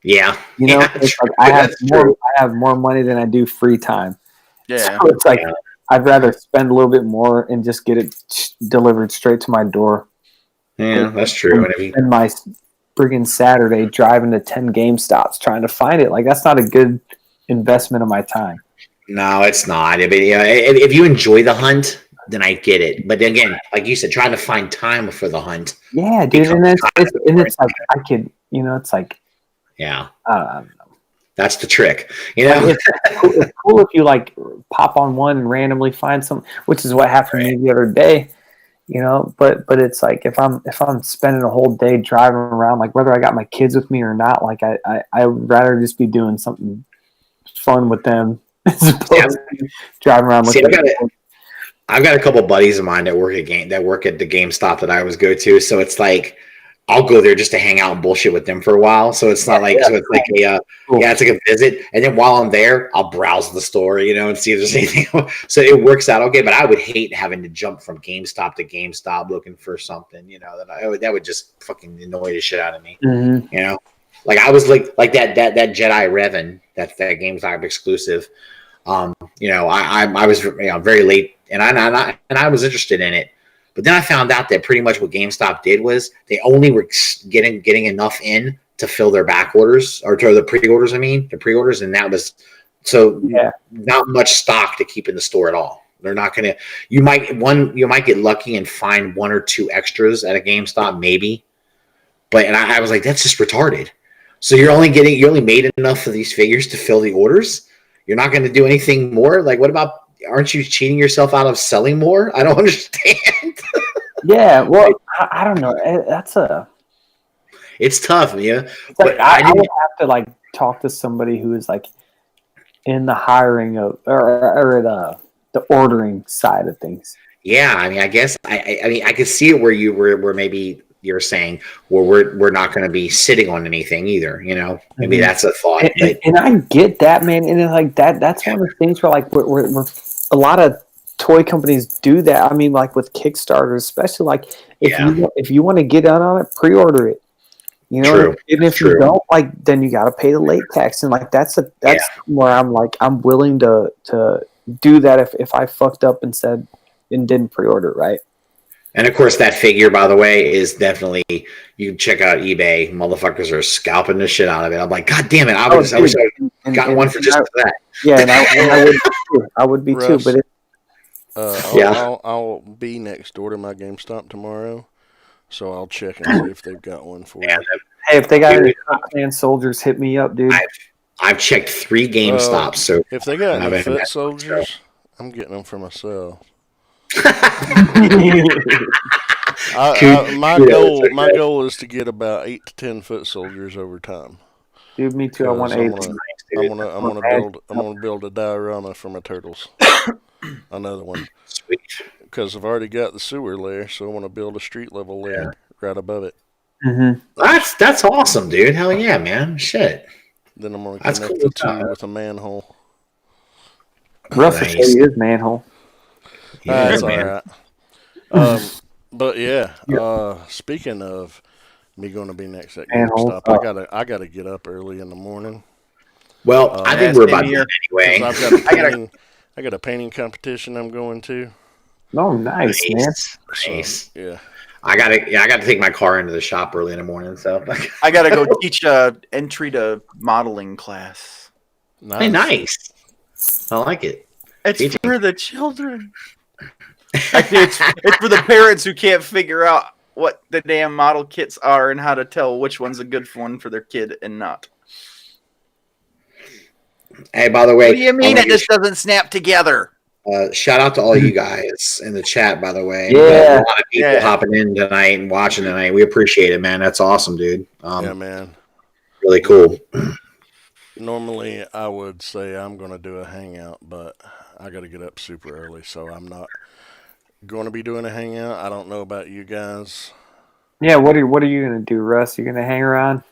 Yeah, you know, it's like I have more money than I do free time. Yeah, so it's like I'd rather spend a little bit more and just get it delivered straight to my door. Yeah, that's true. And my friggin' Saturday driving to 10 GameStops trying to find it, like that's not a good investment of my time. No, it's not. I mean, if you enjoy the hunt, then I get it. But again, like you said, trying to find time for the hunt. Yeah, dude, and it's like I could, you know, it's like, yeah, I don't know. That's the trick, you know. It's cool if you like pop on one and randomly find some, which is what happened to me the other day. You know, but it's like if I'm spending a whole day driving around, like whether I got my kids with me or not, like I would rather just be doing something fun with them as opposed to driving around. I've got a couple buddies of mine that work at the GameStop that I always go to. So it's like I'll go there just to hang out and bullshit with them for a while. So it's not it's like it's like a visit. And then while I'm there, I'll browse the store, you know, and see if there's anything. So it works out okay. But I would hate having to jump from GameStop to GameStop looking for something, you know, that would just fucking annoy the shit out of me. Mm-hmm. You know, like I was like that Jedi Revan, that GameStop exclusive. You know, I was very late, and I was interested in it. But then I found out that pretty much what GameStop did was they only were getting enough in to fill their back orders or to the pre-orders. I mean, the pre-orders, and that was not much stock to keep in the store at all. They're not going to. You might get lucky and find 1 or 2 extras at a GameStop, maybe. But I was like, that's just retarded. So you only made enough of these figures to fill the orders. You're not going to do anything more. Like, what about? Aren't you cheating yourself out of selling more? I don't understand. Yeah, well, I don't know. It's tough, yeah. But I would have to like talk to somebody who is like in the hiring of or the ordering side of things. Yeah, I mean, I guess I mean I could see it where maybe you're saying, well, we're not going to be sitting on anything either. You know, maybe that's a thought. And I get that, man. And it's like that's one of the things where like we're a lot of toy companies do that. I mean, like with Kickstarter, especially like if you want to get out on it, pre-order it. You know, True. even if you don't, like, then you got to pay the late tax, and like that's where I'm willing to do that if I fucked up and didn't pre-order it, right. And of course, that figure, by the way, is definitely, you can check out eBay. Motherfuckers are scalping the shit out of it. I'm like, God damn it! I wish I had gotten one for just that. Yeah, and I would be too. But I'll be next door to my GameStop tomorrow, so I'll check and see if they've got one for you. Hey, if they got any Clan soldiers, hit me up, dude. I've checked 3 GameStops. So if they got any foot soldiers, I'm getting them for myself. My goal is to get about 8 to 10 foot soldiers over time. Dude, me too. I want 8. I'm gonna build a diorama for my turtles. Another one. Sweet. Because I've already got the sewer layer, so I want to build a street level layer right above it. Mm-hmm. That's awesome, dude. Hell yeah, man. Shit. Then I'm gonna connect the 2 with a manhole. Russell said he is manhole. That's all right. But yeah, speaking of me going to be next at Manhole. GameStop, I gotta get up early in the morning. Well, I think yeah, we're same about here. done anyway. Because I got a painting competition I'm going to. Oh, nice, man. Nice. So, yeah. I got to take my car into the shop early in the morning. So, I gotta go teach entry to modeling class. hey, nice. I like it. It's Teaching. for the children. Actually, it's for the parents who can't figure out what the damn model kits are and how to tell which one's a good one for their kid and not. Hey, by the way, What do you mean it just doesn't snap together? shout out to all you guys in the chat. By the way, Yeah. we got a lot of people Yeah. hopping in tonight and watching tonight. We appreciate it, man. That's awesome, dude. Yeah, man. Really cool. Normally, I would say I'm going to do a hangout, but I got to get up super early, so I'm not going to be doing a hangout. I don't know about you guys. Yeah, what are you gonna do, Russ? You gonna hang around?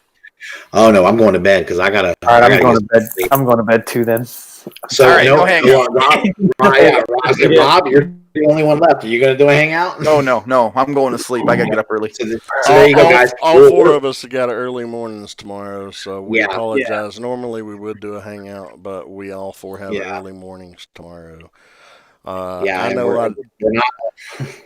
Oh no, I'm going to bed because I gotta. All right, I I'm gotta going get to bed. sleep. I'm going to bed too then. So All right, no, go hang no, Rob, you're the only one left. Are you going to do a hangout? No. I'm going to sleep. I gotta get up early. So there you go, guys. All four of us got early mornings tomorrow, so we Yeah, apologize. Normally, we would do a hangout, but we all four have Yeah. early mornings tomorrow. Yeah, I and know. we're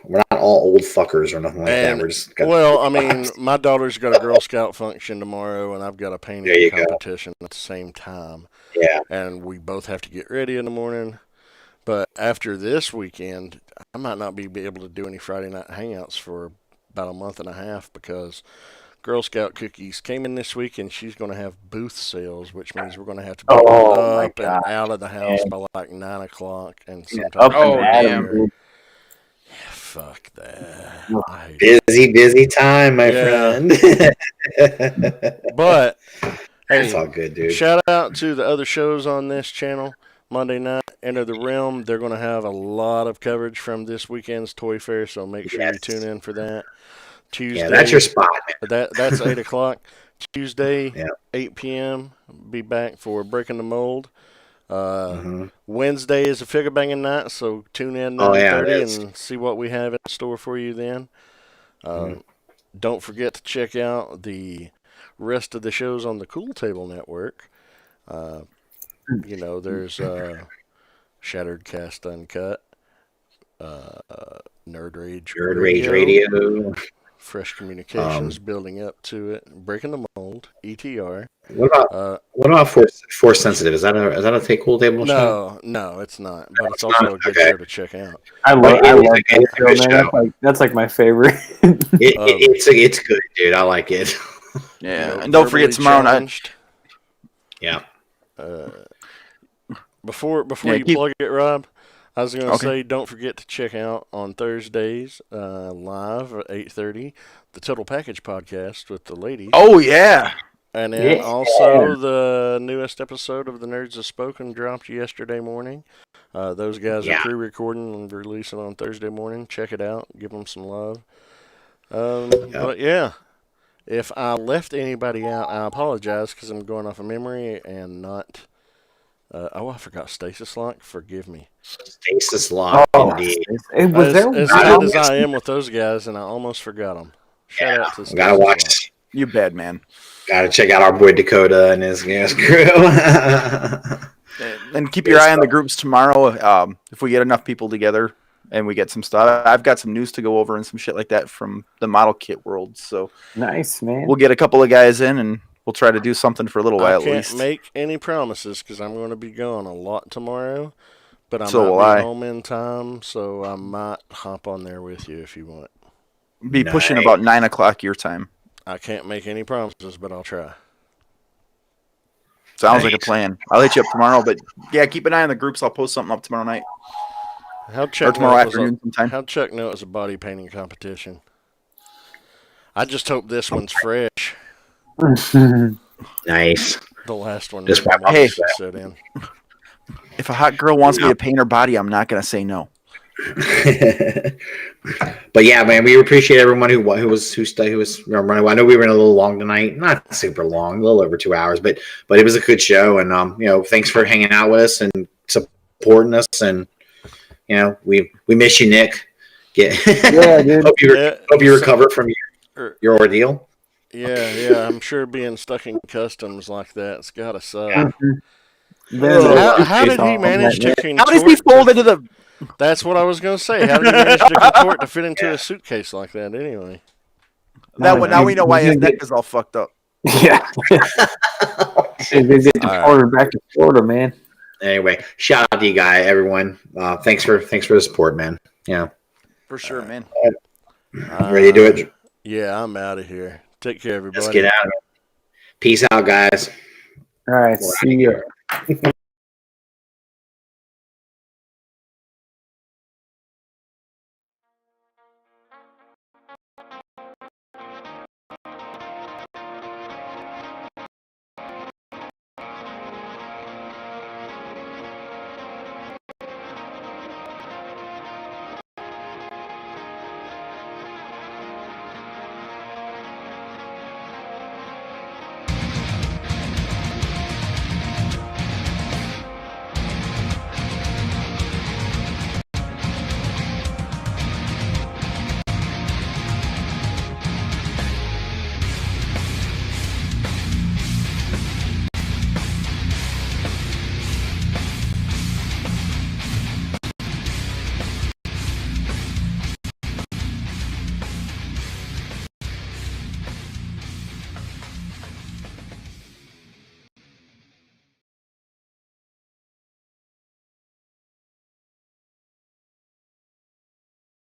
not all old fuckers or nothing like that. We're just Well, I mean, my daughter's got a Girl Scout function tomorrow, and I've got a There painting you go. competition at the same time. yeah. And we both have to get ready in the morning. But after this weekend, I might not be able to do any Friday night hangouts for about a month and a half because Girl Scout cookies came in this week, and she's going to have booth sales, which means we're going to have to be Oh, my up and God. out of the house by like 9 o'clock, and sometimes Up Oh, and at 'em, damn. dude. fuck that. I hate it. Busy time, my Yeah. friend. But That's hey, all good, dude. shout out to the other shows on this channel. Monday night, Enter the Realm. They're going to have a lot of coverage from this weekend's Toy Fair, so make sure you Yes. tune in for that. Tuesday, Yeah, that's your spot, man. that's 8 o'clock. Tuesday, Yeah. 8 p.m. Be back for Breaking the Mold. Mhm. Wednesday is a figure banging night, so tune in Oh, yeah, 9:30 it is. and see what we have in store for you then. Don't forget to check out the rest of the shows on the Cool Table Network. There's Shattered Cast Uncut, Nerd Rage Nerd Rage Radio. Fresh Communications, building up to it, Breaking the Mold, ETR. What about Force Sensitive? Is that a take cool table show? No, it's not. But it's also a good Okay. show to check out. I love It's a that show, good man. show. That's like my favorite. It's good, dude. I like it. Yeah, and don't forget tomorrow night. Challenged. Yeah. Before Yeah, you plug it, Rob, I was going to Okay. say don't forget to check out on Thursdays live at 8:30 the Total Package podcast with the ladies. Oh yeah. And then Yeah. also the newest episode of the Nerds Have Spoken dropped yesterday morning. Those guys Yeah. are pre-recording and releasing on Thursday morning. Check it out. Give them some love. But yeah, if I left anybody out, I apologize because I'm going off of memory and not. I forgot Stasis Lock. Forgive me. Stasis Lock, indeed. Was there As one? good as I am with those guys, and I almost forgot them. Shout out to Stasis Gotta Lock. watch. You bad man. Gotta check out our boy Dakota and his crew. And keep your eye on the groups tomorrow. If we get enough people together and we get some stuff, I've got some news to go over and some shit like that from the model kit world. So Nice, man. we'll get a couple of guys in and we'll try to do something for a little while I at can't least. make any promises because I'm going to be gone a lot tomorrow, but I So will might be I. home in time, so I might hop on there with you if you want. Be pushing about 9 o'clock your time. I can't make any promises, but I'll try. Sounds like a plan. I'll hit you up tomorrow, but yeah, keep an eye on the groups. I'll post something up tomorrow night How'd or Chuck tomorrow know it was afternoon sometime. How'd Chuck know it was a body painting competition? I just hope this one's fresh. Nice. The last one Just never wrap up managed this to sit in. If a hot girl wants me to paint her body, I'm not going to say no. But yeah, man, we appreciate everyone who was running. I know we were in a little long tonight, not super long, a little over 2 hours, but it was a good show. And thanks for hanging out with us and supporting us. And we miss you, Nick. Yeah, dude. Hope you recover from your ordeal. Yeah. I'm sure being stuck in customs like that's gotta suck. Mhm. Then How did he manage to contort? How does he fold into the? That's what I was gonna say. How did he manage to contort to fit into a suitcase like that? Anyway. Now we know why his neck is all fucked up. Yeah. They get deported back to Florida, man. Anyway, shout out to you guys, everyone. Thanks for the support, man. Yeah. For sure, man. Ready to do it? Yeah, I'm out of here. Take care, everybody. Let's get out of it. Peace out, guys. All right. See you.